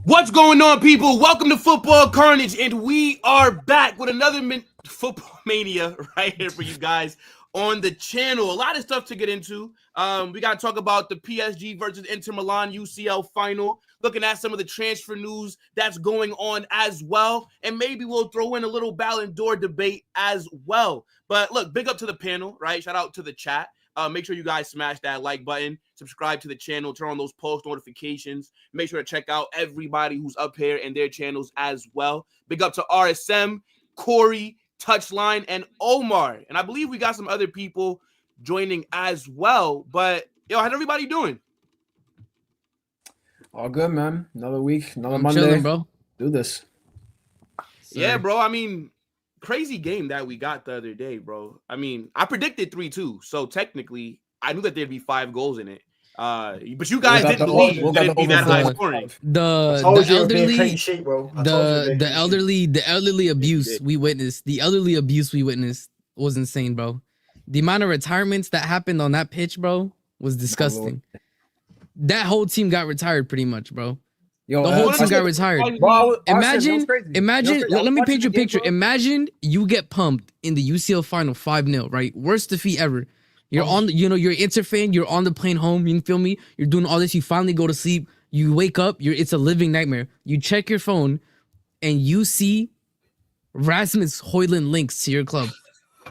What's going on, people? Welcome to Football Carnage, and we are back with another Football Mania right here for you guys on the channel. A lot of stuff to get into. We got to talk about the PSG versus Inter Milan UCL final, looking at some of the transfer news that's going on as well, and maybe we'll throw in a little Ballon d'Or debate as well. But look, big up to the panel, right? Shout out to the chat. Make sure you guys smash that like button, subscribe to the channel, turn on those post notifications. Make sure to check out everybody who's up here and their channels as well. Big up to RSM, Corey, Touchline, and Omar. And I believe we got some other people joining as well. But, yo, how's everybody doing? All good, man. Another week, another Monday. Monday. Bro. Do this. Yeah, bro. I mean, crazy game that we got the other day, bro. I mean, I predicted 3-2, so technically I knew that there'd be 5 goals in it. But you guys didn't believe that it'd be that high scoring. The elderly abuse we witnessed. The elderly abuse we witnessed was insane, bro. The amount of retirements that happened on that pitch, bro, was disgusting. That whole team got retired pretty much, bro. Yo, the whole team got retired. Bro, imagine. Let me paint you a picture. Imagine you get pumped in the UCL final 5-0, right? Worst defeat ever. You're on, you're an Inter fan. You're on the plane home. You feel me? You're doing all this. You finally go to sleep. You wake up. It's a living nightmare. You check your phone, and you see Rasmus Højlund links to your club.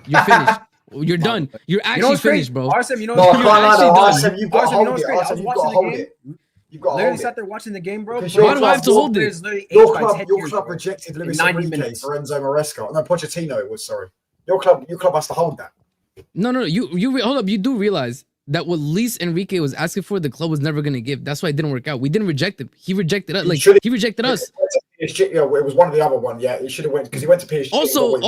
You're finished. You're done. You're actually finished, bro. Arsene, you've got to hold it. You've got to literally sat there watching the game, bro. Why do I have to hold it? Your club rejected Luis Enrique for Enzo Maresca. No, Pochettino it was, sorry. Your club has to hold that. No. You hold up. You do realize that what Luis Enrique was asking for, the club was never going to give. That's why it didn't work out. We didn't reject him. He rejected us. He rejected us. Yeah, it was one of the other one. Yeah, he should have went because he went to PSG. Also,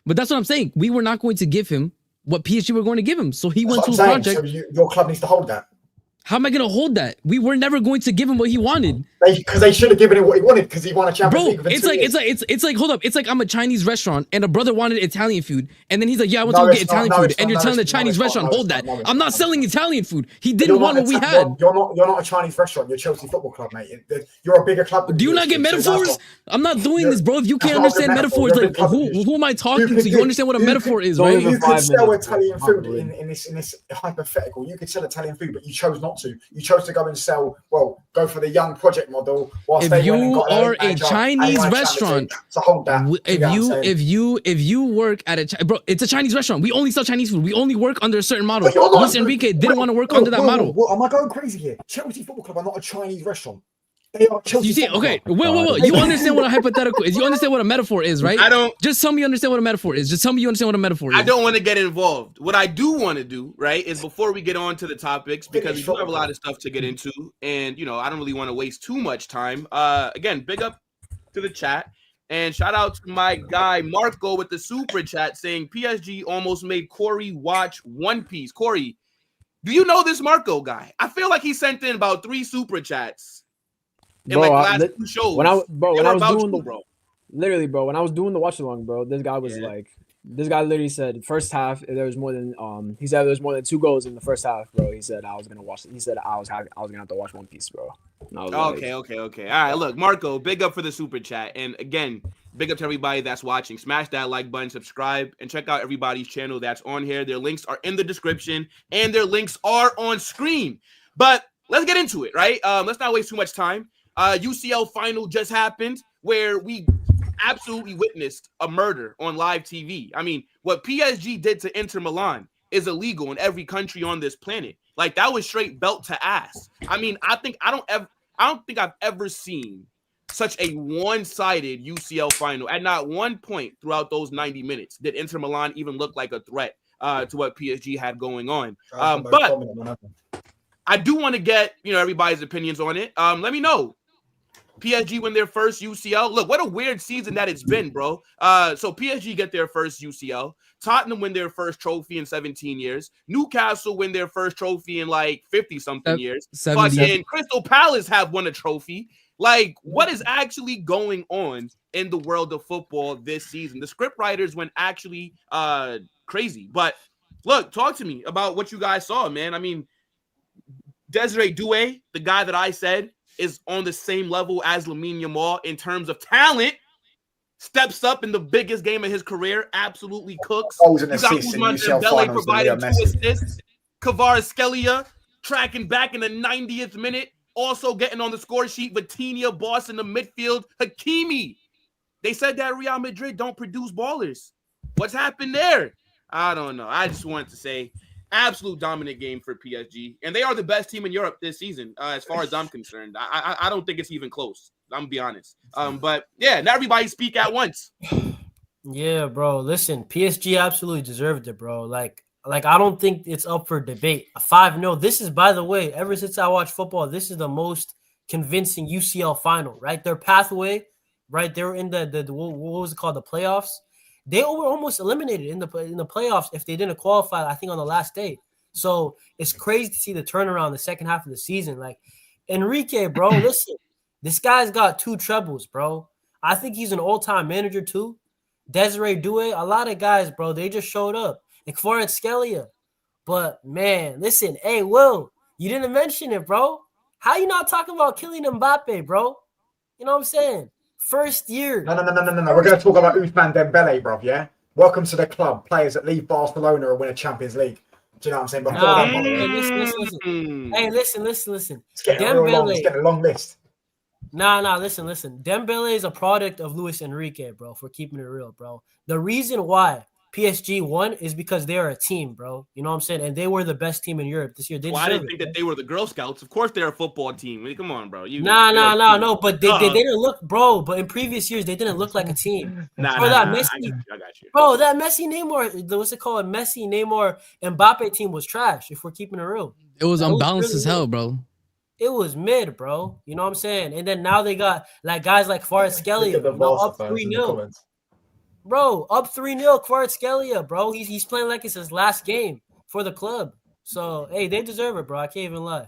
but that's what I'm saying. We were not going to give him what PSG were going to give him. So he went to a project. So your club needs to hold that. How am I going to hold that? We were never going to give him what he wanted. Because they should have given him what he wanted because he won a Champions League. Bro, it's like, hold up. It's like I'm a Chinese restaurant and a brother wanted Italian food. And then he's like, yeah, I want to go get Italian food. And you're telling the Chinese restaurant, hold that. I'm not selling Italian food. He didn't want what we had. You're not a Chinese restaurant. You're Chelsea Football Club, mate. You're a bigger club. Do you not get metaphors? I'm not doing this, bro. If you can't understand metaphors, like who am I talking to? You understand what a metaphor is, right? You could sell Italian food in this hypothetical. You could sell Italian food, but you chose not to. You chose to go and sell, go for the young project model. If you are a Chinese restaurant, if you work at a it's a Chinese restaurant. We only sell Chinese food. We only work under a certain model. Luis Enrique didn't want to work under that model. Am I going crazy here? Chelsea Football Club are not a Chinese restaurant. They are Chelsea. You see, okay, wait. You understand what a hypothetical is? You understand what a metaphor is, right? I don't. Just tell me you understand what a metaphor is. Just tell me you understand what a metaphor is. I don't want to get involved. What I do want to do, right, is before we get on to the topics, because we do have a lot of stuff to get into, and I don't really want to waste too much time. Again, big up to the chat, and shout out to my guy Marco with the super chat saying PSG almost made Corey watch One Piece. Corey, do you know this Marco guy? I feel like he sent in about 3 super chats. In last 2 shows. When I was doing the watch along, bro, this guy was this guy literally said first half there was more than 2 goals in the first half, bro. He said I was gonna watch. He said I was gonna have to watch One Piece, bro. Okay. All right, look, Marco, big up for the super chat, and again, big up to everybody that's watching. Smash that like button, subscribe, and check out everybody's channel that's on here. Their links are in the description, and their links are on screen. But let's get into it, right? Let's not waste too much time. UCL final just happened where we absolutely witnessed a murder on live TV. I mean, what PSG did to Inter Milan is illegal in every country on this planet. Like, that was straight belt to ass. I mean, I don't think I've ever seen such a one-sided UCL final. At not one point throughout those 90 minutes did Inter Milan even look like a threat to what PSG had going on. But I do want to get everybody's opinions on it. Let me know. PSG win their first UCL. Look, what a weird season that it's been, bro. So PSG get their first UCL. Tottenham win their first trophy in 17 years. Newcastle win their first trophy in like 50-something years. Fucking Crystal Palace have won a trophy. Like, what is actually going on in the world of football this season? The script writers went actually crazy. But look, talk to me about what you guys saw, man. I mean, Desiree Doue, the guy that I said is on the same level as Lamine Yamal in terms of talent. Steps up in the biggest game of his career, absolutely cooks. Goals and You got assists in Ousmane UCL Dembélé finals, providing Leo 2 Messi. assists. Kvaratskhelia tracking back in the 90th minute, also getting on the score sheet. Vitinha, boss in the midfield. Hakimi. They said that Real Madrid don't produce ballers. What's happened there? I don't know. I just wanted to say absolute dominant game for PSG. And they are the best team in Europe this season, as far as I'm concerned. I don't think it's even close. I'm going to be honest. But, yeah, not everybody speak at once. Yeah, bro. Listen, PSG absolutely deserved it, bro. Like I don't think it's up for debate. A 5-0. This is, by the way, ever since I watched football, this is the most convincing UCL final, right? Their pathway, right? They were in the what was it called? The playoffs. They were almost eliminated in the playoffs if they didn't qualify, I think, on the last day. So it's crazy to see the turnaround the second half of the season. Like, Enrique, bro, listen, this guy's got 2 trebles, bro. I think he's an all-time manager, too. Desiree Doue, a lot of guys, bro, they just showed up. And Kvaratskhelia. But, man, listen, hey, Will, you didn't mention it, bro. How you not talking about Kylian Mbappe, bro? You know what I'm saying? First year. No. We're going to talk about Ousmane Dembele, bro, yeah? Welcome to the club. Players that leave Barcelona and win a Champions League. Do you know what I'm saying? Before that, by the way. Listen. Hey, listen. It's getting real long. It's getting a long list. Nah, listen. Dembele is a product of Luis Enrique, bro, for keeping it real, bro. The reason why PSG won is because they are a team, bro. You know what I'm saying? And they were the best team in Europe this year. I didn't think that they were the Girl Scouts. Of course they're a football team. I mean, come on, bro. No. But they didn't look, bro. But in previous years, they didn't look like a team. Messi, I got you. Bro, that Messi, Neymar, what's it called? Messi, Neymar, Mbappe team was trash, if we're keeping it real. It was unbalanced as hell, bro. It was mid, bro. You know what I'm saying? And then now they got like guys like Kvaratskhelia, up 3-0. Bro, up 3-0, Kvaratskhelia, bro. He's playing like it's his last game for the club. So, hey, they deserve it, bro. I can't even lie.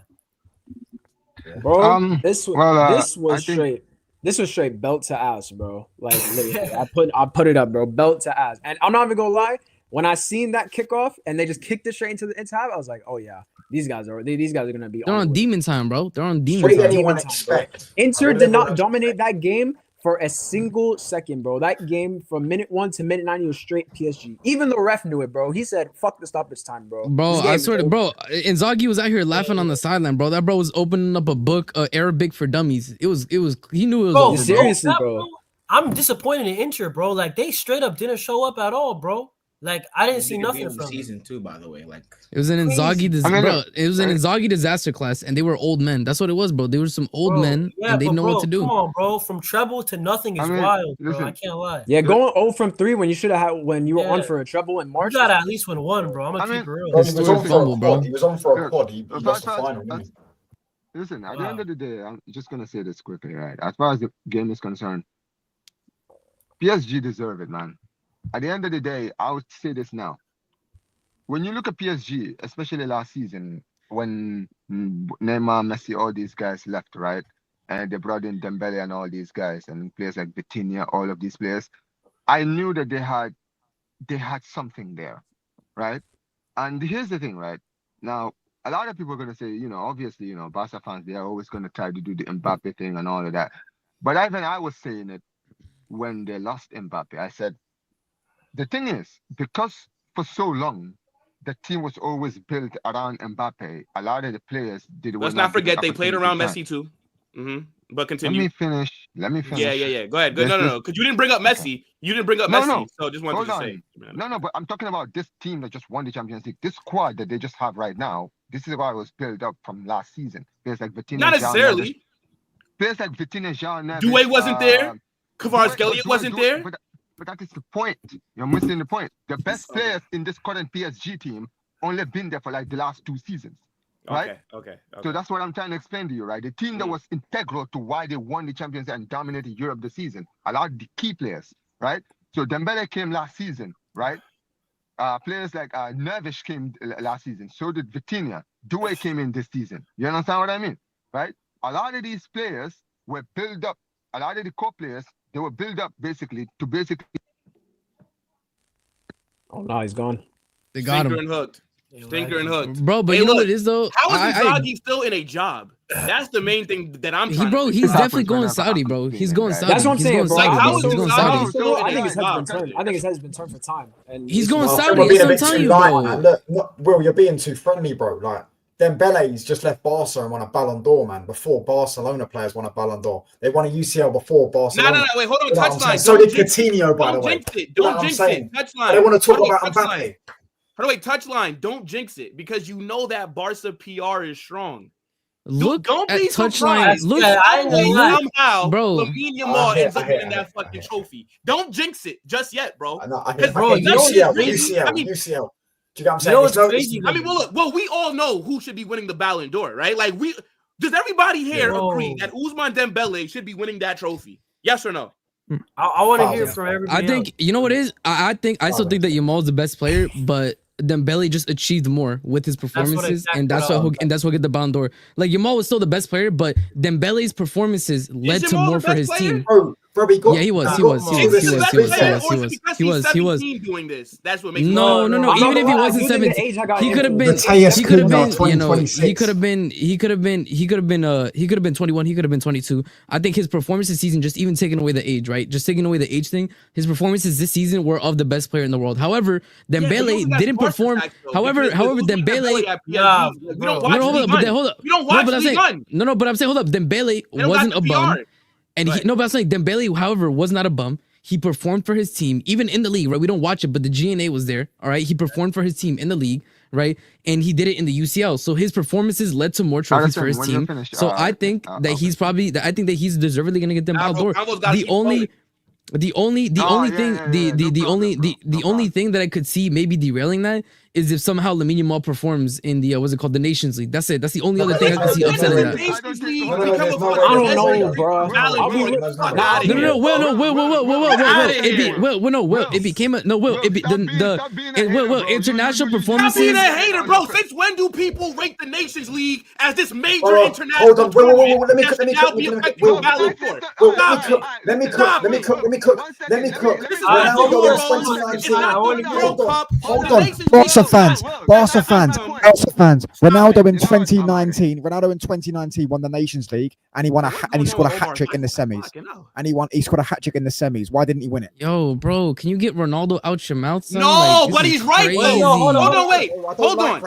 Bro, this was straight belt to ass, bro. Like, literally, I put it up, bro. Belt to ass. And I'm not even gonna lie, when I seen that kickoff and they just kicked it straight into the half, I was like, oh yeah. These guys are gonna be. They're on demon time, bro. They're on demon time. What did anyone expect? Inter did not dominate that game for a single second, bro. That game from minute 1 to minute 90 was straight PSG. Even the ref knew it, bro. He said, "Fuck the stoppage time, bro." Bro, I swear to, bro. Inzaghi was out here laughing on the sideline, bro. That bro was opening up a book, Arabic for dummies. It was. He knew it was over, seriously, bro. I'm disappointed in Inter, bro. Like they straight up didn't show up at all, bro. Like I didn't see nothing from season 2, by the way. Like it was an Inzaghi, bro. It was an Inzaghi disaster class, and they were old men. That's what it was, bro. They were some old men, and they know what to do. Come on, bro. From treble to nothing is wild, bro. I can't lie. Yeah, going 0 from 3 when you should have had when you were on for a treble in March. You got to at least win 1, bro. I'm gonna keep it real. He was on for a quad. He lost the final. Listen, at the end of the day, I'm just gonna say this quickly, right? As far as the game is concerned, PSG deserve it, man. At the end of the day, I would say this now. When you look at PSG, especially last season, when Neymar, Messi, all these guys left, right? And they brought in Dembele and all these guys and players like Vitinha, all of these players, I knew that they had something there, right? And here's the thing, right? Now, a lot of people are going to say, obviously, Barca fans, they are always going to try to do the Mbappe thing and all of that. But even I was saying it when they lost Mbappe. I said, the thing is, because for so long, the team was always built around Mbappe. A lot of the players did. Let's not forget they played around Messi too. But continue. Let me finish. Yeah. Go ahead. No. Because you didn't bring up Messi. You didn't bring up Messi. So just wanted to say. No. But I'm talking about this team that just won the Champions League. This squad that they just have right now. This is why it was built up from last season. Players like Vitinha. Not necessarily. Players like Vitinha, Jean. Doue wasn't there. Kvaratskhelia wasn't there. But that is the point. You're missing the point. The best players in this current PSG team only been there for like the last 2 seasons, right? Okay. So that's what I'm trying to explain to you, right? The team that was integral to why they won the Champions League and dominated Europe this season. A lot of the key players, right? So Dembele came last season, right? Players like Neves came last season. So did Vitinha. Doue came in this season. You understand what I mean, right? A lot of these players were built up. A lot of the core players, they were built up basically. Oh no, he's gone. They got him. Stinker and hooked. Bro, but you know what it is though? How is Inzaghi still in a job? That's the main thing that I'm trying He's definitely going Saudi, bro. He's going Saudi. That's what I'm saying, bro. Like, how is He's he going Saudi? Saudi. I think his head's been turned. I think his head's been turned for time. And He's going Well, Saudi. we're being a That's what I'm bit telling too you, light, bro. man. Look, Will, you're being too friendly, bro. Like, Dembele's just left Barca and won a Ballon d'Or, man. Before Barcelona players won a Ballon d'Or. They won a UCL before Barcelona. No, wait, hold on, You know what I'm touchline. saying? So did Coutinho, by the Don't way. jinx it. You know Don't what I'm jinx saying? it. Touchline. I don't want to talk Hold on, about touchline. Mbappe. Hold on, wait, touchline. Don't jinx it because you know that Barca PR is strong. Look Don't at be touchline. surprised. Look, Somehow, bro. Lamine Yamal ends up winning that fucking trophy. Don't jinx it just yet, bro. Bro, UCL. Do you know what I'm saying? It's crazy. I mean, well, we all know who should be winning the Ballon d'Or, right? Like, does everybody here agree that Ousmane Dembele should be winning that trophy? Yes or no? I want to hear from everybody. I think you know what it is. I still think that Yamal's the best player, but Dembele just achieved more with his performances, and that's what get the Ballon d'Or. Like Yamal was still the best player, but Dembele's performances led to more for his team. Yeah, he was. Doing this. That's what makes no. Even if he wasn't 17, he could have been. He could have been. You know, he could have been. He could have been 21. He could have been 22. I think his performance this season, just even taking away the age, right? Just taking away the age thing, his performances this season were of the best player in the world. However, Dembele didn't perform. However, Dembele. Yeah, we don't watch hold up. We don't watch No, but I'm saying hold up. Dembele wasn't a bum. And but I'm saying Dembele, however, was not a bum. He performed for his team, even in the league, right? We don't watch it, but the GNA was there, all right? He performed for his team in the league, right? And he did it in the UCL. So his performances led to more trophies for his team. So I think that he's deservedly gonna get them Ballon d'Or. The only thing that I could see maybe derailing that is if somehow Lamine Yamal performs in the the Nations League. That's it. That's the only other thing I can see upsetting that. I don't know, bro. It became a international performances. Stop being a hater, bro. Since when do people rate the Nations League as this major international? Hold on, let me cook. Hold on, Barca fans. Ronaldo in 2019 won the Nations League, and he scored a hat trick in the semis. He scored a hat trick in the semis. Why didn't he win it? Yo, bro, can you get Ronaldo out your mouth? Son? No, but he's right. Hold on, wait. Hold on.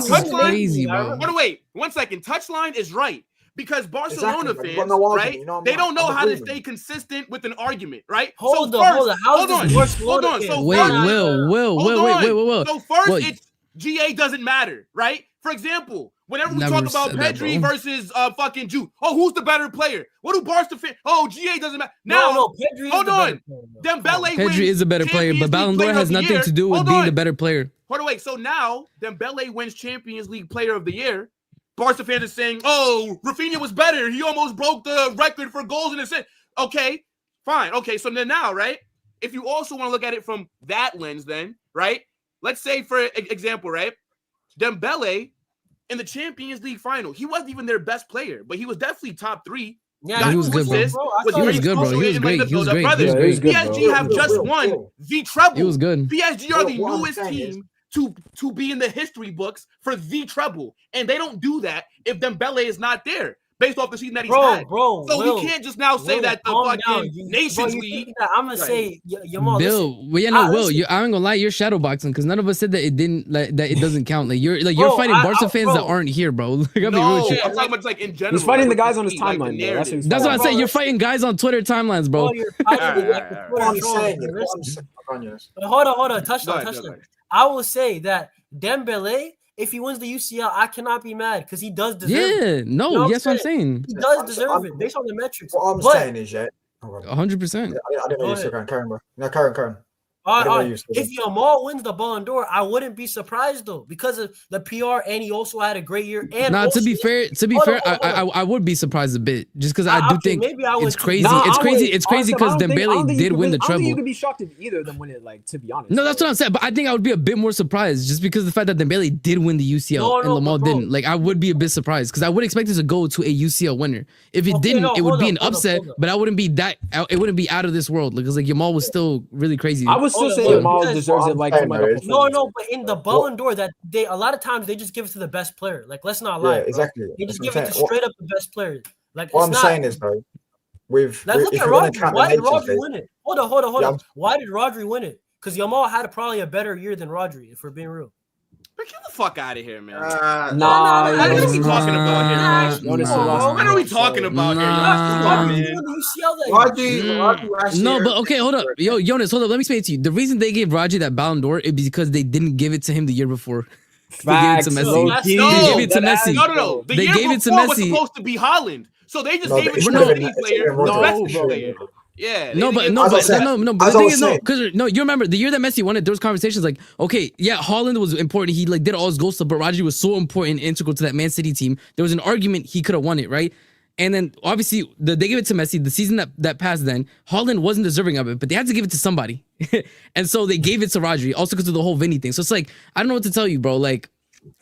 Touchline. Crazy, bro. Hold on, wait. 1 second. Touchline is right. Because Barcelona fans, right? They don't know how to stay consistent with an argument, right? Hold on. Hold on. So wait. So first, it's GA doesn't matter, right? For example, whenever we talk about Pedri versus fucking Jude, who's the better player? What do Barca fans? GA doesn't matter. Now, Pedri hold on. Dembele Pedri is a better player, but Ballon d'Or has nothing to do with being the better player. Hold on, wait. So now Dembele wins Champions League Player of the Year. Barca fans are saying, Rafinha was better. He almost broke the record for goals in a set. Okay, fine. Okay, so then now, right? If you also want to look at it from that lens, then, right? Let's say, for example, right? Dembele in the Champions League final, he wasn't even their best player, but he was definitely top 3. Yeah, he was good, bro. He was good, bro. He was great. PSG have just won the treble. He was good. PSG are the newest team to be in the history books for the treble, and they don't do that if Dembele is not there, based off the season that he's had. So we can't just now say that the fucking Nations League. I'm gonna say, Yamal, Bill, I ain't gonna lie, you're shadowboxing because none of us said that it didn't, that it doesn't count. Like you're fighting Barca fans that aren't here, bro. Like, I'm talking about like in general. He's fighting the guys on his timeline. That's what I'm saying. You're fighting guys on Twitter timelines, bro. Hold on, touchdown. I will say that Dembele, if he wins the UCL, I cannot be mad because he does deserve it. Yeah, no, that's what I'm saying. He does deserve it based on the metrics. What I'm saying is, 100%. I didn't know you were Karen, bro. No, Karen. If Yamal wins the Ballon d'Or, I wouldn't be surprised though because of the PR, and he also had a great year. And to be fair, I would be surprised a bit just because I do think it's crazy. It's crazy because Dembele did win the treble. I don't think you could be shocked if either of them win it. Like, to be honest. No, that's what I'm saying. But I think I would be a bit more surprised just because of the fact that Dembele did win the UCL and Yamal didn't. Like, I would be a bit surprised because I would expect it to go to a UCL winner. If it didn't, it would be an upset. But I wouldn't be that. It wouldn't be out of this world because like Yamal was still really crazy. I was still say hold on, Yamal because- deserves it like from like a No, performance. No, but in the Ballon d'Or, that they a lot of times they just give it to the best player. Like, let's not lie. Yeah, bro. exactly. They just That's give what it I'm to saying. straight up the best player. Like, What it's I'm not. saying is, bro, Like, look if at you're gonna Rodri. count Why the did Nations Rodri League, win it? Hold on. Yeah, Why did Rodri win it? Because Yamal had probably a better year than Rodri, if we're being real. But get the fuck out of here, man. Nah, What are we Jonas, talking about here, man? Jonas, Come on, lost bro. me, What are bro. we I'm talking sorry. about here? Rodri Come on, won man. the UCL that year. No, but okay, hold up. Yo, Jonas, hold up. Let me explain it to you. The reason they gave Rodri that Ballon d'Or is because they didn't give it to him the year before. They gave it to Facts, Messi. low They key. gave it to Dead Messi. ass, No. The They year gave it to before was Messi. supposed to be Holland. So they just No, gave but it it to should the have been- city it should player, have been the Rodri. best No, city bro. player. Yeah. No, they but didn't no, give it but to no, Messi. no. But as the I thing was is, no, saying- because no, you remember the year that Messi won it. There was conversations like, okay, yeah, Holland was important. He like did all his goals stuff, but Rodri was so important, and integral to that Man City team. There was an argument he could have won it, right? And then obviously they gave it to Messi. The season that passed, then Holland wasn't deserving of it, but they had to give it to somebody, and so they gave it to Rodri, also because of the whole Vinny thing. So it's like I don't know what to tell you, bro. Like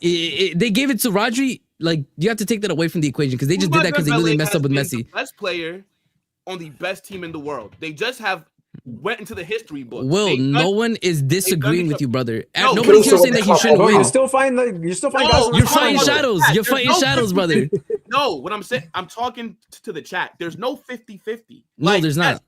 they gave it to Rodri. Like you have to take that away from the equation because they just did that because they knew they messed up with has been Messi. the best player on the best team in the world. They just have went into the history book. Will, no one is disagreeing done with you, brother. No, Nobody also here saying the that he club shouldn't Bro, win. you're still fighting guys. No, on You're the fighting Ballon d'Or. shadows. You're There's fighting no shadows, brother. No, what I'm saying, I'm talking to the chat. There's no 50-50. No, there's not.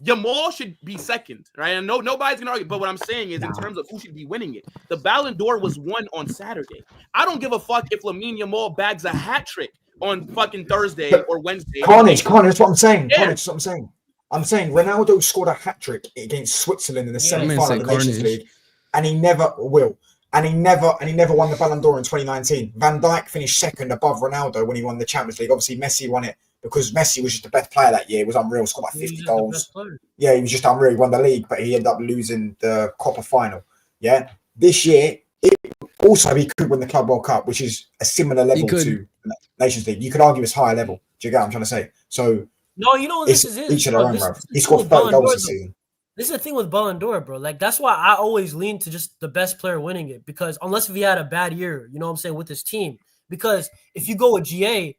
Yamal should be second, right? And nobody's gonna argue. But what I'm saying is, in terms of who should be winning it, the Ballon d'Or was won on Saturday. I don't give a fuck if Lamine Yamal bags a hat trick on fucking Thursday or Wednesday. Carnage, that's what I'm saying. Yeah. Carnage, that's what I'm saying. I'm saying Ronaldo scored a hat trick against Switzerland in the semi-final of the Nations Carnage. League, and he never will. And he never won the Ballon d'Or in 2019. Van Dijk finished second above Ronaldo when he won the Champions League. Obviously, Messi won it because Messi was just the best player that year. He was unreal. Scored like 50 goals. Yeah, he was just unreal. He won the league, but he ended up losing the Copa final. Yeah, this year also he could win the Club World Cup, which is a similar level to the Nations League. You could argue it's higher level. Do you get what I'm trying to say? So No, you know what it's this is. each of their own, This bro. is He scored with 30 Ballon goals d'Or, this though. season. This is the thing with Ballon d'Or, bro. Like, that's why I always lean to just the best player winning it, because unless if he had a bad year, you know what I'm saying, with his team. Because if you go with GA,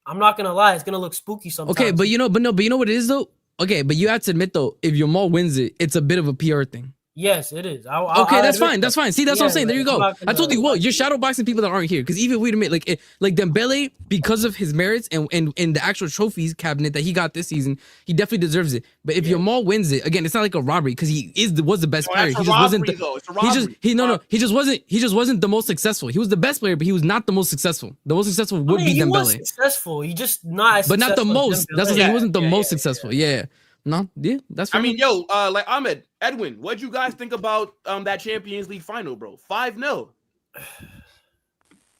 I'm not gonna lie, it's gonna look spooky sometimes. Okay, but you know what it is though. Okay, but you have to admit though, if Yamal wins it, it's a bit of a PR thing. yes, it is. Okay, that's fine. That's fine. See, that's what I'm saying. There you go. I told you, what well, you're shadow boxing people that aren't here. Because even if we admit, like Dembele, because of his merits and the actual trophies cabinet that he got this season, he definitely deserves it. But if Yamal wins it, again, it's not like a robbery because he was the best player. He just wasn't. He just wasn't the most successful. He was the best player, but he was not the most successful. The most successful would be he was Dembele, successful. He just not as but not the successful as most. Dembele. That's what I'm saying. He wasn't the most successful. Yeah. No, yeah, that's fine. I mean, like Edwin, what'd you guys think about that Champions League final, bro? 5-0.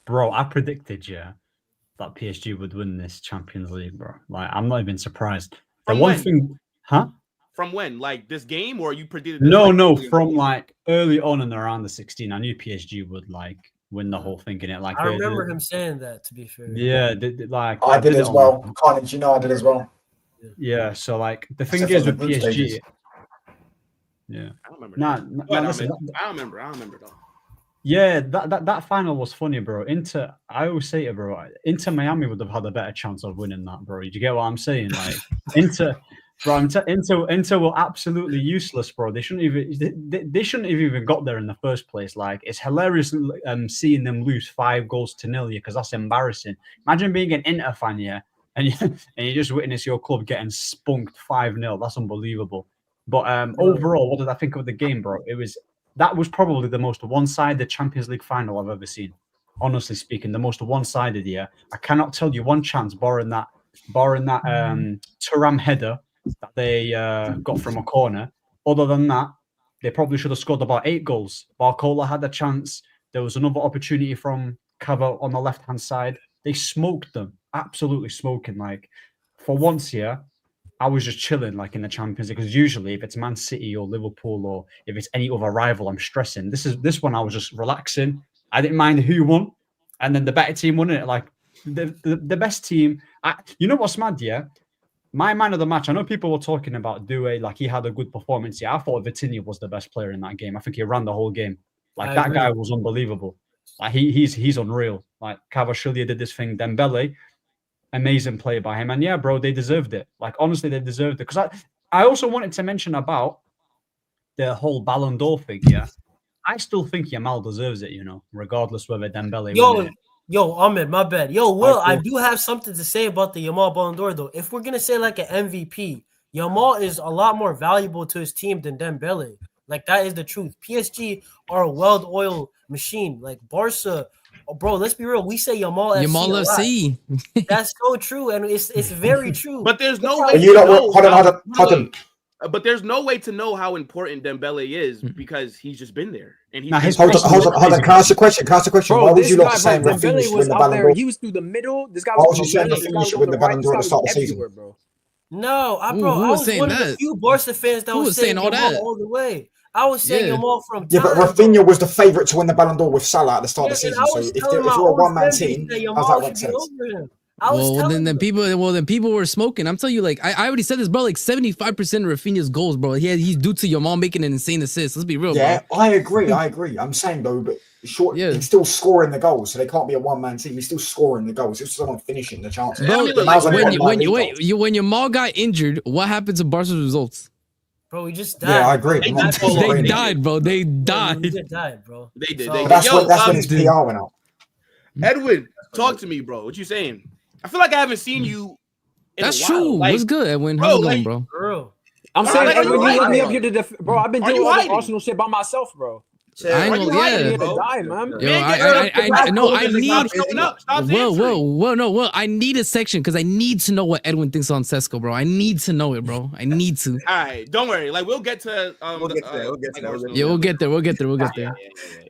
Bro, I predicted, that PSG would win this Champions League, bro. Like, I'm not even surprised. From one when? thing, huh? From when? Like this game, or you predicted? No, from like early on and around the 16. I knew PSG would like win the whole thing in it. Like, I remember him saying that. To be fair, yeah, I did as well. Carnage, I did as well. Yeah, so like the thing Except is for with the group PSG, stages. yeah, I don't remember. listen, I don't remember though. yeah, that final was funny, bro. I always say it, bro. Inter Miami would have had a better chance of winning that, bro. You get what I'm saying? Like Inter were absolutely useless, bro. They shouldn't have even got there in the first place. Like, it's hilarious seeing them lose 5-0 because that's embarrassing. Imagine being an Inter fan, yeah, and you just witness your club getting spunked 5-0. That's unbelievable. But overall, what did I think of the game, bro? That was probably the most one-sided Champions League final I've ever seen. Honestly speaking, the most one-sided. Yeah, I cannot tell you one chance, barring that Thuram header that they got from a corner. Other than that, they probably should have scored about 8 goals. Barcola had a chance. There was another opportunity from Cava on the left-hand side. They smoked them, absolutely smoking. Like, for once here, I was just chilling, like, in the Champions League, because usually if it's Man City or Liverpool or if it's any other rival, I'm stressing. This one I was just relaxing. I didn't mind who won, and then the better team won it. Like, the best team. You know what's mad, yeah? My man of the match, I know people were talking about Doue, like he had a good performance. Yeah, I thought Vitinha was the best player in that game. I think he ran the whole game. Like, that guy was unbelievable. Like, he's unreal. Like, Kvaratskhelia did this thing. Dembele, amazing play by him. And yeah, bro, they deserved it. Like, honestly, they deserved it. Because I also wanted to mention about the whole Ballon d'Or figure, I still think Yamal deserves it, regardless whether Dembele wins it. Yo, Ahmed, my bad. Yo, Will, I do have something to say about the Yamal Ballon d'Or, though. If we're going to say like an MVP, Yamal is a lot more valuable to his team than Dembele. Like, that is the truth. PSG are a well-oiled machine. Like, Barca, bro, let's be real. We say Yamal FC Yamal FC. That's so true, and it's very true. But there's no way. Hold on. But there's no way to know how important Dembele is because he's just been there. And he's hold on. Can I ask a question? Bro, why was you not saying Dembele was out there? He was through the middle. This guy was saying Rafinha should win the Ballon d'Or at the start of the season, bro. No, bro. I was one of the few Barca fans that was saying all that all the way. I was saying Yamal from time. But Rafinha was the favourite to win the Ballon d'Or with Salah at the start of the season. So if you're a one-man team, how's that make sense? Then people were smoking. I'm telling you, like I already said this, bro. Like 75% of Rafinha's goals, bro. He's due to Yamal making an insane assist. Let's be real, bro. I agree. I'm saying though, but he's still scoring the goals, so they can't be a one-man team. He's still scoring the goals. It's someone finishing the chances. Bro, when Yamal got injured, what happened to Barca's results? Bro, we just died. Yeah, I agree. They died, bro. They died. They died, bro. They did. That's when his PR went out. Edwin, talk to me, bro. What you saying? I feel like I haven't seen you. That's true. What's good, Edwin? How's it going, bro? I'm saying, Edwin, you let me up here to bro. I've been doing all the Arsenal shit by myself, bro. I ain't gonna, bro. Die, man. I need a section because I need to know what Edwin thinks on Sesko, bro. I need to know it, bro. I need to. All right, don't worry. Like we'll get to. We'll get there. We'll get there.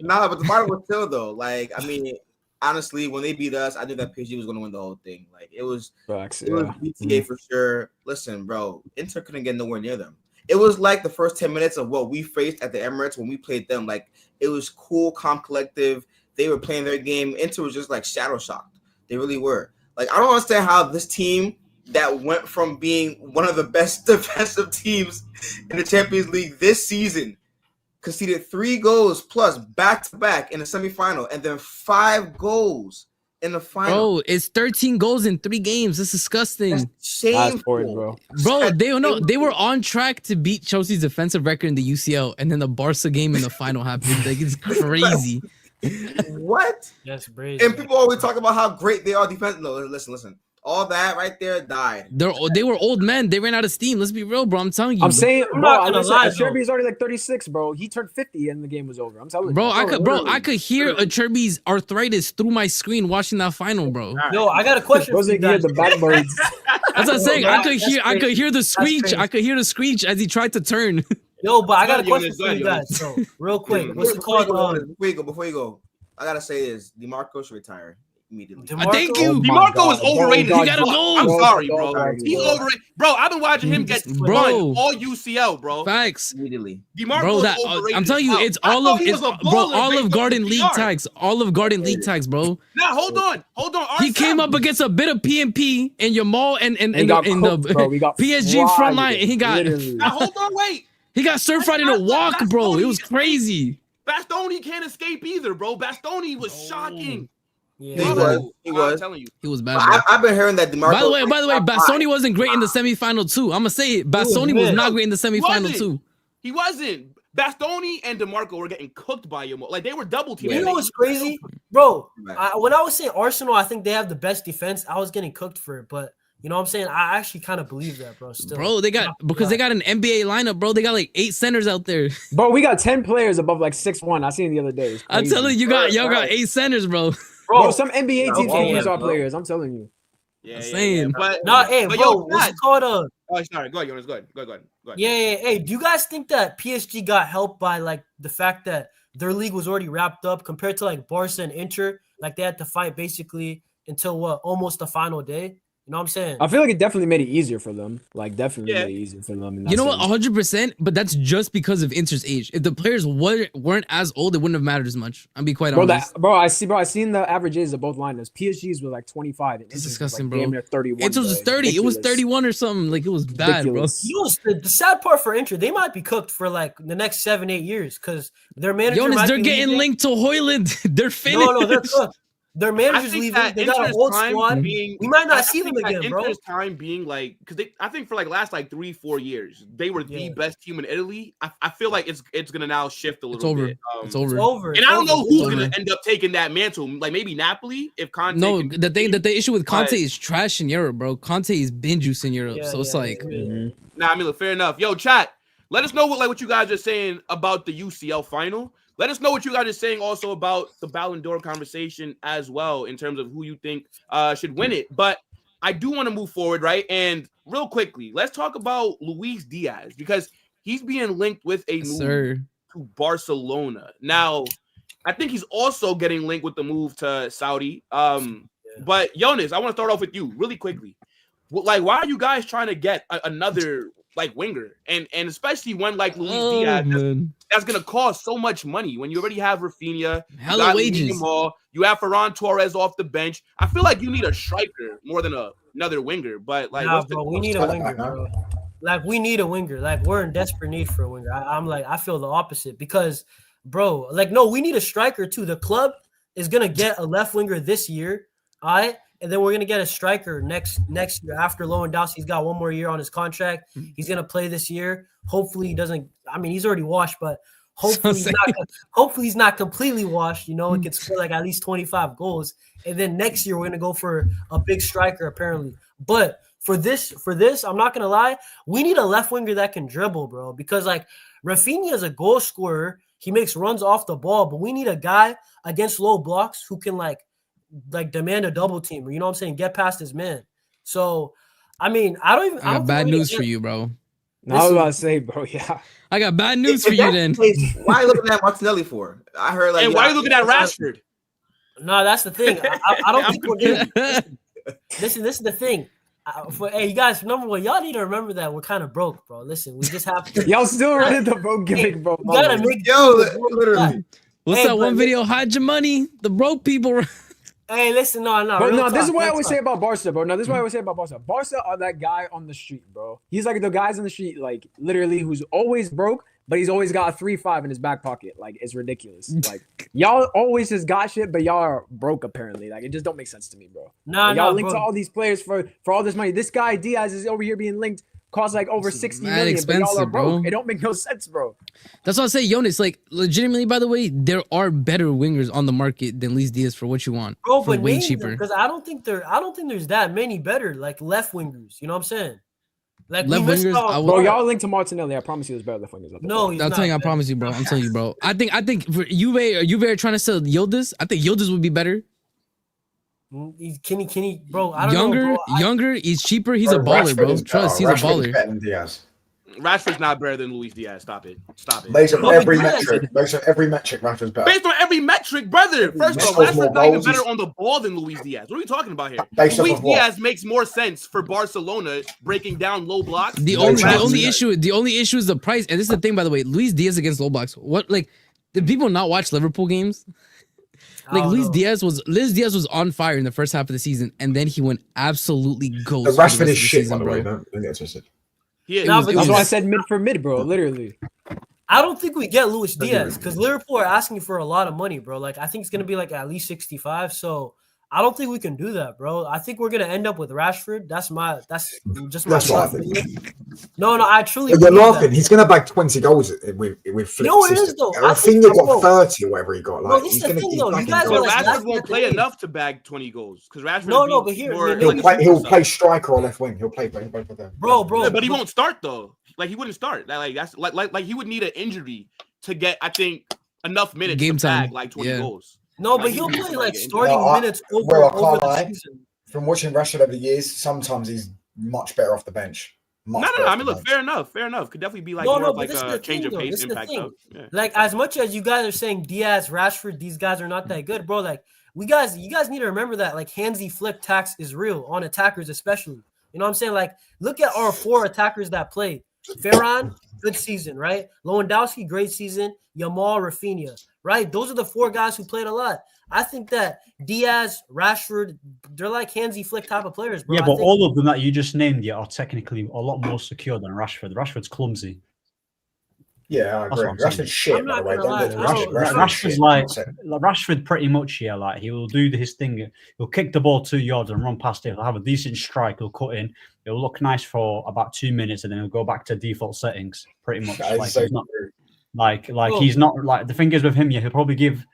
Nah, but the bottom was still though. Like, I mean, honestly, when they beat us, I knew that PSG was going to win the whole thing. Like, it was BTA for sure. Listen, bro, Inter couldn't get nowhere near them. It was like the first 10 minutes of what we faced at the Emirates when we played them. Like, it was cool, calm, collective. They were playing their game. Inter was just like shadow shocked. They really were. Like, I don't understand how this team that went from being one of the best defensive teams in the Champions League this season conceded 3 goals plus back-to-back in the semifinal and then 5 goals in the final. Bro, it's 13 goals in 3 games. It's disgusting. That's shameful. Bro, they were on track to beat Chelsea's defensive record in the UCL, and then the Barca game in the final happened. Like, it's crazy. What? That's crazy. And people always talk about how great they are defense. No, listen. All that right there died. They were old men. They ran out of steam. Let's be real, bro. I'm telling you. I'm saying, bro, Cherby's already like 36, bro. He turned 50 and the game was over. I'm telling you. Bro, I could hear Cherby's arthritis through my screen watching that final, bro. Yo, I got a question. Those are the backbirds. That's what I'm saying. I could hear the screech. I could hear the screech as he tried to turn. Yo, but I got a question for you guys. So, real quick, what's it called? Before you go, I gotta say this: DeMarco should retire immediately. Thank you. DeMarco is overrated. He gotta go. I'm sorry, bro. He's overrated. Bro, I've been watching him get run all UCL, bro. Facts. Immediately. DeMarco is overrated. I'm telling you, it's all of Garden League tags. All of Garden League tags, bro. Now hold on. He came up against a bit of PMP and Yamal and the PSG front line, and he got. Now hold on, wait. He got stir-fried in a walk, bro. It was crazy. Bastoni can't escape either, bro. Bastoni was shocking. Yeah, he was. I'm telling you, he was bad. Bro. I've been hearing that DeMarco. By the way, Bastoni wasn't great in the semifinal too. I'm gonna say it. Bastoni was not great in the semifinal too. He wasn't. Bastoni and DeMarco were getting cooked by Yamal. Like, they were double teaming. You know what's crazy, bro? When I was saying Arsenal, I think they have the best defense. I was getting cooked for it, but. You know what I'm saying? I actually kind of believe that, bro. Still, bro, they got an NBA lineup, bro. They got like 8 centers out there. Bro, we got 10 players above like 6'1". I seen the other day. I'm telling you, y'all got 8 centers, bro. Bro, some NBA teams can use our players. I'm telling you. Yeah, saying. But bro, what's it called? Oh, sorry. Go ahead, Jonas. Go ahead. Yeah. Hey, do you guys think that PSG got helped by like the fact that their league was already wrapped up compared to like Barca and Inter? Like they had to fight basically until almost the final day. You know what I'm saying? I feel like it definitely made it easier for them. Like, definitely made it easier for them. You know what? 100%. But that's just because of Inter's age. If the players weren't as old, it wouldn't have mattered as much. I'll be quite honest. I seen the average ages of both lineups. PSG's were like 25. It's disgusting, like, bro. 31. Inter was 30. It was 31 or something. Like, it was bad, bro. The sad part for Inter, they might be cooked for like the next 7-8 years because their manager. Jonas, they're getting linked to Højlund. They're finished. No, they're cooked. Their manager's leaving. They got a whole squad. We might not see them again, bro. Inter's time being like, because I think for like last like 3-4 years, they were the best team in Italy. I feel like it's gonna now shift a little bit. It's over. And I don't know who's gonna end up taking that mantle. Like maybe Napoli if Conte. No, the issue with Conte is trash in Europe, bro. Conte is bin juice in Europe, so it's like. Nah, I mean, look, fair enough. Yo, chat. Let us know what you guys are saying about the UCL final. Let us know what you guys are saying also about the Ballon d'Or conversation as well in terms of who you think should win it. But I do want to move forward, right? And real quickly, let's talk about Luis Díaz because he's being linked with a move to Barcelona. Now, I think he's also getting linked with the move to Saudi. But Jonas, I want to start off with you really quickly. Like, why are you guys trying to get another like winger, and especially one like Luis Díaz that's gonna cost so much money when you already have Rafinha, hella wages. Yamal, you have Ferran Torres off the bench. I feel like you need a striker more than another winger. But like, we need a winger, bro. Like we need a winger. Like we're in desperate need for a winger. I feel the opposite because, bro, like no, we need a striker too. The club is gonna get a left winger this year, all right. And then we're gonna get a striker next year after Lewandowski's got one more year on his contract. He's gonna play this year. Hopefully he doesn't. I mean, he's already washed, but hopefully he's not completely washed. You know, it could score like at least 25 goals. And then next year we're gonna go for a big striker apparently. But for this, I'm not gonna lie, we need a left winger that can dribble, bro. Because like Rafinha is a goal scorer. He makes runs off the ball, but we need a guy against low blocks who can like demand a double team, or you know what I'm saying, get past his man. So, I mean, I got bad news for you, bro. No, I was about to say, bro, yeah. I got bad news for you then. Why are you looking at Martinelli for? I heard like. And why are you looking at Rashford? No, that's the thing. I don't think we're good. Listen, this is the thing. Hey, you guys, number one, y'all need to remember that we're kind of broke, bro. Listen, we just have to. Y'all still running the broke gimmick, bro. You gotta make literally. What's that one video? Hide your money. The broke people. Hey, listen, no. Bro, no, this is what I always say about Barca, bro. No, this is what I always say about Barca. Barca are that guy on the street, bro. He's like the guys on the street, like literally, who's always broke, but he's always got a 3-5 in his back pocket. Like it's ridiculous. Like y'all always just got shit, but y'all are broke apparently. Like it just don't make sense to me, bro. Y'all linked to all these players for all this money. This guy Díaz is over here being linked. Costs like over 60 million, but y'all are broke. Bro. It don't make no sense, bro. That's what I say, Jonas. Like, legitimately, by the way, there are better wingers on the market than Luis Díaz for what you want. Bro, for but way cheaper. Because I don't think there's that many better like left wingers. You know what I'm saying? Like left wingers, bro. Y'all linked to Martinelli. I promise you, there's better left wingers. No, I'm telling you, I promise you, bro. I'm telling you, bro. I think for Juve trying to sell Yildiz. I think Yildiz would be better. Can he, bro? I don't know, bro. Younger, he's cheaper. He's a baller, bro. Trust, he's a baller. Rashford's not better than Luis Díaz. Stop it. Based on every metric, Rashford's better. Based on every metric, brother. First of all, Rashford's not even better on the ball than Luis Díaz. What are we talking about here? Luis Díaz makes more sense for Barcelona breaking down low blocks. The only issue is the price. And this is the thing, by the way. Luis Díaz against low blocks. What, like, did people not watch Liverpool games? Like Luis Díaz was on fire in the first half of the season, and then he went absolutely ghost. The Rashford is shit, by the way. Don't get twisted. That's why I said mid for mid, bro. Literally. I don't think we get Luis Díaz because Liverpool are asking for a lot of money, bro. Like I think it's gonna be like at least 65. So I don't think we can do that, bro. I think we're gonna end up with Rashford. That's just my what I think. No, I truly. You're laughing. He's gonna bag 20 goals with flick. No, it is though. Rafinha got 30 or whatever he got. Like bro, he's gonna keep bagging goals. Rashford won't play enough to bag 20 goals because Rashford. No, but here he'll play striker or left wing. He'll play both of them. Bro. Yeah, but he won't start though. Like he wouldn't start. That's like he would need an injury to get, I think, enough minutes to bag like 20 goals. No, but he'll play like starting minutes over the season. From watching Rashford over the years, sometimes he's much better off the bench. No. I mean, look, fair enough. Could definitely be like more like a change of pace impact. Yeah. Like as much as you guys are saying Díaz, Rashford, these guys are not that good, bro. Like you guys need to remember that like handsy flick tax is real on attackers, especially. You know what I'm saying? Like look at our 4 attackers that played. Ferran, good season, right? Lewandowski, great season. Yamal, Rafinha, right? Those are the 4 guys who played a lot. I think that Díaz, Rashford, they're like handsy flick type of players, bro. Yeah, but all of them that you just named are technically a lot more secure than Rashford. Rashford's clumsy. Yeah, I agree. Rashford's shit, I'm by the not way. gonna lie. Rashford's like Rashford pretty much, yeah. Like he will do his thing. He'll kick the ball 2 yards and run past it. He'll have a decent strike. He'll cut in. It'll look nice for about 2 minutes, and then he'll go back to default settings. Pretty much. Like he's not he's not like the thing is with him. Yeah, he'll probably give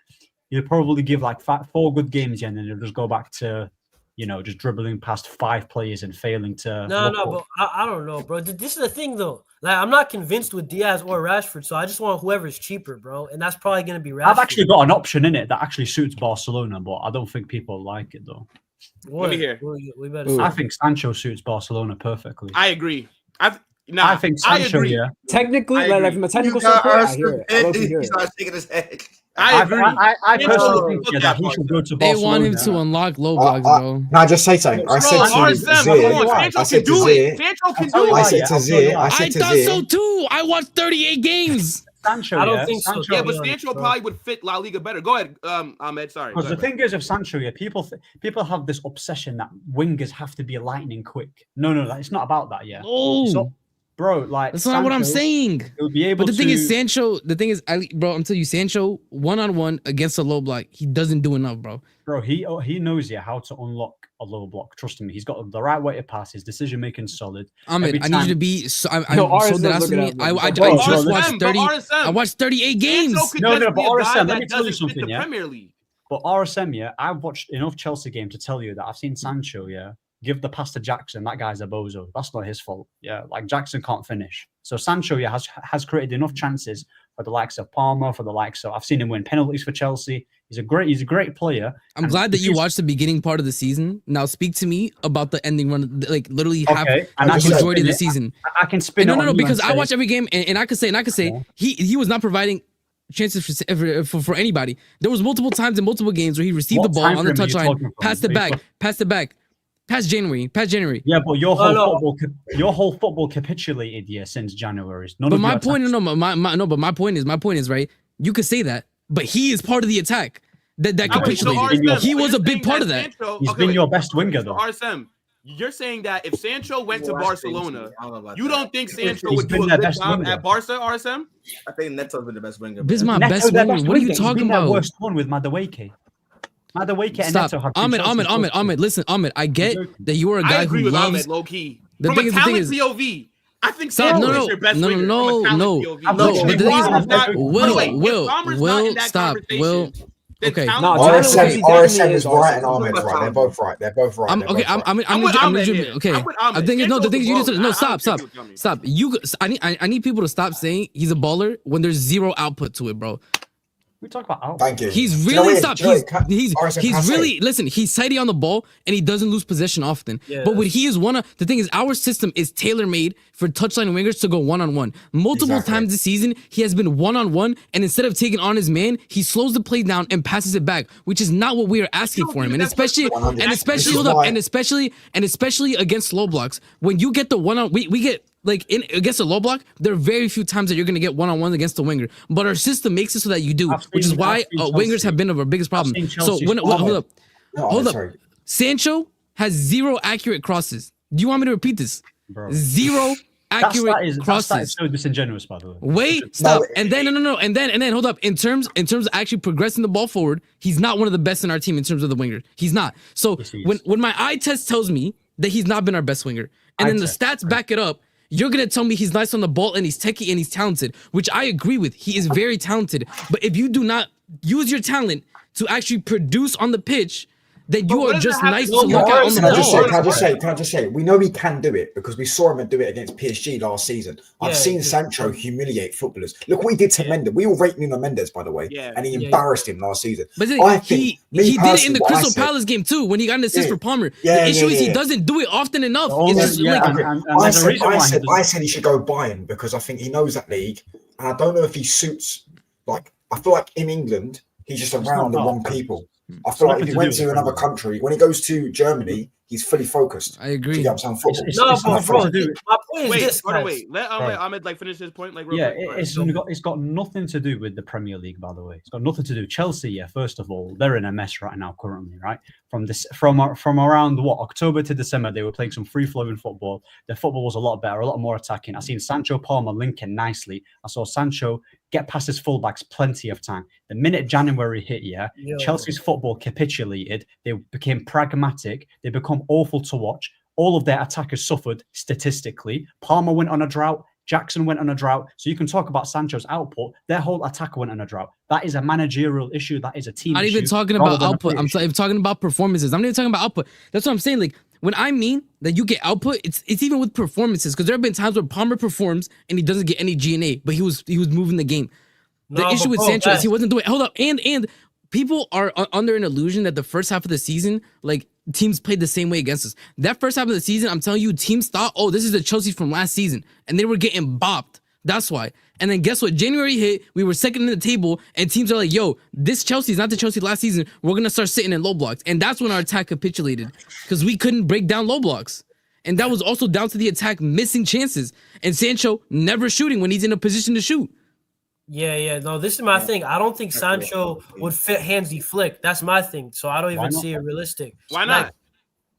like 4 good games, yeah, and then he'll just go back to, just dribbling past 5 players and failing to. But I don't know, bro. This is the thing, though. Like, I'm not convinced with Díaz or Rashford, so I just want whoever's cheaper, bro. And that's probably going to be Rashford. I've actually got an option in it that actually suits Barcelona, but I don't think people like it, though. Let me hear. I think Sancho suits Barcelona perfectly. I agree. I think Sancho, yeah. Technically, like from a technical standpoint, I hear it. I love to hear it. He's shaking his head. I agree. I personally think that he should go to Barcelona. They want him to unlock low blocks, bro. Can I just say something? I said to Zir. Sancho can do it. I said to Zir. I thought so too. I watched 38 games. Sancho, I don't think so. Yeah, but Sancho probably would fit La Liga better. Go ahead, Ahmed. Sorry. Because the thing is of Sancho, yeah, people have this obsession that wingers have to be lightning quick. No, it's not about that. Yeah. Oh. So, bro, like that's not what I'm saying. He'll be able. But the thing is, Sancho. The thing is, bro, I'm telling you, Sancho 1-on-1 against a low block, he doesn't do enough, bro. Bro, he knows how to unlock a low block. Trust me, he's got the right way to pass. His decision making solid. Ahmed, I need you to be. I'm so that asked me. I just watched 30. I watched 38 games. No, but RSM, let me tell you something, yeah. Premier League. But RSM, yeah, I've watched enough Chelsea games to tell you that I've seen Sancho, yeah, give the pass to Jackson. That guy's a bozo. That's not his fault. Yeah, like Jackson can't finish. So Sancho, yeah, has created enough chances for the likes of Palmer, for the likes of I've seen him win penalties for Chelsea. He's a great player. I'm glad that you watched the beginning part of the season. Now speak to me about the ending run, like literally half the majority of the season. I can spin. No, because I watch every game and I could say he was not providing chances for anybody. There was multiple times in multiple games where he received the ball on the touchline, passed it back. Past January. Yeah, but your whole football capitulated, yeah, since January. But my point is right. You could say that, but he is part of the attack that capitulated. He was a big part of that. He's been your best winger, though. RSM, you're saying that if Sancho went to Barcelona, you don't think Sancho would do a good job at Barca, RSM? I think Neto's been the best winger. This is my best winger. What are you talking about? Worst one with Madueke. Stop. Ahmed, listen, Ahmed, I get that you are a guy who loves Ahmed, low key. The thing is, POV, I think Sancho is your best winger. No. But the thing is, Will, stop. Will, okay. No, RSM is right and Ahmed's right. They're both right. Okay, The thing is, the thing is, you just stop. I need people to stop saying he's a baller when there's zero output to it, bro. We talk about output. Thank you. He's really he's really listen. He's tidy on the ball and he doesn't lose possession often. Yeah, but when he is the thing is, our system is tailor made for touchline wingers to go 1-on-1. Multiple times this season, he has been 1-on-1, and instead of taking on his man, he slows the play down and passes it back, which is not what we are asking for him. And especially against low blocks, when you get the we get. Like against a low block, there are very few times that you're going to get 1-on-1 against the winger. But our system makes it so that you do, which is why wingers have been our biggest problem. So hold up. Sancho has 0 accurate crosses. Do you want me to repeat this? Bro. 0 accurate crosses. That's so disingenuous, by the way. Wait, stop. And then and then hold up. In terms of actually progressing the ball forward, he's not one of the best in our team in terms of the winger. He's not. So when my eye test tells me that he's not been our best winger, and then the stats back it up, you're going to tell me he's nice on the ball and he's techie and he's talented, which I agree with. He is very talented. But if you do not use your talent to actually produce on the pitch, then you are just nice to look at on the ball. Can I just say, we know he can do it because we saw him do it against PSG last season. I've seen Sancho humiliate footballers. Look what he did to Mendes. We all rate Nuno Mendes, by the way, and he embarrassed him last season. But he did it in the Crystal Palace game too when he got an assist for Palmer. The issue is he doesn't do it often enough. I said he should go Bayern because I think he knows that league, and I don't know if he suits. Like, I feel like in England he's just around the wrong people. I feel like if he went to another country, when he goes to Germany, he's fully focused. I agree. You get what I'm saying? Football. No, bro. My point is this, guys. Wait. Let Ahmed like finish his point. Like, real quick. It's got nothing to do with the Premier League, by the way. It's got nothing to do. Chelsea, first of all, they're in a mess right now currently, right? From around October to December, they were playing some free-flowing football. Their football was a lot better, a lot more attacking. I seen Sancho Palmer linking nicely. I saw Sancho get past his fullbacks plenty of time. The minute January hit, Chelsea's football capitulated. They became pragmatic. They become awful to watch. All of their attackers suffered statistically. Palmer went on a drought. Jackson went on a drought. So you can talk about Sancho's output. Their whole attack went on a drought. That is a managerial issue. That is a team issue. I'm not even talking about output. I'm talking about performances. I'm not even talking about output. That's what I'm saying. Like, when I mean that you get output, it's even with performances. Because there have been times where Palmer performs and he doesn't get any GNA, but he was moving the game. The issue with Sancho is he wasn't doing. Hold up, and people are under an illusion that the first half of the season, like, teams played the same way against us. That first half of the season, I'm telling you, teams thought, oh, this is the Chelsea from last season, and they were getting bopped. That's why. And then guess what? January hit, we were second in the table, and teams are like, yo, this Chelsea is not the Chelsea last season. We're going to start sitting in low blocks. And that's when our attack capitulated, because we couldn't break down low blocks. And that was also down to the attack missing chances. And Sancho never shooting when he's in a position to shoot. Yeah. No, this is my thing. I don't think Sancho would fit Hansi Flick. That's my thing. So I don't even see it realistic. Why not? Like,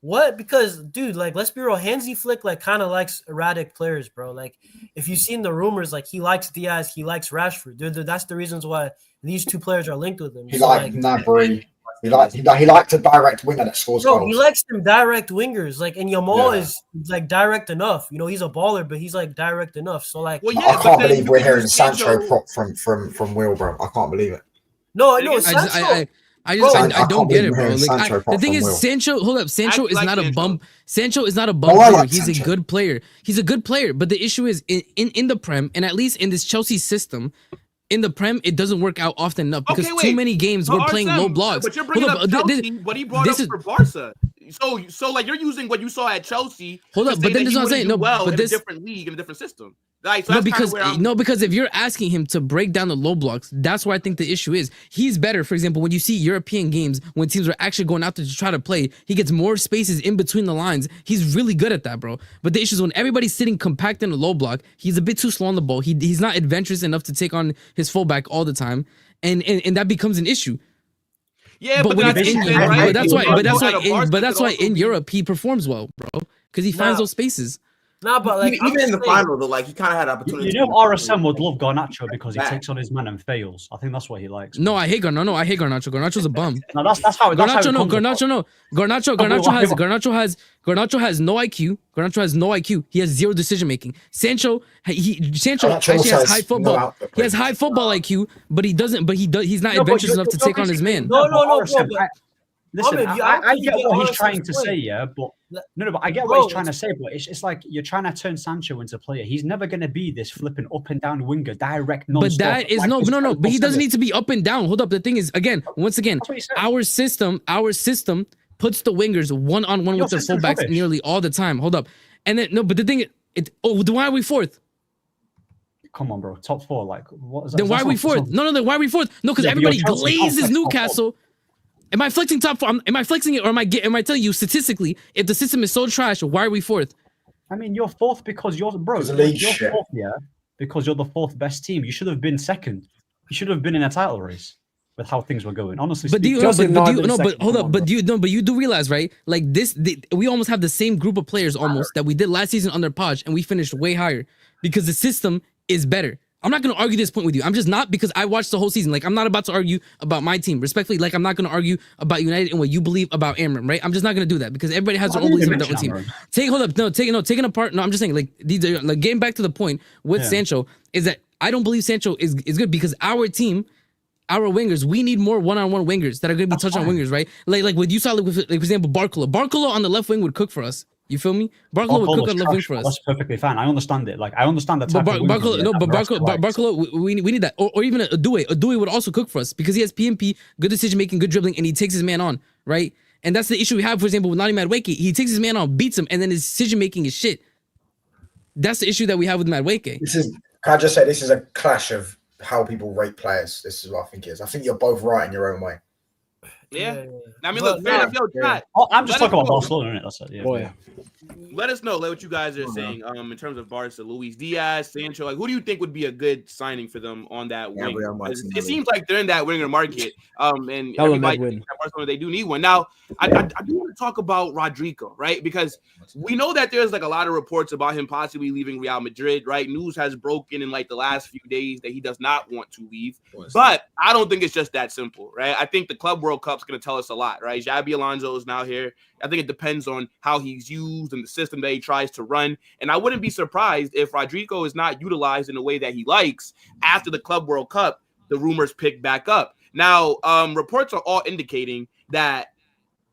what? Because, dude, like, let's be real. Hansi Flick, like, kind of likes erratic players, bro. Like, if you've seen the rumors, like, he likes Díaz, he likes Rashford. That's the reasons why these two players are linked with him. He liked Gnabry. He liked a direct winger that scores goals. He likes them direct wingers. Like, and Yamal is, like, direct enough. You know, he's a baller, but he's, like, direct enough. So, like, I can't believe we're hearing Sancho prop from Will, bro. I can't believe it. No, Sancho. I don't get it, bro. Like, the thing is, Sancho. Hold up, Sancho is not a bum. Sancho is not a bum player. He's a good player. He's a good player. But the issue is in the Prem, and at least in this Chelsea system, in the Prem, it doesn't work out often enough because too many games we're playing low blocks. But you're bringing up Chelsea, what he brought up for Barca. So like you're using what you saw at Chelsea. Hold up, but then this is what I'm saying. No, but this in a different league, in a different system. Like, so because if you're asking him to break down the low blocks, that's where I think the issue is. He's better. For example, when you see European games, when teams are actually going out there to try to play, he gets more spaces in between the lines. He's really good at that, bro. But the issue is when everybody's sitting compact in a low block, he's a bit too slow on the ball. He's not adventurous enough to take on his fullback all the time, and that becomes an issue. Yeah, but that's why in Europe he performs well, bro, because he finds those spaces. Nah, but like even in the final, though, like he kind of had opportunity. You know, RSM would love Garnacho because he takes on his man and fails. I think that's what he likes. No, I hate Garnacho. No, I hate Garnacho. Garnacho's a bum. No, that's how. Garnacho has no IQ. Garnacho has no IQ. He has zero decision making. Sancho actually has high football. He has high football IQ, but he doesn't. But he's not adventurous enough to take on his man. No, bro. Listen, I get what he's trying to say, but I get what he's trying to say, but it's like you're trying to turn Sancho into a player. He's never going to be this flipping up and down winger, direct, non-stop. But that is no. But he doesn't need to be up and down. Hold up. The thing is, once again, our system puts the wingers one-on-one with the fullbacks nearly all the time. Hold up. And then, but the thing is, why are we fourth? Come on, bro. Top four, like, what is that? Then why are we fourth? No, then why are we fourth? No, because everybody glazes Newcastle. Am I flexing top four? Am I flexing it, or am I telling you statistically, if the system is so trash, why are we fourth? I mean, you're fourth because you're fourth, because you're the fourth best team. You should have been second. You should have been in a title race with how things were going. Honestly, but you do realize, right? Like we almost have the same group of players almost that we did last season under Podge, and we finished way higher because the system is better. I'm not going to argue this point with you. I'm just not, because I watched the whole season. Like, I'm not about to argue about my team. Respectfully, like, I'm not going to argue about United and what you believe about Amram, right? I'm just not going to do that because everybody has their own beliefs about their own team. Taking apart. No, I'm just saying, like, these are, like, getting back to the point with Sancho is that I don't believe Sancho is good because our team, our wingers, we need more one-on-one wingers that are going to be touch-on wingers, right? Like what you saw, like, for example, Barcola on the left wing would cook for us. You feel me? Barcola would cook on left wing for us. That's perfectly fine. I understand it. Like, I understand that. Barcola, we need that. Or even a Doue. A Doue would also cook for us because he has PMP, good decision making, good dribbling, and he takes his man on, right? And that's the issue we have, for example, with Nani Madueke. He takes his man on, beats him, and then his decision making is shit. That's the issue that we have with Madueke. Can I just say, this is a clash of how people rate players. This is what I think it is. I think you're both right in your own way. Yeah. I mean, look, fair enough. Yo, chat. I'm just talking about Barcelona, innit? That's it. Yeah. Boy. Let us know what you guys are saying. In terms of Barca, Luis Diaz, Sancho, like who do you think would be a good signing for them on that wing? It seems like they're in that winger market. And everybody thinks that Barcelona, they do need one. Now, I do want to talk about Rodrygo, right? Because we know that there's like a lot of reports about him possibly leaving Real Madrid, right? News has broken in like the last few days that he does not want to leave. But I don't think it's just that simple, right? I think the Club World Cup's going to tell us a lot, right? Xabi Alonso is now here. I think it depends on how he's used and the system that he tries to run. And I wouldn't be surprised if Rodrygo is not utilized in the way that he likes after the Club World Cup, the rumors pick back up. Now, reports are all indicating that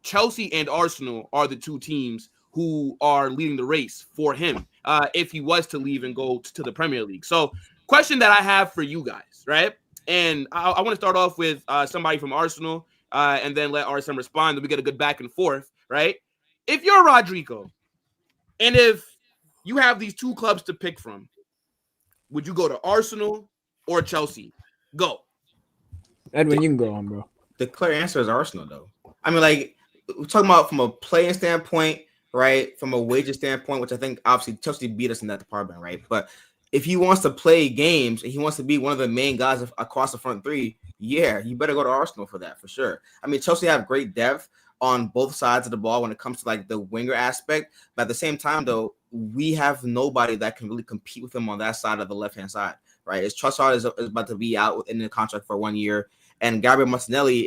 Chelsea and Arsenal are the two teams who are leading the race for him if he was to leave and go to the Premier League. So question that I have for you guys, right? And I want to start off with somebody from Arsenal and then let RSM respond. Then we get a good back and forth, right? If you're Rodrygo and if you have these two clubs to pick from, would you go to Arsenal or Chelsea? Go. Edwin, you can go on, bro. The clear answer is Arsenal, though. I mean, like, we're talking about from a playing standpoint, right? From a wages standpoint, which I think obviously Chelsea beat us in that department, right? But if he wants to play games and he wants to be one of the main guys across the front three, yeah, you better go to Arsenal for that, for sure. I mean, Chelsea have great depth on both sides of the ball when it comes to like the winger aspect. But at the same time, though, we have nobody that can really compete with him on that side of the left-hand side, right? It's Trossard is about to be out in the contract for 1 year. And Gabriel Martinelli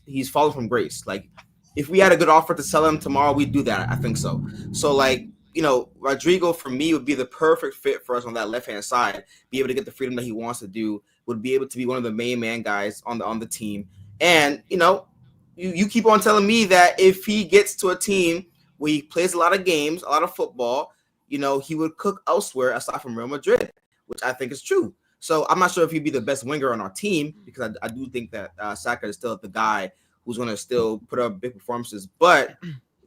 he's fallen from grace. Like, if we had a good offer to sell him tomorrow, we'd do that. I think so. So, like, you know, Rodrygo for me would be the perfect fit for us on that left-hand side, be able to get the freedom that he wants to do, would be able to be one of the main man guys on the team. And, you know, you keep on telling me that if he gets to a team where he plays a lot of games, a lot of football, you know, he would cook elsewhere aside from Real Madrid, which I think is true. So I'm not sure if he'd be the best winger on our team because I do think that Saka is still the guy who's going to still put up big performances. But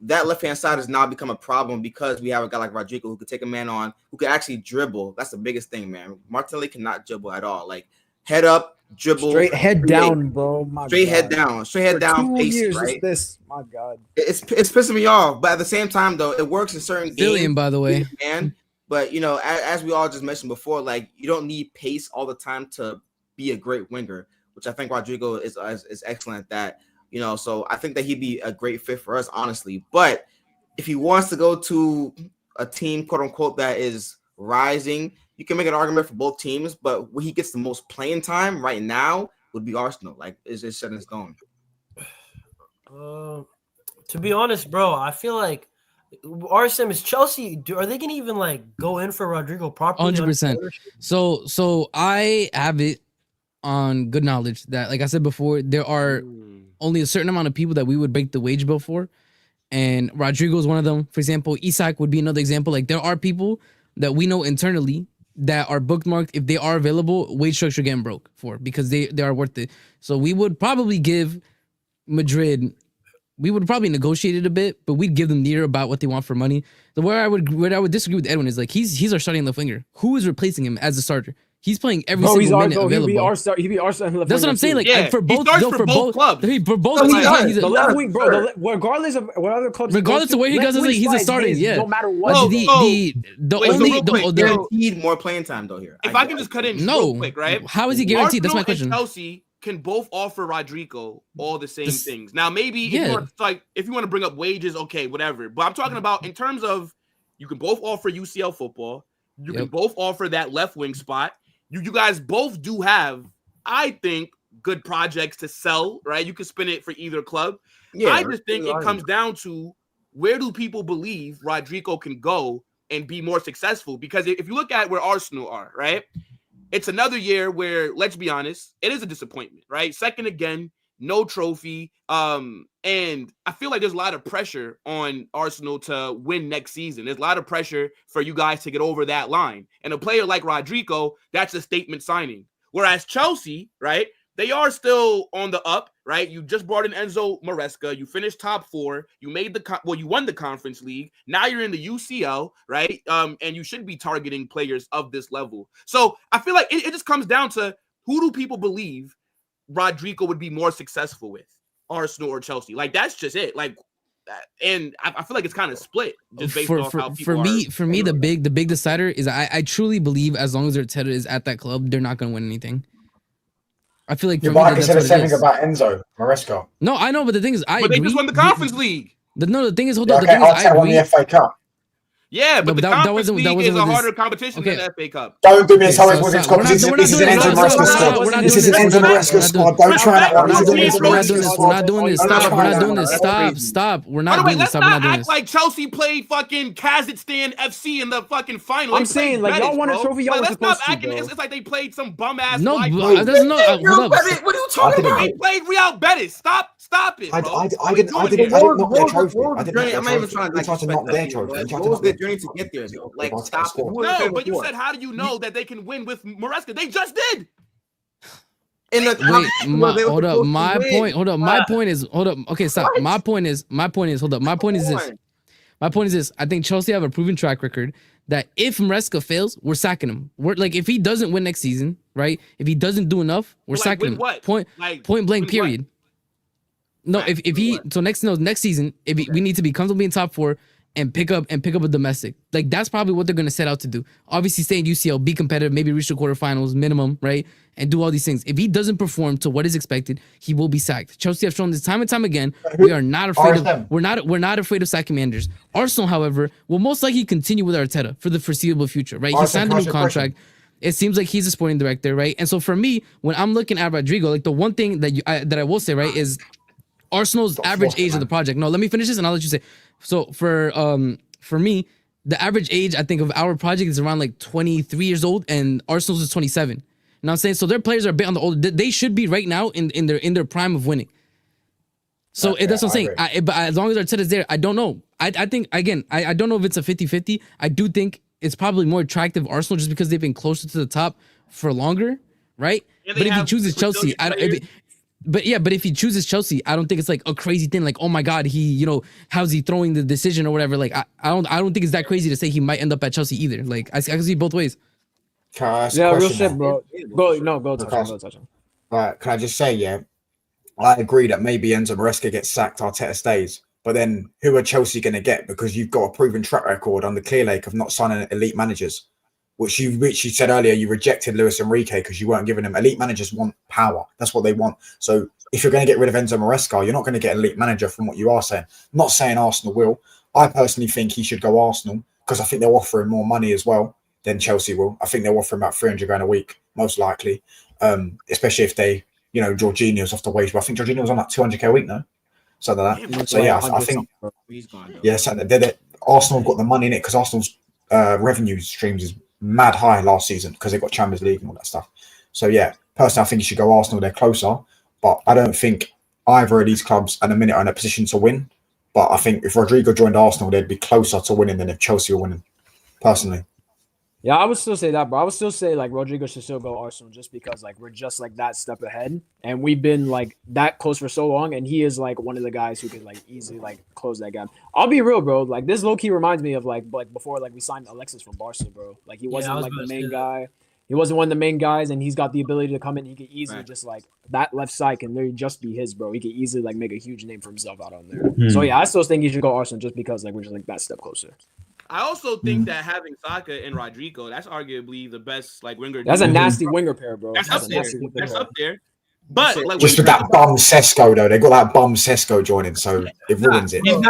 that left-hand side has now become a problem because we have a guy like Rodrygo who could take a man on, who could actually dribble. That's the biggest thing, man. Martinelli cannot dribble at all. Like, head up, dribble. Straight head down, bro. Straight head down. Straight head down. 2 Pacey, years right? is this. My God. It's pissing me off. But at the same time, though, it works in certain games. By the way. Man. But, you know, as we all just mentioned before, like, you don't need pace all the time to be a great winger, which I think Rodrygo is excellent at that. You know, so I think that he'd be a great fit for us, honestly. But if he wants to go to a team, quote unquote, that is rising, you can make an argument for both teams. But where he gets the most playing time right now would be Arsenal. Like, it's just set in stone. To be honest, bro, I feel like RSM is Chelsea. Are they gonna even like go in for Rodrygo properly? 100%. So I have it on good knowledge that, like I said before, there are only a certain amount of people that we would break the wage bill for, and Rodrygo is one of them. For example, Isak would be another example. Like, there are people that we know internally that are bookmarked, if they are available, wage structure getting broke for, because they are worth it. So we would probably give Madrid. We would probably negotiate it a bit, but we'd give them near about what they want for money. So where I would disagree with Edwin is, like, he's our starting left winger. Who is replacing him as a starter? He's playing every single minute available. He'd be our starting left. That's what I'm saying. Like, yeah, for both, for both clubs. For both, he's the left wing, bro. Regardless of what other clubs, regardless of where he goes, like, he's a starting. Yeah, no matter what. Guaranteed more playing time though here. If I can just cut in real quick, right? How is he guaranteed? That's my question. Chelsea can both offer Rodrygo all the same things. Now, maybe if you want to bring up wages, okay, whatever. But I'm talking about in terms of, you can both offer UCL football. You can both offer that left wing spot. You guys both do have, I think, good projects to sell, right? You can spin it for either club. Yeah, I just think it comes down to, where do people believe Rodrygo can go and be more successful? Because if you look at where Arsenal are, right? It's another year where, let's be honest, it is a disappointment, right? Second again, no trophy. And I feel like there's a lot of pressure on Arsenal to win next season. There's a lot of pressure for you guys to get over that line. And a player like Rodrygo, that's a statement signing. Whereas Chelsea, right, they are still on the up, right? You just brought in Enzo Maresca. You finished top 4. You made you won the Conference League. Now you're in the UCL, right? And you should be targeting players of this level. So I feel like it just comes down to, who do people believe Rodrygo would be more successful with? Arsenal or Chelsea. Like that's just it. Like, and I feel like it's kind of split just based off how people for me, the big decider is I truly believe as long as Arteta is at that club, they're not going to win anything. I feel like but I can say the same thing about Enzo Maresca. No, I know, but the thing is, I agree. They just won the Conference League. The thing is, hold on. Okay, Arteta won the FA Cup. Yeah, but the Conference League is a harder competition than the FA Cup. Don't do me as hard as was because this is an Enzo Maresca squad. This is an Enzo Maresca squad. Don't try that. We're not doing this. Stop. We're not doing this. Stop. We're not doing this. Let's not act like Chelsea played fucking Kazakhstan FC in the fucking final. I'm saying, like, y'all won a trophy. Y'all let's stop acting. It's like they played some bum ass. No, there's no. Hold up. What are you talking about? They played Real Betis. Stop it, bro. I didn't knock their trophy. I didn't I'm not even trying to knock their trophy. What was their journey to get there? Like, stop it. No, but you said, how do you know that they can win with Maresca? They just did. Hold up. My point is, okay, stop. My point is, hold up. My point is this. I think Chelsea have a proven track record that if Maresca fails, we're sacking him. We're like, if he doesn't win next season, right? If he doesn't do enough, we're sacking him. What? Point blank, period. No, if he next season, we need to be comfortably in top 4 and pick up a domestic. Like that's probably what they're gonna set out to do. Obviously, stay in UCL, be competitive, maybe reach the quarterfinals minimum, right? And do all these things. If he doesn't perform to what is expected, he will be sacked. Chelsea have shown this time and time again. We are not afraid of we're not afraid of sacking managers. Arsenal, however, will most likely continue with Arteta for the foreseeable future, right? He signed a new contract. It seems like he's a sporting director, right? And so for me, when I'm looking at Rodrygo, like the one thing that I will say, right, is Arsenal's average age of the project. No, let me finish this and I'll let you say. So for me, the average age I think of our project is around like 23 years old, and Arsenal's is 27. You know what I'm saying? So their players are a bit on the older. They should be right now in their prime of winning. So that's what I'm saying. But as long as Arteta's there, I don't know. I think again, I don't know if it's a 50-50. I do think it's probably more attractive Arsenal just because they've been closer to the top for longer, right? But if he chooses Chelsea, But if he chooses Chelsea, I don't think it's like a crazy thing. Like, oh my God, how's he throwing the decision or whatever? Like, I don't think it's that crazy to say he might end up at Chelsea either. Like, I can see both ways. Real shit, bro. Go touch him. Right, can I just say, yeah, I agree that maybe Enzo Maresca gets sacked, Arteta stays. But then who are Chelsea going to get? Because you've got a proven track record on the Clear Lake of not signing elite managers. Which you said earlier, you rejected Luis Enrique because you weren't giving them. Elite managers want power. That's what they want. So if you're going to get rid of Enzo Maresca, you're not going to get an elite manager from what you are saying. I'm not saying Arsenal will. I personally think he should go Arsenal because I think they'll offer him more money as well than Chelsea will. I think they'll offer him about 300 grand a week, most likely. Especially if they, Jorginho's off the wage. But I think Jorginho's on like 200k a week now. Something like that. So yeah, I think Arsenal have got the money in it because Arsenal's revenue streams is mad high last season because they got Champions League and all that stuff. So yeah, personally, I think you should go Arsenal. They're closer, but I don't think either of these clubs at the minute are in a position to win. But I think if Rodrygo joined Arsenal, they'd be closer to winning than if Chelsea were winning. Personally, yeah, I would still say that, bro. I would still say like Rodrygo should still go Arsenal just because like we're just like that step ahead, and we've been like that close for so long, and he is like one of the guys who could like easily like close that gap. I'll be real, bro. Like this low key reminds me of like before like we signed Alexis from Barca, bro. Like he wasn't like the main guy. He wasn't one of the main guys, and he's got the ability to come in. He could easily just like that left side can literally just be his, bro. He could easily like make a huge name for himself out on there. So yeah, I still think he should go Arsenal just because like we're just like that step closer. I also think that having Saka and Rodrygo, that's arguably the best like winger. That's a nasty winger pair, bro. That's up there. But like, just with that bum Sesko though, they got that bum Sesko joining, so it ruins it. Hold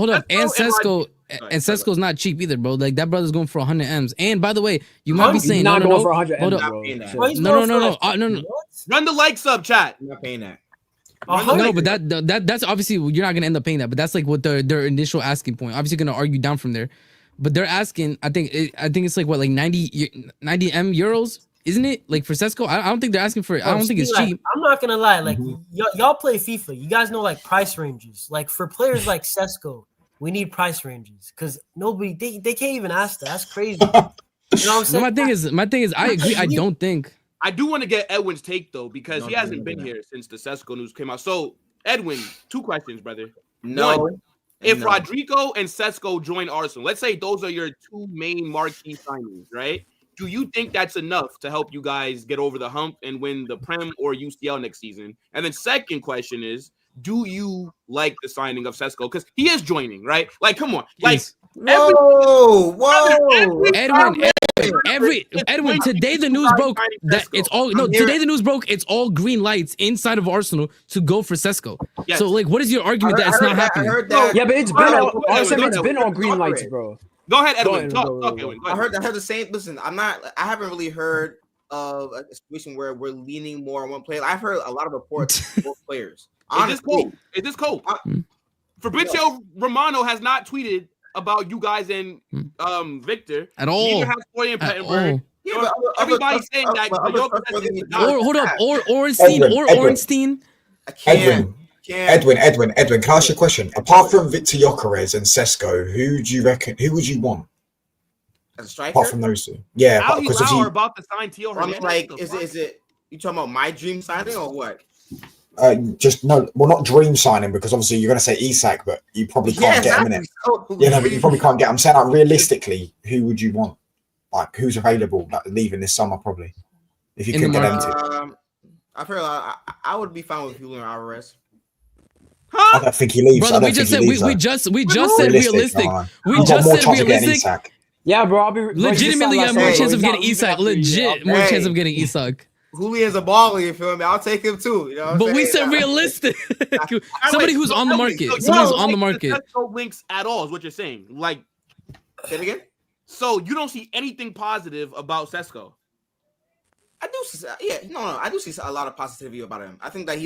up, and Sesko's not cheap either, bro. Like that brother's going for 100 M's. And by the way, you might be saying not going for 100 M's. No. Run the likes up, chat. I'm not paying that. No, but that's obviously you're not gonna end up paying that. But that's like what their initial asking point. Obviously, gonna argue down from there. But they're asking. I think it's like what, like 90 M euros, isn't it? Like for Sesko, I don't think they're asking for it. I don't think it's cheap. I'm not gonna lie. Like y'all play FIFA. You guys know like price ranges. Like for players like Sesko, we need price ranges because nobody they can't even ask that. That's crazy. You know what I'm saying? My thing is, I agree. I don't think. I do want to get Edwin's take though because he hasn't been here since the Sesko news came out. So Edwin, 2 questions, brother. One, if Rodrygo and Sesko join Arsenal, let's say those are your 2 main marquee signings, right? Do you think that's enough to help you guys get over the hump and win the Prem or UCL next season? And then second question is, do you like the signing of Sesko? Because he is joining, right? Like, come on. Like, Edwin, today the news broke that today the news broke it's all green lights inside of Arsenal to go for Sesko. Yes. So, like, what is your argument that it's not happening? Yeah, but it's been all green lights, bro. Go ahead, Edwin. Talk, Edwin. I heard the same. Listen, I haven't really heard of a situation where we're leaning more on one player. I've heard a lot of reports of both players. Honestly, Is this cold? Fabrizio Romano has not tweeted about you guys and Victor at all. Neither has Florian Pettenberg. Yeah, everybody's saying that. Hold up, or Ornstein. Edwin, can I ask you a question? Apart from Victor Gyökeres and Sesko, who would you want? As a striker? Apart from those two. Yeah, because are about to sign Theo Hernandez. Like, is it you talking about my dream signing or what? Not dream signing, because obviously you're going to say Isak, but you probably can't get him in it. But you probably can't get. I'm saying, like, realistically, who would you want? Like, who's available, like, leaving this summer, probably, if you could get into. I've heard. I would be fine with Julian Alvarez. I don't think he leaves. Brother, we just said realistic. We just said realistic. Yeah, bro. I'll be legitimately got more chance of getting Isak. Legit more chance of getting Isak. Julian's a baller, you feel me? I'll take him too. You know but we said realistic. Somebody who's on the market. Somebody who's on the market. No links at all is what you're saying. Like, say it again. So you don't see anything positive about Sesko? I do. I do see a lot of positivity about him. I think that he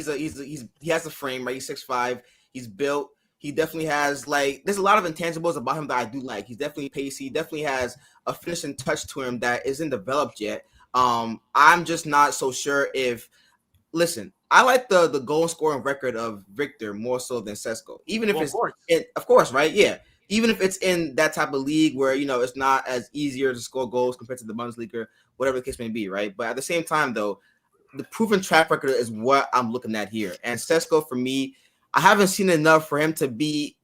has a frame, right? He's 6'5". He's built. He definitely has, like, there's a lot of intangibles about him that I do like. He's definitely pacey. He definitely has a finishing touch to him that isn't developed yet. I'm just not so sure if. Listen, I like the goal scoring record of Victor more so than Sesko. Even if of course, right? Yeah. Even if it's in that type of league where, you know, it's not as easier to score goals compared to the Bundesliga, whatever the case may be, right? But at the same time, though, the proven track record is what I'm looking at here. And Sesko, for me, I haven't seen enough for him to be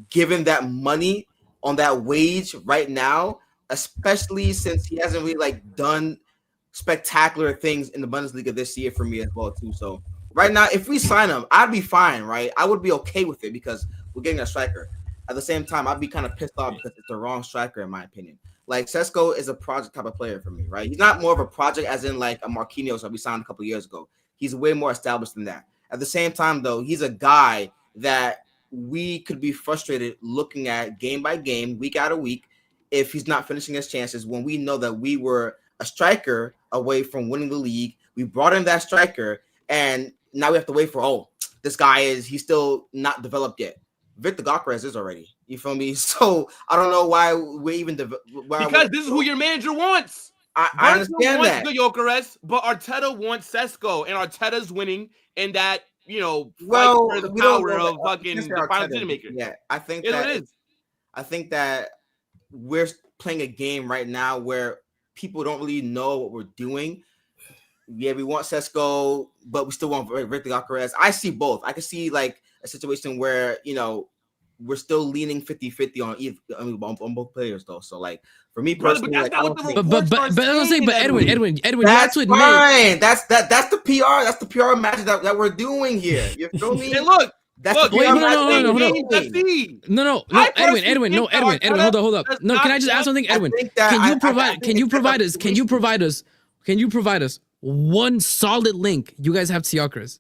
given that money on that wage right now, especially since he hasn't really, like, done spectacular things in the Bundesliga this year for me as well, too. So right now, if we sign him, I'd be fine, right? I would be okay with it because we're getting a striker. At the same time, I'd be kind of pissed off because it's the wrong striker, in my opinion. Like, Sesko is a project type of player for me, right? He's not more of a project as in, like, a Marquinhos that we signed a couple of years ago. He's way more established than that. At the same time, though, he's a guy that we could be frustrated looking at game by game, week out of week, if he's not finishing his chances, when we know that we were a striker away from winning the league. We brought in that striker, and now we have to wait for, this guy he's still not developed yet. Victor Gyökeres is already. You feel me? So I don't know why we even because this is who your manager wants. I understand that. Gyökeres, but Arteta wants Sesko, and Arteta's winning in that, you know, for the power of fucking the final decision maker. Yeah, I think I think that we're playing a game right now where people don't really know what we're doing. Yeah, we want Sesko, but we still want Victor Gyökeres. I see both. I can see, like, a situation where, you know, we're still leaning 50-50 on both players, though. So, like, for me personally, but Edwin, you have to admit, fine. That's the PR. That's the PR match that we're doing here. You feel me? Hey, look. Edwin, hold up. No, can I just ask something, Edwin? Can you provide us one solid link you guys have to Gyökeres?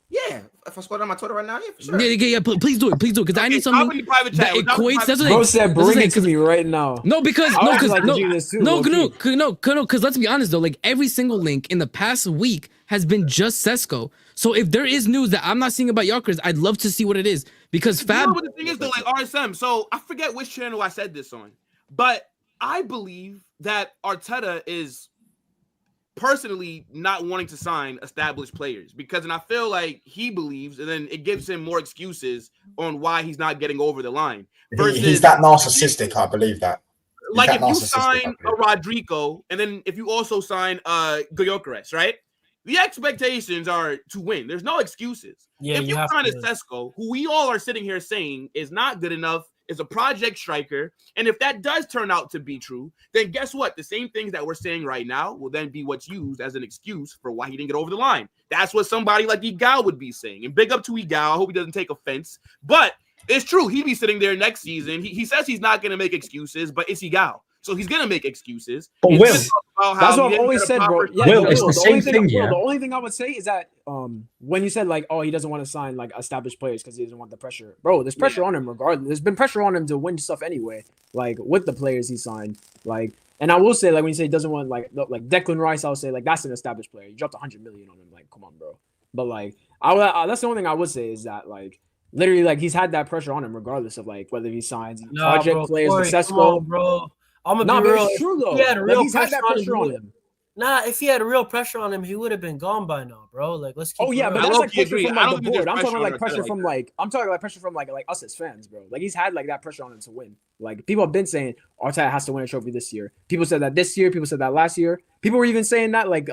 Yeah, if I scroll down my Twitter right now, yeah, for sure. Yeah. Please do it, because I need something that equates. That's what bro said. Bring it to me right now. Because let's be honest though. Like, every single link in the past week has been just Sesko. So if there is news that I'm not seeing about Gyökeres, I'd love to see what it is. Because you know what the thing is though, like RSM. So I forget which channel I said this on, but I believe that Arteta is personally not wanting to sign established players and I feel like he believes, and then it gives him more excuses on why he's not getting over the line. He's that narcissistic, I believe that. Like, if you sign a Rodrygo, and then if you also sign Gyökeres, right? The expectations are to win. There's no excuses. Yeah, if you sign a Sesko, who we all are sitting here saying is not good enough is a project striker. And if that does turn out to be true, then guess what? The same things that we're saying right now will then be what's used as an excuse for why he didn't get over the line. That's what somebody like Igal would be saying. And big up to Igal. I hope he doesn't take offense. But it's true. He'd be sitting there next season. He says he's not going to make excuses, but it's Igal. So he's going to make excuses. But Will, that's what I've always said, bro. Yeah, Will, it's the same thing, yeah. The only thing I would say is that when you said, like, oh, he doesn't want to sign, like, established players because he doesn't want the pressure. Bro, there's pressure on him regardless. There's been pressure on him to win stuff anyway, like, with the players he signed. Like, and I will say, like, when you say he doesn't want, like Declan Rice, I'll say, like, that's an established player. You dropped 100 million on him. Like, come on, bro. But, like, that's the only thing I would say is that, like, literally, like, he's had that pressure on him regardless of, like, whether he signs project players with Sesko. Bro. I'm gonna be real. It's true though. He had real he's had that pressure on him. Nah, if he had real pressure on him, he would have been gone by now, bro. Like, let's keep. Oh yeah, but that's like pressure from like the board. I'm talking like pressure from like I'm talking like pressure from like us as fans, bro. Like he's had like that pressure on him to win. Like people have been saying Arteta has to win a trophy this year. People said that this year. People said that last year. People were even saying that like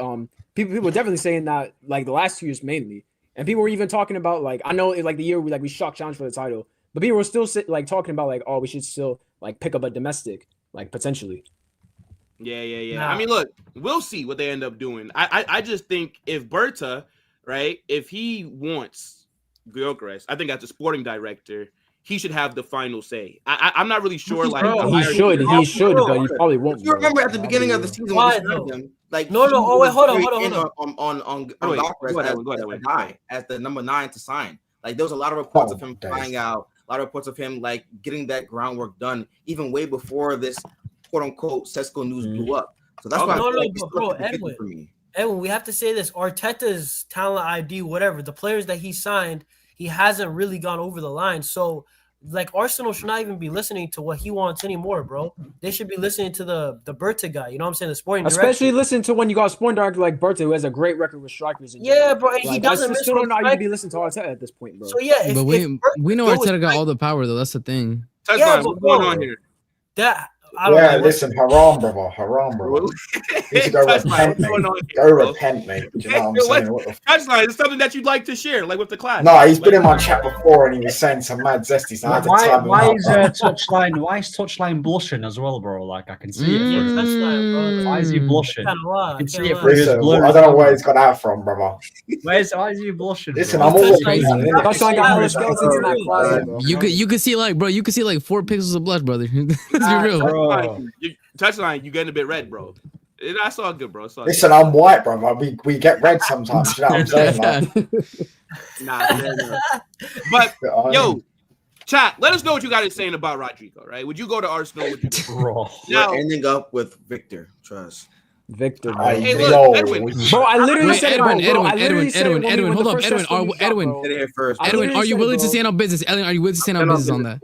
people were definitely saying that like the last 2 years mainly. And people were even talking about like I know like the year we shocked challenge for the title, but people were still like talking about like we should still like pick up a domestic like potentially. Yeah. Nah. I mean, look, we'll see what they end up doing. I just think if Berta, right, if he wants Gyökeres, I think as the sporting director, he should have the final say. I'm not really sure. Like he should, but you probably won't. You remember at the beginning of the season, why them, like no. Oh wait, hold on. Gyökeres as the number 9 to sign. Like there was a lot of reports of him flying out. A lot of reports of him like getting that groundwork done even way before this quote unquote Sesko news blew up. So that's why bro, Edwin, we have to say this. Arteta's talent ID, whatever, the players that he signed, he hasn't really gone over the line. So like Arsenal should not even be listening to what he wants anymore, bro. They should be listening to the Berta guy. You know what I'm saying? The sporting director. Especially listen to when you got a sporting director like Berta, who has a great record with strikers. Yeah, bro. And like, he doesn't miss. Still don't know how you be listening to Arteta at this point, bro. So yeah, but we know Arteta got all the power though. That's the thing. Yeah, what's going on here? Listen, haram, brother. You need to go repent, mate. Repent, mate. Do you know what I'm saying? Touchline is something that you'd like to share, like with the class. No, he's been in my chat before, and he was saying some mad zesty. So why is Touchline blushing as well, bro? Like I can see it. Why is he blushing? I can see it through his blue. I don't know where he's got that from, brother. Why is he blushing? Listen, I'm all Touchline got more skeletons in that closet, bro. You could see like, bro, 4 pixels of blush, brother. Let's be real. Bro. Touchline, you getting a bit red, bro. That's all good, bro. Listen, I'm white, bro. We get red sometimes. You know what I'm saying? Like? Nah. But yo, chat. Let us know what you guys are saying about Rodrygo. Right? Would you go to Arsenal? Would you? Bro, now, ending up with Victor. Trust. Victor, bro. Hey, look, Edwin. Bro, I literally said Edwin, hold up, Edwin, are you willing to stand on business? Edwin, are you willing to stand on business on that?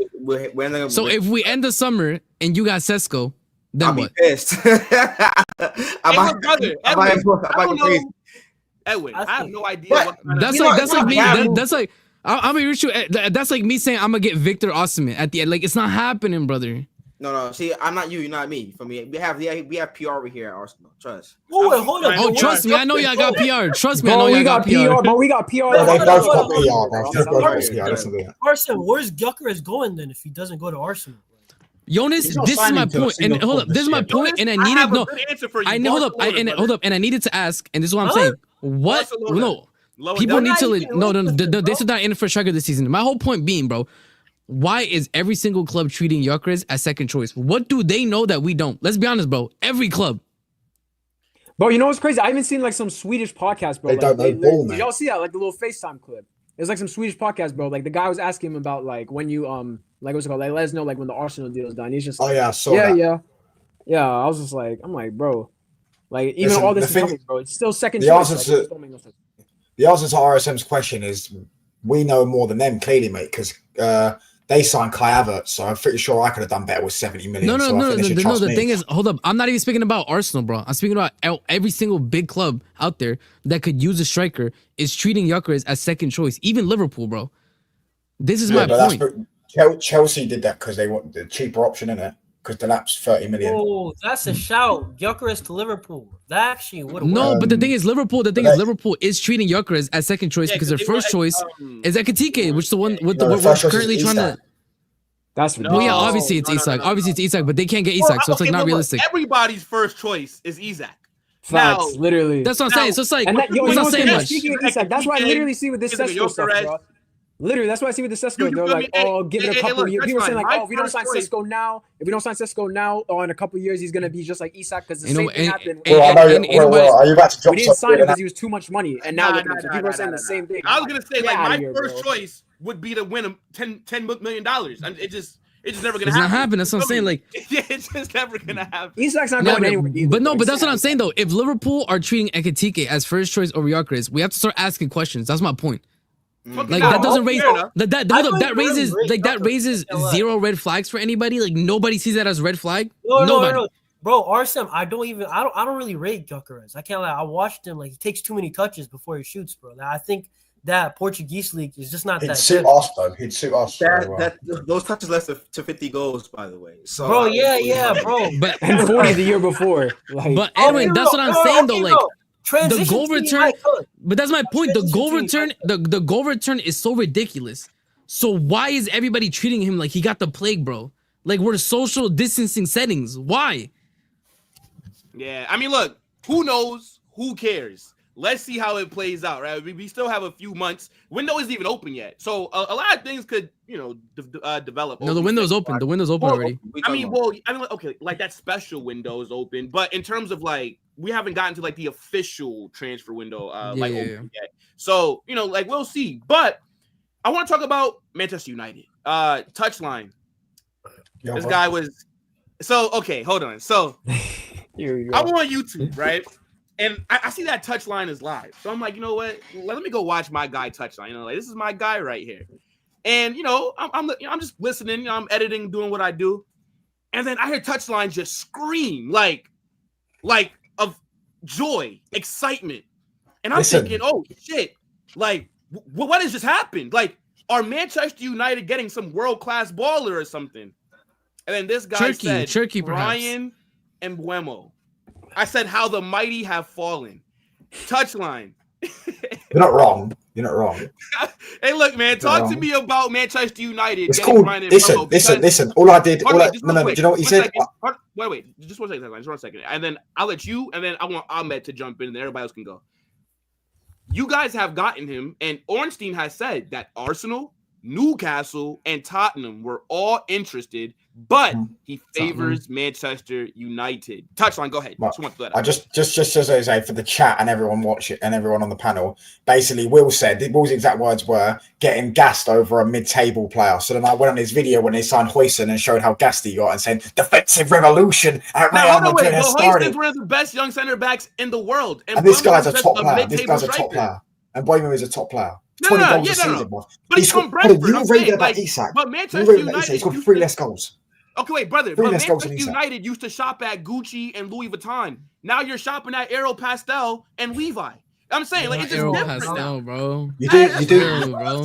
So if we end the summer and you got Sesko, then I'll what? Be pissed. Edwin, I have no idea. That's like me saying I'm gonna get Victor Osimhen at the end. Like it's not happening, brother. No. See, I'm not you. You're not me. For me, we have PR over here at Arsenal. Trust. Oh, hold on. Oh, trust me. I know y'all got PR. Trust me. I know y'all got PR. But we got PR. They both got PR, bro. Arsenal, where's Gyökeres going then if he doesn't go to Arsenal? Jonas, this is my point. And hold up, this is my point. And I needed and I needed to ask. And this is what I'm saying. What? No. People need to no. This is not in for striker this season. My whole point being, bro. Why is every single club treating Gyökeres as second choice? What do they know that we don't? Let's be honest, bro. Every club. Bro, you know what's crazy? I even seen like some Swedish podcast, bro. They don't know ball, man. Y'all see that? Like the little FaceTime clip. It was like some Swedish podcast, bro. Like the guy was asking him about like when you like what's it called? Like let us know like when the Arsenal deal is done. He's just like, I saw that. Yeah. I was just like, I'm like, bro. Like even all this is coming, bro. It's still second choice. The answer to RSM's question is we know more than them, clearly, mate, because they signed Kai Havertz, so I'm pretty sure I could have done better with 70 million. No. The thing is, hold up. I'm not even speaking about Arsenal, bro. I'm speaking about every single big club out there that could use a striker is treating Gyökeres as second choice. Even Liverpool, bro. This is my point. Chelsea did that because they want the cheaper option, innit? Because the lap's 30 million. Oh, that's a shout. Gyökeres to Liverpool. That actually would have No, but the thing is, Liverpool is treating Gyökeres as second choice because their first choice is Ekitike, which is the one with we're currently trying to. That's Well, yeah, obviously it's Isak. Obviously it's Isak, but they can't get Isak, so it's like not realistic. Everybody's first choice is Isak. Facts, literally. That's what I'm saying. So it's like, and that, it's not saying much. Speaking of Isak, that's why I literally see with this Sesko stuff, bro. Literally, that's why I see with the Sesko. They're like, oh, give it a couple of years. People are saying like, oh, if we don't sign Sesko now, in a couple of years, he's gonna be just like Isak because the same thing happened. Are you about to drop? We didn't sign him because he was too much money, and now look at him. So people are saying the same thing. I was gonna say like my first choice would be to win $10 million. It's just never gonna happen. That's what I'm saying. Like, yeah, it's just never gonna happen. Isak's not going anywhere either. But that's what I'm saying though. If Liverpool are treating Ekitike as first choice over Gyökeres, we have to start asking questions. That's my point. Like that doesn't raise that raises zero red flags for anybody. Like nobody sees that as a red flag. No. Bro, Arsene, I don't really rate Gyökeres. I can't lie. I watched him. Like he takes too many touches before he shoots, bro. Like, I think that Portuguese league is just not that. He'd suit us though. He'd suit us. Those touches less to 50 goals, by the way. So, bro, bro. But and 40 the year before. Like, but anyway, that's what I'm saying though. Like the goal return. But that's my point. The goal return is so ridiculous. So why is everybody treating him like he got the plague, bro? Like we're social distancing settings. Why? Yeah, I mean, look. Who knows? Who cares? Let's see how it plays out, right? We still have a few months. Window isn't even open yet, so a lot of things could, develop. No, the window's open. The window's open already. I mean, okay, like that special window is open, but in terms of like, we haven't gotten to like the official transfer window, open yet. So like we'll see. But I want to talk about Manchester United. Touchline. This guy was okay. Hold on. So I'm on YouTube, right? And I see that touchline is live. So I'm like, you know what? Let me go watch my guy touchline. Like this is my guy right here. And I'm just listening, I'm editing, doing what I do. And then I hear touchline just scream like of joy, excitement. And I'm thinking, oh shit, like what has just happened? Like, are Manchester United getting some world-class baller or something? And then this guy said Cherki, Brian and Mbeumo. I said, how the mighty have fallen. Touchline. You're not wrong. Hey, look, man. Talk to me about Manchester United. It's cool. Listen. All I did. Do you know what he said? Wait. Just 1 second. Just 1 second. And then I'll let you. And then I want Ahmed to jump in, and everybody else can go. You guys have gotten him, and Ornstein has said that Arsenal, Newcastle, and Tottenham were all interested, but he favors Manchester United. Touchline, go ahead. I just say for the chat and everyone watch it and everyone on the panel. Basically, Will's exact words were getting gassed over a mid-table player. So then I went on his video when they signed Huijsen and showed how gassed he got and saying defensive revolution at Real Madrid has started. Huijsen's one of the best young center backs in the world, and this guy's a top player. And Mbeumo is a top player. 20 goals a season, bro. But he's from Brentford. You rated about Isak. But Manchester United, he scored 3 less goals. Okay, wait, brother. But Manchester United used to shop at Gucci and Louis Vuitton. Now you're shopping at Aeropostale and Levi. I'm saying, like, it's just different now, bro. You do, bro.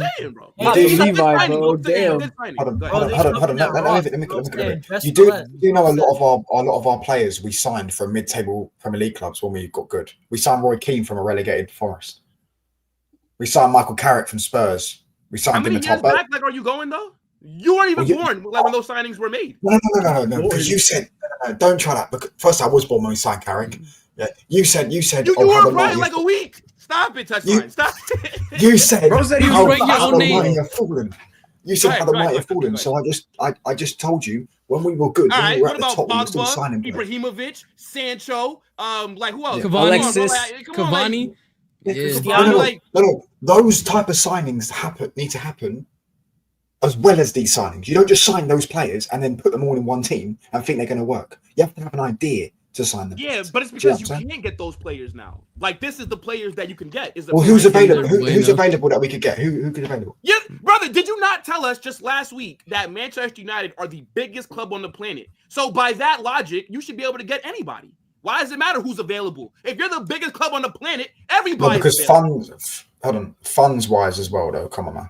You do Levi, bro. Damn. Hold on. You do know a lot of our players we signed from mid-table Premier League clubs when we got good. We signed Roy Keane from a relegated Forest. We signed Michael Carrick from Spurs. We signed him. How many years back? Like, are you going though? You weren't even born like when those signings were made. No. Because you said don't try that. Because first, I was born when we signed Carrick. Yeah, you said. You were probably like a week. Stop it, touchline. Stop it. You said Bro said he was writing your own name. You said how the mighty have fallen. So I just told you when we were good. When we were at the top, we were still signing. Ibrahimovic, Sancho, like who else? Cavani. No. Those type of signings need to happen as well as these signings. You don't just sign those players and then put them all in one team and think they're going to work. You have to have an idea to sign them. Yeah, but it's because you can't get those players now. Like this is the players that you can get. Who's available? Who's available that we could get? Who could available? Yeah, brother. Did you not tell us just last week that Manchester United are the biggest club on the planet? So by that logic, you should be able to get anybody. Why does it matter who's available? If you're the biggest club on the planet, everybody. Because funds wise as well, though. Come on, man.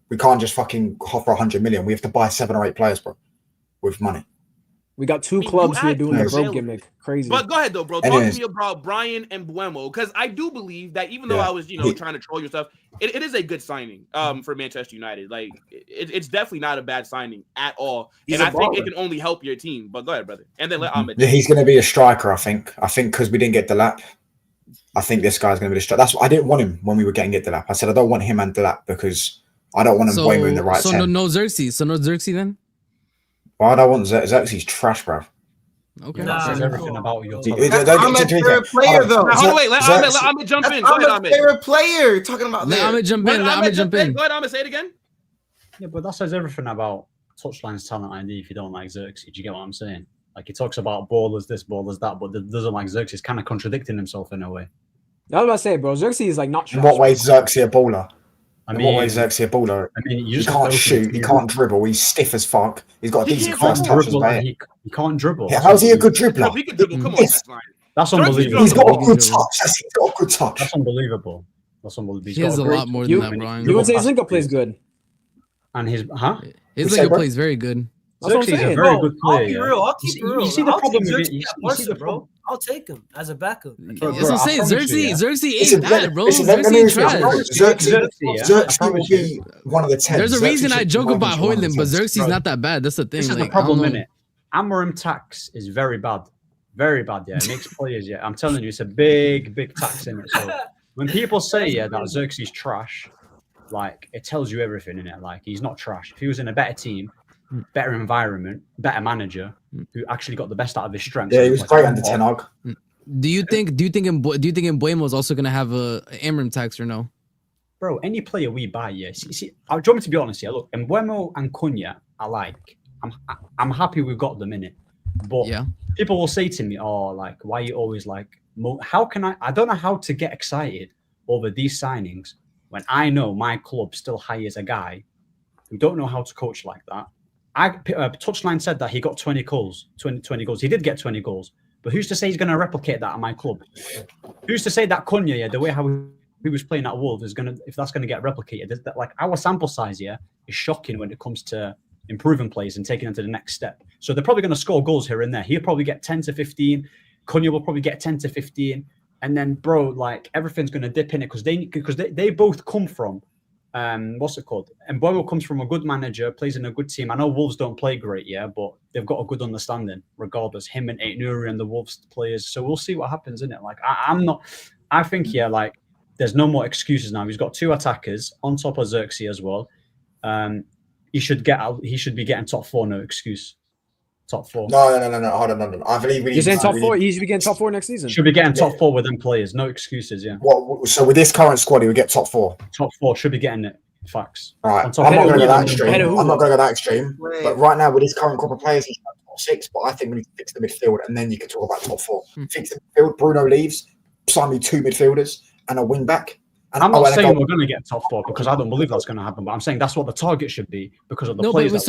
We can't just fucking offer 100 million. We have to buy 7 or 8 players, bro, with money. We got two clubs here doing the bro gimmick. Crazy. But go ahead though, bro. Talk to me about Brian and Mbeumo, because I do believe that even though I was, trying to troll your stuff, it is a good signing for Manchester United. Like it's definitely not a bad signing at all. And I think it can only help your team. But go ahead, brother. And then let Ahmed. Yeah, he's going to be a striker, I think. I think because we didn't get Delap. I think this guy's going to be the striker. That's what I didn't want him when we were getting Delap. I said I don't want him and Delap because I don't want him Mbeumo in the right So no Xerxes. So no Xerxes then? Why do I want Xerxes? Trash, bro. Okay. That says everything about your team. I'm a favorite player, though. Hold on, wait. Let Ahmed jump in. Go ahead, I'm a favorite player. Talking about let Ahmed jump in. Let Ahmed jump in. Go ahead, Ahmed. Say it again. Yeah, but that says everything about Touchline's talent ID if you don't like Xerxes. Do you get what I'm saying? Like, he talks about ballers this, ballers that, but doesn't like Xerxes, kind of contradicting himself in a way. I was about to say, bro, Xerxes is like not trash. In what way is Xerxes a baller? I mean, in what way is Xerxes a baller? I mean, he can't shoot, he can't dribble, he's stiff as fuck. He's got a decent first touch. He can't dribble. Yeah, how's he a good dribbler? No, he can dribble. Come on, that's fine. That's unbelievable. He's got a good touch. He's got a good touch. That's unbelievable. That's unbelievable. He has a lot more than that, Brian. You would say his link-up plays good. And his His link-up plays very good. That's what I'm saying. A very good player. I'll be real. I'll keep it real. You see the problem with it? You see the problem? I'll take him as a backup. That's what I'm saying. Xerxes ain't bad, bro. Xerxes ain't trash. Xerxes would be one of the 10. There's a reason I joke about Højlund, but Xerxes not that bad. That's the thing. This is the problem, innit? Amorim tax is very bad. Very bad, yeah. It makes players, yeah. I'm telling you, it's a big, big tax in it. So when people say, that Xerxes trash, like, it tells you everything in it. Like, he's not trash. If he was in a better team, better environment, better manager, who actually got the best out of his strengths. Yeah, he was great under Ten Hag. Do you think Mbeumo is also gonna have a Amorim tax or no? Bro, any player we buy, yes. You see, do you want me to be honest here? Look, Mbeumo and Cunha, I like. I'm happy we've got them in it. But people will say to me, "Oh, like, why are you always like?" How can I don't know how to get excited over these signings when I know my club still hires a guy who don't know how to coach like that. Touchline said that he got 20 goals. He did get 20 goals. But who's to say he's going to replicate that at my club? Who's to say that Cunha, the way how he was playing at Wolves is going to, if that's going to get replicated? Like, our sample size is shocking when it comes to improving players and taking them to the next step. So they're probably going to score goals here and there. He'll probably get 10 to 15. Cunha will probably get 10 to 15. And then, bro, like, everything's going to dip in it because they both come from, what's it called? And Mbeumo comes from a good manager, plays in a good team. I know Wolves don't play great, but they've got a good understanding, regardless. Him and Aït-Nouri and the Wolves players. So we'll see what happens, innit? Like, I think, like, there's no more excuses now. He's got 2 attackers on top of Xerxes as well. He should be getting top 4, no excuse. Top 4. No. Hold on. I believe you're saying top 4. He should be getting top 4 next season. Should be getting top 4 with them players. No excuses. Yeah. So with this current squad, he would get top 4. Top 4 should be getting it. Facts. All right. I'm not going to go that extreme. But right now, with his current group of players, he's top 6. But I think we need to fix the midfield, and then you can talk about top 4. Fix the midfield. Bruno leaves. Sign me 2 midfielders and a wing back. And I'm not saying we're going to get top 4 because I don't believe that's going to happen. But I'm saying that's what the target should be because of the players. But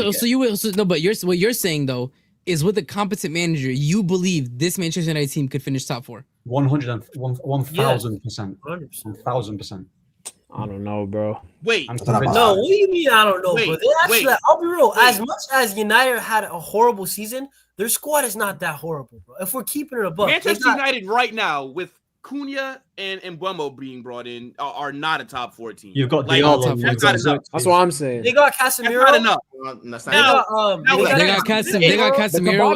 what you're saying though is with a competent manager, you believe this Manchester United team could finish top 4. 1,000%. 1,000%. I don't know, bro. Wait. No, what do you mean I don't know, bro? I'll be real. As much as United had a horrible season, their squad is not that horrible, bro. If we're keeping it above. Manchester United right now with Cunha and Mbeumo being brought in are not a top 4 team. You've got Diallo. That's what I'm saying. They got Casemiro. That's not enough. They got Casemiro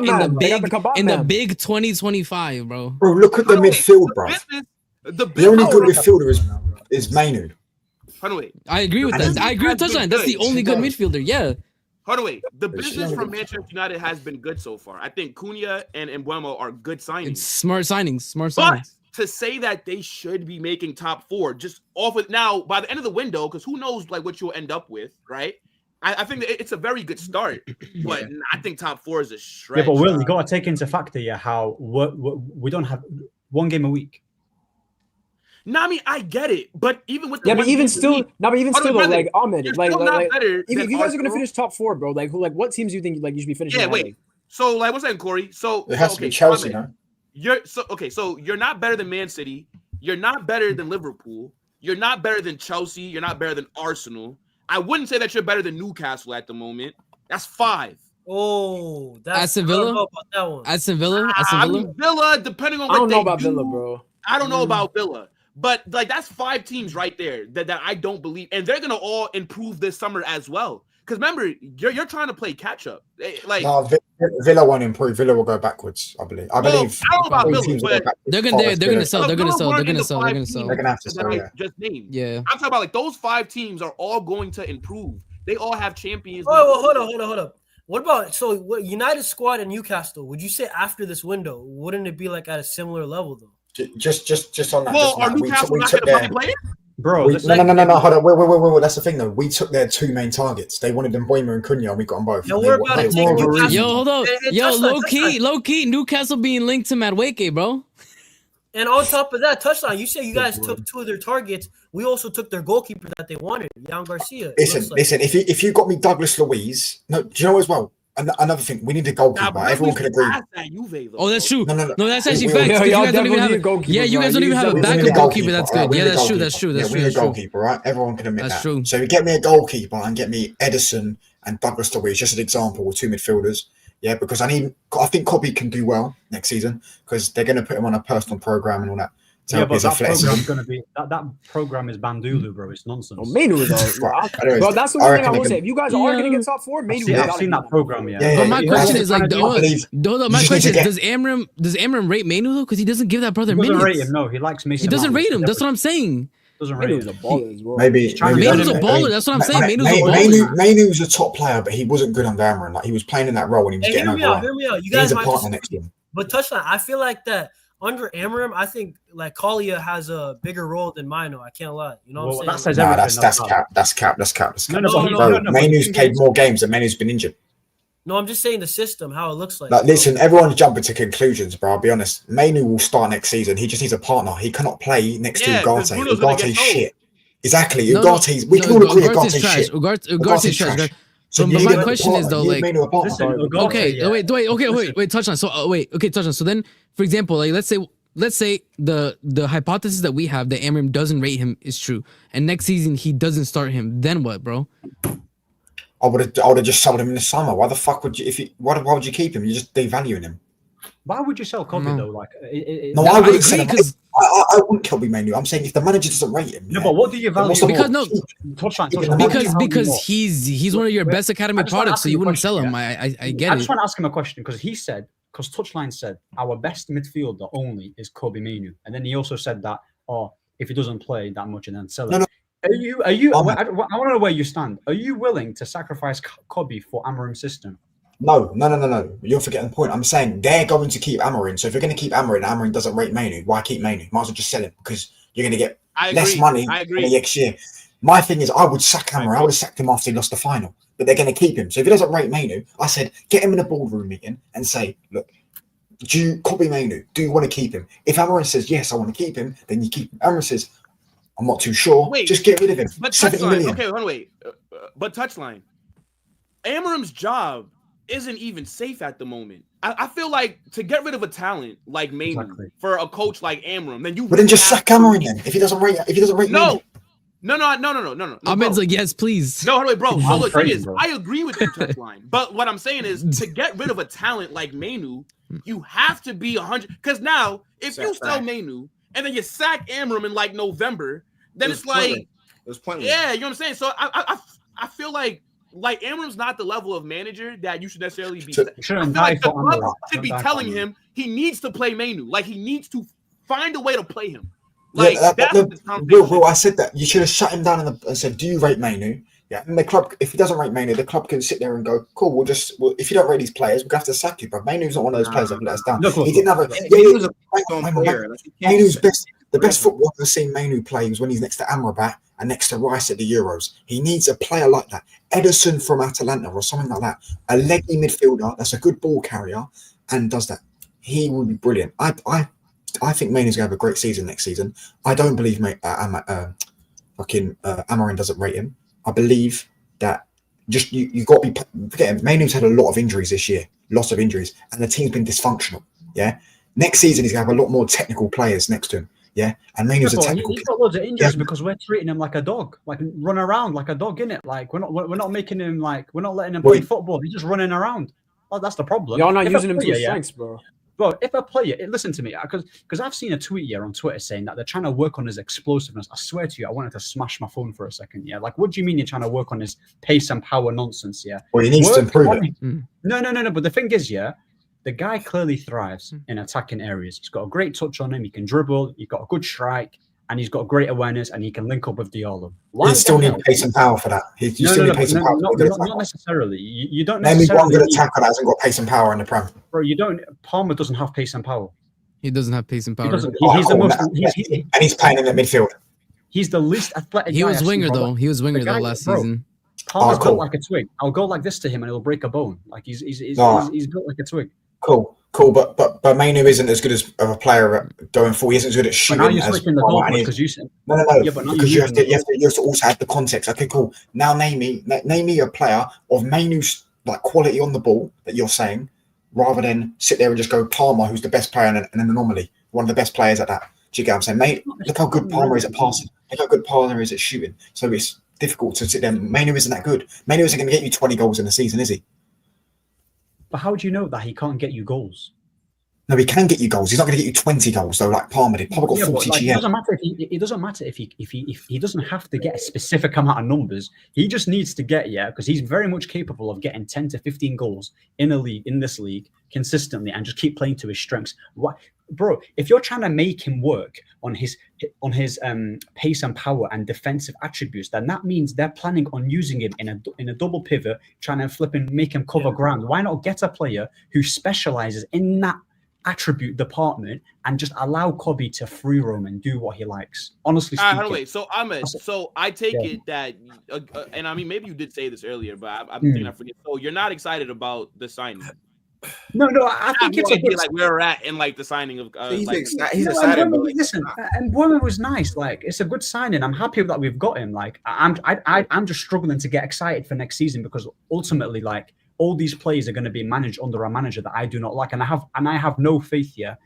in the big 2025, bro. Bro, look at the midfield, bro. The only good midfielder is Mayulu. I agree with that. I agree with Touchline. That's the only good midfielder. Yeah. The business from Manchester United has been good so far. I think Cunha and Mbeumo are good signings. It's smart signings. But to say that they should be making top 4 just off with now by the end of the window, because who knows like what you'll end up with, right? I think that it's a very good start, but I think top 4 is a stretch. Yeah, but Will, you got to take into factor how we don't have 1 game a week. No, I mean I get it, but even with but even still, like Ahmed, like if you guys are gonna finish top 4, bro, what teams do you think you should be finishing? Yeah, wait. So what's that, Corey? So it has to be Chelsea, no? So you're not better than Man City. You're not better than Liverpool. You're not better than Chelsea. You're not better than Arsenal. I wouldn't say that you're better than Newcastle at the moment. That's 5. Oh, that's Aston I don't Villa? know about that one. Aston Villa? I mean, Villa, depending on I what don't know they about do, Villa, bro. I don't know about Villa. But like that's 5 teams right there that I don't believe, and they're gonna all improve this summer as well. Because remember, you're trying to play catch up. Like no, Villa won't improve. Villa will go backwards. I believe. I believe. I don't know about Villa, teams will but go they're backwards. gonna sell. They're gonna Villa sell. weren't They're in gonna the sell. 5 They're gonna teams sell. They're gonna have to that sell. I Yeah. just named. Yeah. I'm talking about like those 5 teams are all going to improve. They all have champions. Oh, well, hold on. What about United squad and Newcastle? Would you say after this window, wouldn't it be like at a similar level though? Just on that. Well, are Newcastle not going to buy players? Bro, no. Hold on. Wait. That's the thing, though. We took their 2 main targets. They wanted Mbeumo and Cunha, and we got them both. No, we're about to take Newcastle. Yo, hold on. Yo, touchline. low key, Newcastle being linked to Madueke, bro. And on top of that, touchline. You say you guys took 2 of their targets. We also took their goalkeeper that they wanted, Jan Garcia. Listen. If you got me Douglas Luiz, no, do you know as well? Another thing, we need a goalkeeper. Everyone could agree. Oh, that's true. No, that's actually We- facts. Yeah, You y'all guys don't even have definitely need a goalkeeper, you guys bro. don't even have a We need backup goalkeeper. That's right? good. We Yeah, need a that's true. goalkeeper. That's We need a true. goalkeeper, right? Everyone can admit That's that. true. So you get me a goalkeeper and get me Edison and Douglas Luiz, just an example with 2 midfielders. Yeah, because I think Kobe can do well next season because they're going to put him on a personal program and all that. Yeah, but that program's going to be that program is Bandulu, bro. It's nonsense. Well, Mainu is Anyways, bro. That's the one thing I will say. If you guys are going to get top 4, Mainu. I've seen that program, yeah. But my question is like, my question is, does Amram rate Mainu though? Because he doesn't give that brother He doesn't minutes. rate him. No, he likes Mason. He doesn't Mount. rate him. That's what I'm saying. Doesn't rate Mainu's a him. baller as well. Maybe Mainu's a baller. That's what I'm saying. Mainu's a baller. Mainu's a top player, but he wasn't good under Amram. Like he was playing in that role when he was getting over. Hear me out. You guys He's a might partner next to him. But touchline, I feel like that under Amram, I think like Collier has a bigger role than Mino. I can't lie. You know what I'm saying? That says Nah, everything. that's cap. No, Mainu's played more games and Mainu's been injured. No, I'm just saying the system, how it looks like. Like, listen, everyone's jumping to conclusions, bro. I'll be honest. Mainu will start next season. He just needs a partner. He cannot play next to Ugarte. Ugarte's shit. Exactly. Ugarte's. We can all agree Ugarte's shit. Ugarte's trash. So but my question is though, like, wait, touch on. So touch on. So then, for example, like let's say the hypothesis that we have that Amram doesn't rate him is true, and next season he doesn't start him. Then what, bro? I would have just sold him in the summer. Why the fuck would you? Why would you keep him? You're just devaluing him. Why would you sell Kobe though? Like, I wouldn't sell him. I wouldn't Kobe Mainu. I'm saying if the manager doesn't rate him. No, but what do you value? Because he's one of your best academy products, so you wouldn't sell him. I get it. I just want to ask him a question because Touchline said our best midfielder only is Kobe Mainu, and then he also said that if he doesn't play that much and then sell him. Are you? I want to know where you stand. Are you willing to sacrifice Kobe for Amarim's system? No. You're forgetting the point. I'm saying they're going to keep Amarim. So if you're going to keep Amarim and Amarim doesn't rate Mainu, why keep Mainu? Might as well just sell him because you're going to get less money next year. My thing is I would sack Amarim. I would have sacked him after he lost the final. But they're going to keep him. So if he doesn't rate Mainu, I said, get him in a boardroom meeting and say, look, do you copy Mainu? Do you want to keep him? If Amarim says, yes, I want to keep him, then you keep him. Amarim says, I'm not too sure. Just get rid of him. But 70 million. Okay, hold on, wait. But touchline. Amarim's job isn't even safe at the moment. I feel like to get rid of a talent like Mainu for a coach like Amram, then you. But then just sack Amarim then. If he doesn't rate Mainu. No. Ahmed's like, yes, please. No, wait, bro. So look, thing is, I agree with your touchline. But what I'm saying is to get rid of a talent like Mainu, you have to be 100. Because now, if you sell Mainu and then you sack Amram in like November, then it's like it was pointless. Yeah, you know what I'm saying? So I feel like Amram's not the level of manager that you should necessarily be. The club should be telling him he needs to play Mainu. Like he needs to find a way to play him. Like Will, I said that you should have shut him down and said, "Do you rate Mainu?" Yeah, and the club, if he doesn't rate Mainu, the club can sit there and go, "Cool, we'll if you don't rate these players, we're gonna have to sack you." But Mainu's not one of those players that let us down. He didn't have Mainu's the best football I've ever seen Mainu play was when he's next to Amrabat and next to Rice at the Euros. He needs a player like that, Edison from Atalanta or something like that, a leggy midfielder that's a good ball carrier and does that. He will be brilliant. I think Mainu's going to have a great season next season. I don't believe Amarim doesn't rate him. I believe that just you got to be forgetting. Mainu's had a lot of injuries this year, lots of injuries, and the team's been dysfunctional. Yeah, next season he's going to have a lot more technical players next to him. Yeah, and Mayu's a He's technical. got loads of injuries because we're treating him like a dog, like run around like a dog, innit? Like we're not making him like we're not letting him play football. He's just running around. Oh, that's the problem. Y'all not using him to his strengths, bro. Bro, if a player, listen to me, because I've seen a tweet here on Twitter saying that they're trying to work on his explosiveness. I swear to you, I wanted to smash my phone for a second. Yeah, like, what do you mean you're trying to work on his pace and power nonsense? Yeah, well, he needs to improve it. No. But the thing is, yeah, the guy clearly thrives in attacking areas. He's got a great touch on him. He can dribble. He's got a good strike, and he's got great awareness, and he can link up with Diallo. He still need pace and power for that. Not necessarily. You don't necessarily. Name me one good attacker that hasn't got pace and power in the Prem. Bro, you don't. Palmer doesn't have pace and power. He doesn't have pace and power. He's the most. And he's playing in the midfield. He's the least athletic. He was winger though. He was winger though last season. Palmer's built like a twig. I'll go like this to him and he'll break a bone. Like he's built like a twig. Cool. But Mayulu isn't as good as of a player going forward. He isn't as good at shooting. But now you're switching the goalpost because you said no. Yeah, because you have to also add the context. Okay, cool. Now name me a player of Mayulu's like quality on the ball that you're saying, rather than sit there and just go Palmer, who's the best player and an anomaly, one of the best players at that. Do you get what I'm saying, mate? Look how good Palmer is at passing. Look how good Palmer is at shooting. So it's difficult to sit there. Mayulu isn't that good. Mayulu isn't going to get you 20 goals in a season, is he? But how do you know that he can't get you goals? No, he can get you goals. He's not going to get you 20 goals though, like Palmer did. Palmer got 40 GM. It doesn't matter if he doesn't have to get a specific amount of numbers. He just needs to get because he's very much capable of getting 10 to 15 goals in this league consistently and just keep playing to his strengths. What, bro? If you're trying to make him work on his pace and power and defensive attributes, then that means they're planning on using him in a double pivot, trying to flip and make him cover ground. Why not get a player who specializes in that attribute department and just allow Kobe to free roam and do what he likes? Honestly speaking. Wait. So Ahmed, I take it that, and I mean maybe you did say this earlier, but I'm thinking I forget. So you're not excited about the signing? No, I think it's a good, like where we're at in like the signing of. He's excited. Listen, and Bournemouth was nice. Like it's a good signing. I'm happy that we've got him. Like I'm just struggling to get excited for next season because ultimately, like all these players are going to be managed under a manager that I do not like, and I have no faith here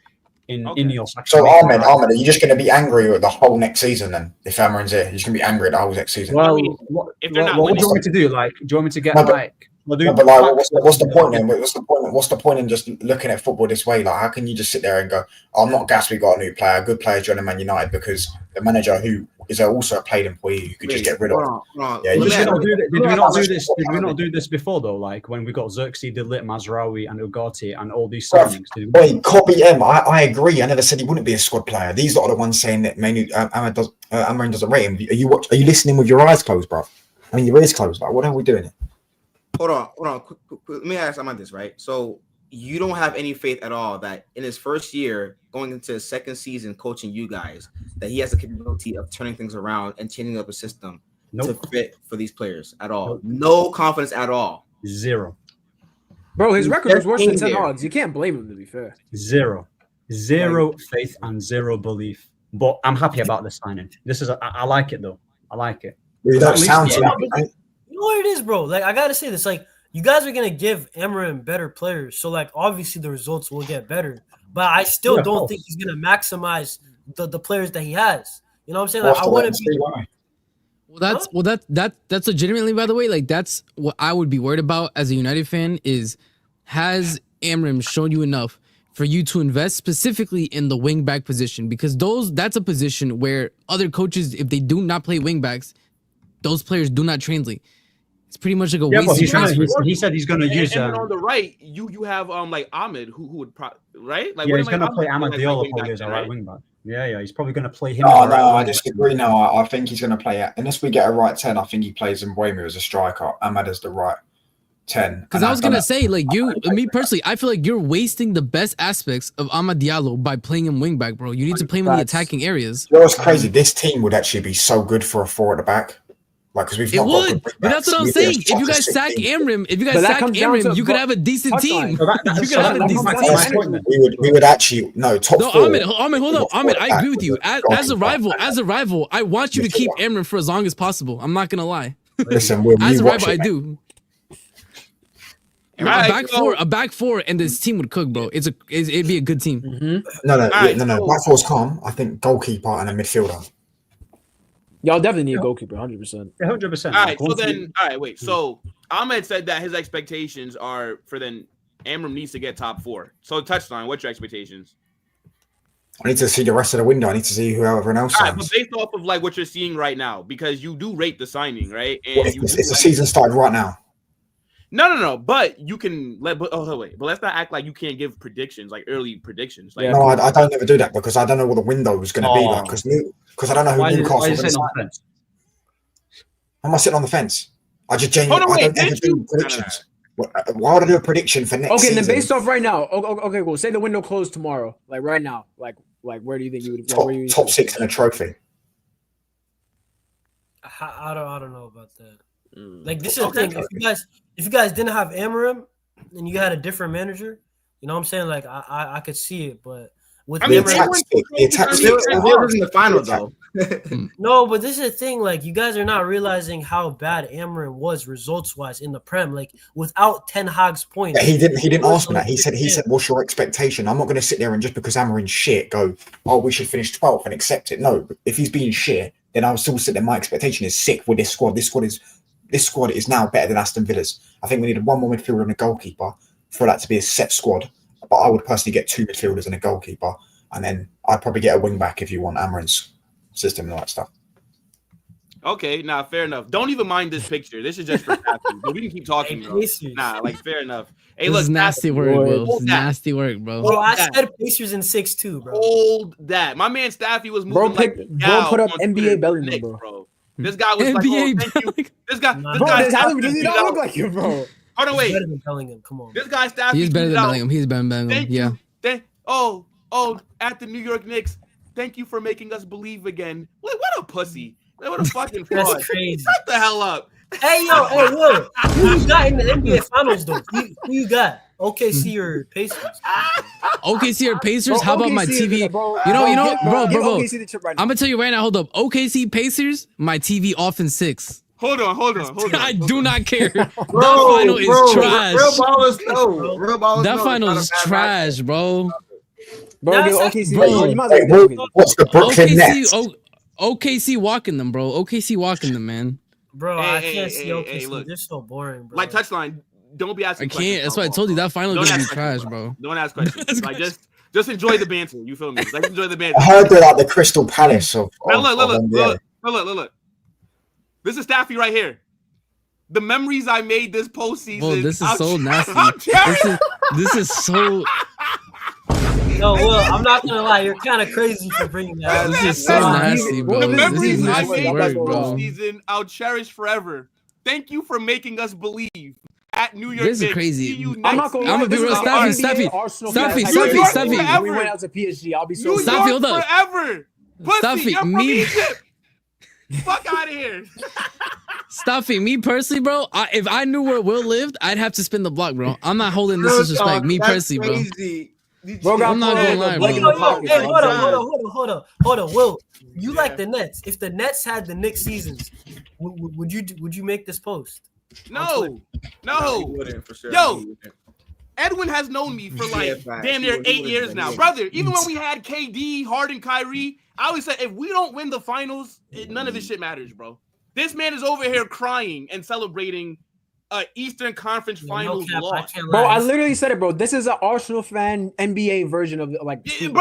in Ineos. So Ahmed, are you just going to be angry with the whole next season then? If Amarin's here, you're just going to be angry at the whole next season. Well, what do you want me to do? Like, do you want me to get what's the point then? What's the point in just looking at football this way? Like, how can you just sit there and go, oh, "I'm not gassed. We got a new player, a good player joining Man United," because the manager who is also a paid employee you could just get rid of. Did we not do this before though? Like when we got Xerxes, Delit, Mazraoui, and Ugarte, and all these signings. Wait, copy M. I agree. I never said he wouldn't be a squad player. These are the ones saying that Amarin doesn't rate him. Are you listening with your eyes closed, bro? I mean, your ears closed. Like, what are we doing? Hold on. Quick. Let me ask Ahmed this, right? So you don't have any faith at all that in his first year, going into his second season coaching you guys, that he has the capability of turning things around and changing up a system to fit for these players at all? No confidence at all. Zero. Bro, his record was worse than Ten Hag's. You can't blame him, to be fair. Zero faith and zero belief. But I'm happy about this signing. I like it though. I like it. That sounds You know what it is, bro? Like, I gotta say this. Like, you guys are gonna give Amarin better players, so like obviously the results will get better. But I still don't think he's gonna maximize the players that he has. You know what I'm saying? Like, I wouldn't be. That's legitimately, by the way, like that's what I would be worried about as a United fan is, has Amarin shown you enough for you to invest specifically in the wing back position? Because that's a position where other coaches, if they do not play wing backs, those players do not translate. It's pretty much like a waste. He said he's going to use. And on the right, you have like Ahmed, who would right? Like, he's going to play Ahmed Diallo probably as a right wing back. Yeah, he's probably going to play him. No, I disagree. No, I think he's going to play it. Unless we get a right 10, I think he plays Mbuemu as a striker, Ahmed as the right 10. Because I was going to say, like, me personally, I feel like you're wasting the best aspects of Amad Diallo by playing him wing back, bro. You need to play him in the attacking areas. You know what's crazy? This team would actually be so good for a 4 at the back. Like, because we've not got good but that's what I'm saying. If you guys sack Amrim, you could have a decent team. We would actually top 4. Ahmed, hold up. Ahmed, I agree with you. As a rival, I want you to keep Amrim for as long as possible. I'm not gonna lie. Listen, as a rival, I do. A back four, and this team would cook, bro. It'd be a good team. No. Back four's calm. I think goalkeeper and a midfielder. Y'all definitely need a goalkeeper, 100%. 100%. All right, so then, wait. So Ahmed said that his expectations are for then Amram needs to get top 4. So touchline, what's your expectations? I need to see the rest of the window. I need to see who everyone else signs. All right, but based off of like what you're seeing right now, because you do rate the signing, right? And it's the season started right now. No. But you can but let's not act like you can't give predictions, like early predictions. Like, no, I don't ever do that because I don't know what the window is going to be like. Because I don't know who Newcastle is going to sign. Am I sitting on the fence? I just genuinely I don't ever do predictions. Why would I do a prediction for next season? Okay, then based off right now. Okay, cool. Say the window closed tomorrow. Like right now. Like where do you think you would top 6 in a trophy? I don't know about that. Like this is the thing. If you guys didn't have Amram and you had a different manager, you know what I'm saying? Like I could see it, but with the attack stick was in the final though. No, but this is the thing. Like you guys are not realizing how bad Amram was results wise in the Prem. Like without Ten Hag's points. Yeah, he didn't ask me that. He said, "What's your expectation?" I'm not going to sit there and just because Amram's shit go, "Oh, we should finish 12th and accept it." No, if he's being shit, then I'll still sit there. My expectation is sick with this squad. This squad is now better than Aston Villa's. I think we needed one more midfielder and a goalkeeper for that to be a set squad. But I would personally get 2 midfielders and a goalkeeper, and then I'd probably get a wing back if you want Amram's system and all that stuff. Okay, fair enough. Don't even mind this picture. This is just for Staffy, but we can keep talking. Fair enough. Hey, this look, is nasty work, bro. This is nasty work, bro. Bro, I said Pacers in 6-2, bro. Hold that. My man Staffy was moving bro put up NBA Bellingham, bro. This guy was NBA like, oh, thank you. This guy does he not look like you, bro? Hold on, wait. He's better than Bellingham. Come on. This guy Staffy. He's better than Bellingham. He's better than Bellingham. Yeah. At the New York Knicks. Thank you for making us believe again. What a pussy. What a fucking fraud. That's crazy. Shut the hell up. Hey, Will. Who you got in the NBA Finals, though? Who you got? OKC or Pacers? OKC or Pacers? Bro, how about OKC my TV? Bro, you know what, bro. OKC the chip right now. I'm gonna tell you right now. Hold up. OKC Pacers. My TV off in 6. Hold on. I do not care. That final is trash. Real ballers, no. Real ballers, that final is trash, bro. Bro, OKC, bro. You might as well what's the Brooklyn Nets? OKC walking them, bro. OKC walking them, man. Bro, I can't see OKC. Look. They're so boring, bro. Like touchline, don't be asking questions. I can't. That's why I told you that final is gonna be trash, bro. Don't ask questions. Like just enjoy the banter. You feel me? Like enjoy the banter. I heard they're like the Crystal Palace of look. This is Staffy right here. The memories I made this postseason. Bro, this is so nasty. This is so. No, Will, I'm not gonna lie. You're kind of crazy for bringing that up. This is so nasty, bro. The This memories is I nasty made work, this bro. postseason, I'll cherish forever. Thank you for making us believe at New York. This is crazy. I'm not gonna be real. Staffy. We went out to PSG. I'll be so. Staffy, hold up. Forever. Pussy, Staffy, you're from Egypt. Fuck out of here. Staffy, me personally, bro. If I knew where Will lived, I'd have to spin the block, bro. I'm not holding this disrespect. Me personally, bro. Bro, I'm not gonna lie, bro. Hey, hold on, Will. You like the Nets? If the Nets had the Knicks seasons, would you make this post? No. Wouldn't, for sure. Yo, Edwin has known me for like damn near 8 years now, brother. Even when we had KD, Harden, Kyrie, I always said if we don't win the finals, none of this shit matters, bro. This man is over here crying and celebrating Eastern Conference Finals loss. Bro, I literally said it, bro. This is an Arsenal fan NBA version of like. Staffy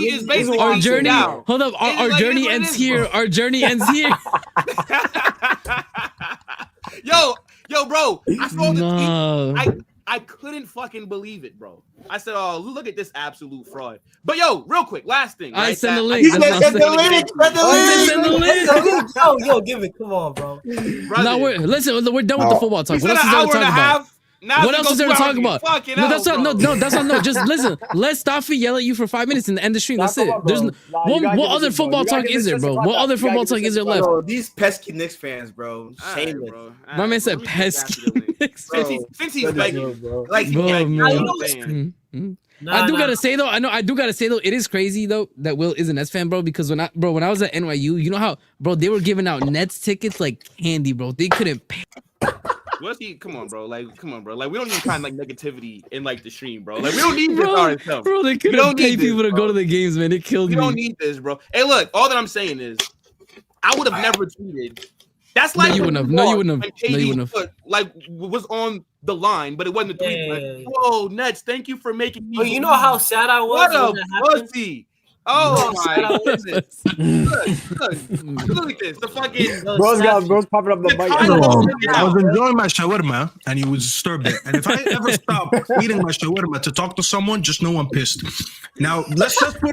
is basically our journey. Down. Hold up, our journey ends here. Our journey ends here. Yo, bro. I saw the I couldn't fucking believe it, bro. I said, "Oh, look at this absolute fraud." But yo, real quick, last thing. I send the link. Send the link. Yo, give it. Come on, bro. No, we're done with the football talk. What else is there to talk about? What else is there to talk about? No, that's not. Just listen. Let Staffy yell at you for 5 minutes and end the stream. That's it. There's what other football talk is there, bro? What other football talk is there left? Bro, these pesky Knicks fans, bro. Shameless, bro. My man said pesky Knicks. Since he's begging, I do gotta say though, it is crazy though that Will is a Nets fan, bro. Because when I was at NYU, you know how, bro, they were giving out Nets tickets like candy, bro. They couldn't pay. What's he? Come on, bro. Like, come on, bro. Like, we don't need kind of like negativity in like the stream, bro. Like, we don't need this ourselves. Bro, they couldn't pay people to go to the games, man. It killed me. We don't need this, bro. Hey, look. All that I'm saying is, I would have never tweeted. That's like no, you wouldn't have. No, you wouldn't have. No, you wouldn't have. Like, was on the line, but it wasn't a tweet. Like, whoa, Nets, thank you for making me. But you know how sad I was when that happened? Pussy. Oh my goodness! Look at this. The fucking bro's popping up the mic. I was enjoying my shawarma, and he was disturbed it. And if I ever stop eating my shawarma to talk to someone, just know I'm pissed. Now let's set the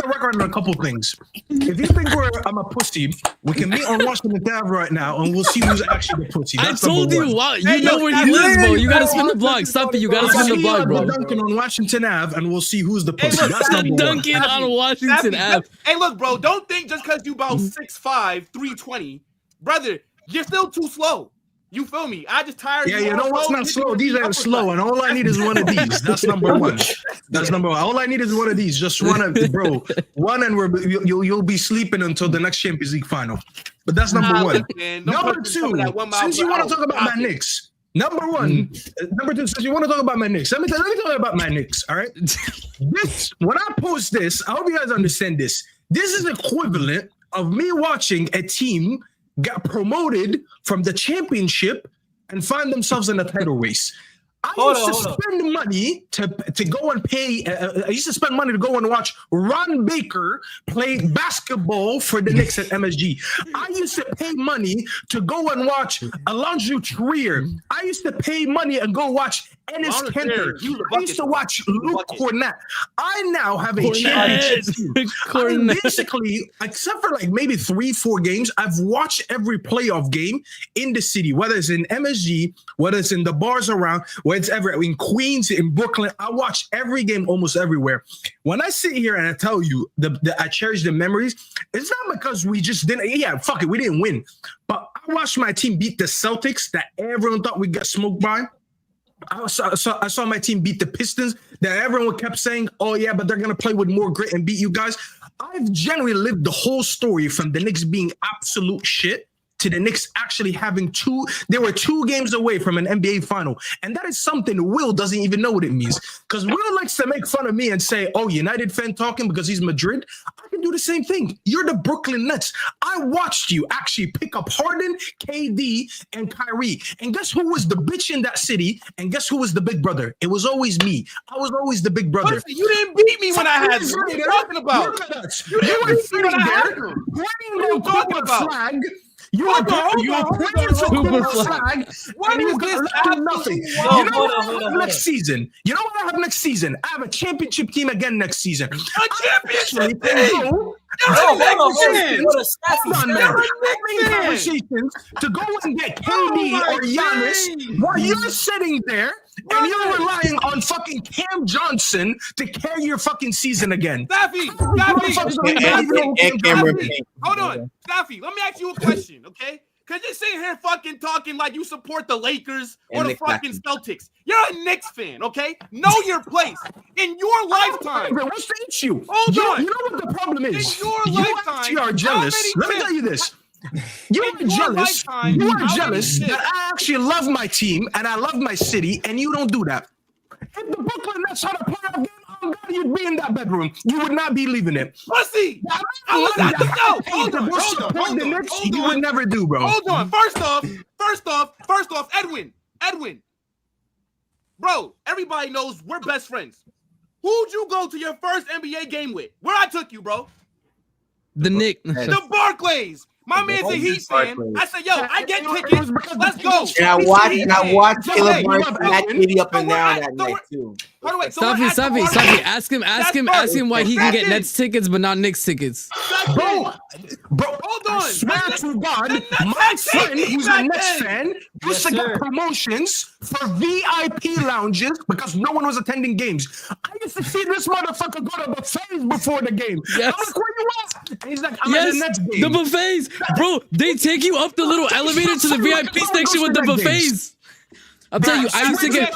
record on a couple things. If you think I'm a pussy, we can meet on Washington Ave right now, and we'll see who's actually the pussy. That's I told you, wow, you know where he lives, bro. You gotta spin the block. Stop it. You gotta spin the block, bro. Duncan on Washington Ave, and we'll see who's the pussy. That's number one. On Washington Ave. Hey, look, bro. Don't think just because you about 6'5", 320, brother, you're still too slow. You feel me? I just tired. Yeah, you know what's not slow? These aren't slow, and all I need is one of these. That's number one. That's number one. All I need is one of these. Just one of, bro. One, and you'll be sleeping until the next Champions League final. But that's number one. Number two, since you want to talk about my Knicks. Number one, number two, since you want to talk about my Knicks, let me tell you about my Knicks, all right? When I post this, I hope you guys understand this. This is equivalent of me watching a team get promoted from the championship and find themselves in a title race. I used to spend money to go and pay. I used to spend money to go and watch Ron Baker play basketball for the Knicks at MSG. I used to pay money to go and watch Alonzo Trier. I used to pay money and go watch Enes Kanter. I used to watch Luke Cornett. I now have a championship team. I mean, basically, except for like maybe 3-4 games, I've watched every playoff game in the city, whether it's in MSG, whether it's in the bars around, wherever in Queens, in Brooklyn. I watch every game almost everywhere. When I sit here and I tell you I cherish the memories, it's not because we just didn't. Yeah, fuck it, we didn't win. But I watched my team beat the Celtics that everyone thought we got smoked by. I saw my team beat the Pistons that everyone kept saying, oh yeah, but they're going to play with more grit and beat you guys. I've generally lived the whole story from the Knicks being absolute shit to the Knicks actually having they were 2 games away from an NBA final. And that is something Will doesn't even know what it means. Because Will likes to make fun of me and say, oh, United fan talking because he's Madrid. I can do the same thing. You're the Brooklyn Nets. I watched you actually pick up Harden, KD, and Kyrie. And guess who was the bitch in that city? And guess who was the big brother? It was always me. I was always the big brother. You didn't beat me when I had you. What are you talking about? You were sitting there pointing your fucking flag. You are playing for Cooper flag. Why do you do nothing? You know what I have next season? You know what I have next season? I have a championship team again next season. A championship team? Conversations to go and get KD or Giannis while you're sitting there and you're relying on fucking Cam Johnson to carry your fucking season again. Staffy, hold on. Staffy, let me ask you a question, okay? Because you're sitting here fucking talking like you support the Lakers or the fucking Celtics. You're a Knicks fan, okay? Know your place. In your lifetime. What's the issue? Hold on. You know what the problem is? In your lifetime. You are jealous. Let me tell you this. You are jealous that I actually love my team and I love my city, and you don't do that. If the Brooklyn Nets had a playoff game, oh God, you'd be in that bedroom. You would not be leaving it. Pussy! Hold on. You would never do, bro. Hold on. First off, Edwin. Bro, everybody knows we're best friends. Who'd you go to your first NBA game with? Where I took you, bro? The Knicks. The Barclays. My man's a Heat fan. I said, yo, I get tickets. Let's go. And I watched Caleb Martin that kitty up and down that night too. Safi, ask him why he can get Nets tickets but not Knicks tickets. Bro, hold on. I swear to God, my friend who's a Nets fan used to get promotions for VIP lounges because no one was attending games. I used to see this motherfucker go to buffets before the game. Yes. I'm like, where you at? And he's like, I'm at the Nets game. The buffets. Bro, they take you up the little elevator to the VIP section with the buffets. I'll tell you, I used to get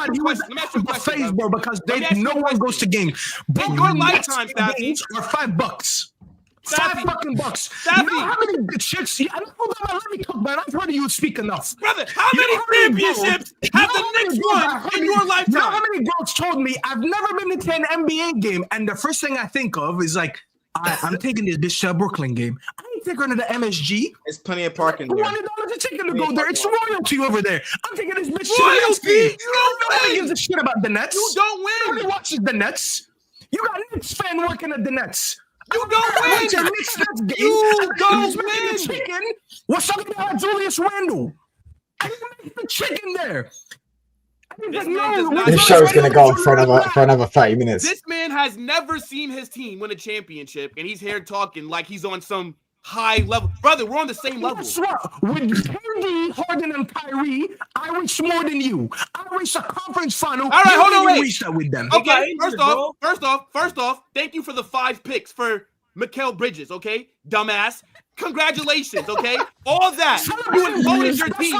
buffets, bro, because no one goes to games. But your lifetime, games are $5. $5 fucking. You know how many chicks? Hold on, let me talk, man. I've heard you speak enough. Brother, how many championships have the Knicks won in your lifetime? You know how many girls told me I've never been to an NBA game, and the first thing I think of is like, I'm taking this bitch to a Brooklyn game. I ain't taking her to the MSG. There's plenty of parking there. $200 a ticket to go there. It's royalty over there. I'm taking this bitch royalty? to the Nets. You don't Nobody gives a shit about the Nets. You don't win. Nobody watches the Nets. You got a Knicks fan working at the Nets. You don't win. You don't win. Chicken. What's up with Julius Randle? I didn't make the chicken there. This show's going to go on for another 30 minutes. This man has never seen his team win a championship, and he's here talking like he's on some high level. Brother, we're on the same level. Guess what? With KD, Harden, and Kyrie, I reached more than you. I reached a conference final. All right, hold on, wait. Reached that with them. Okay, first off, thank you for the 5 picks for Mikal Bridges, okay? Dumbass. Congratulations, okay? All that. You imploded your team.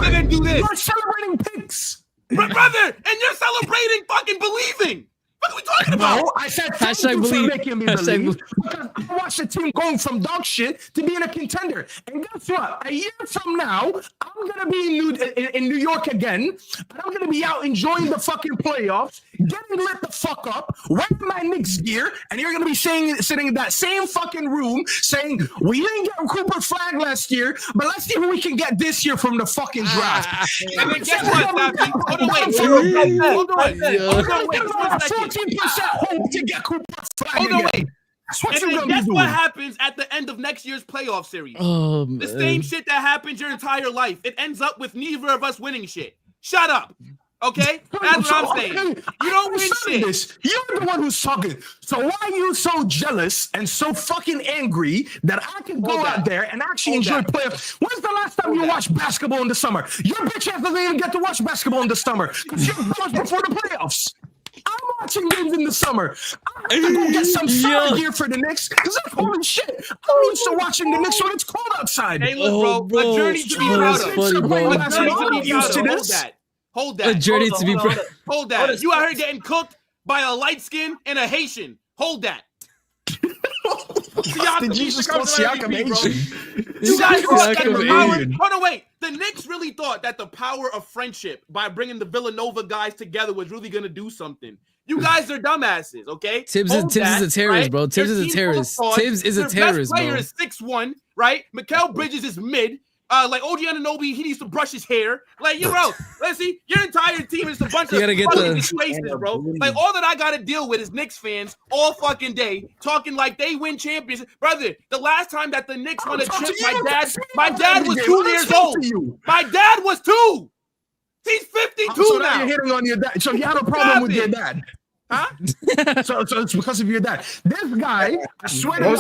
You didn't do this. You're celebrating picks. Brother, and you're celebrating fucking believing. What are we talking about? No, I said thank you for making me believe. Because I watched the team going from dog shit to being a contender. And guess what? A year from now, I'm going to be in New York again. And I'm going to be out enjoying the fucking playoffs, getting lit the fuck up, wearing my Knicks gear, and you're going to be sitting in that same fucking room saying, we didn't get Cooper Flag last year, but let's see who we can get this year from the fucking draft. And then guess what, Sappy? Hold on, wait. 14% hope to get Cooper Flag. Hold on, wait. And then guess what happens at the end of next year's playoff series? The same shit that happens your entire life. It ends up with neither of us winning shit. Shut up. Okay? That's what I'm saying. You don't win shit. You're the one who's talking. So why are you so jealous and so fucking angry that I can go out there and actually enjoy playoffs? When's the last time you watched basketball in the summer? Your bitch ass doesn't even get to watch basketball in the summer because you're before the playoffs. I'm watching games in the summer. I have to go get some summer gear for the Knicks because that's holy shit. I'm used to watching the Knicks when it's cold outside. Hey, look, bro, a journey to be proud of. Hold that. A journey to be proud. Hold that. You out here getting cooked by a light skin and a Haitian. Hold that. Did you just call Siakam Asian? You guys thought that the power. Hold on, wait. The Knicks really thought that the power of friendship by bringing the Villanova guys together was really gonna do something. You guys are dumbasses, okay? Tibbs is a terrorist, bro. Tibbs is a terrorist. Tibbs is a terrorist, bro. Their best player is 6'1", right? Mikal Bridges is mid. Like OG Anunoby, he needs to brush his hair. Like, bro, let's see, your entire team is a bunch of fucking situations, bro. Like, all that I gotta deal with is Knicks fans all fucking day talking like they win championships. Brother, the last time that the Knicks won a chip, my dad was 2 years old. My dad was 2. He's 52 now. You're hitting on your dad. So you had a problem with your dad. Huh? so it's because of your dad. This guy, I swear to God,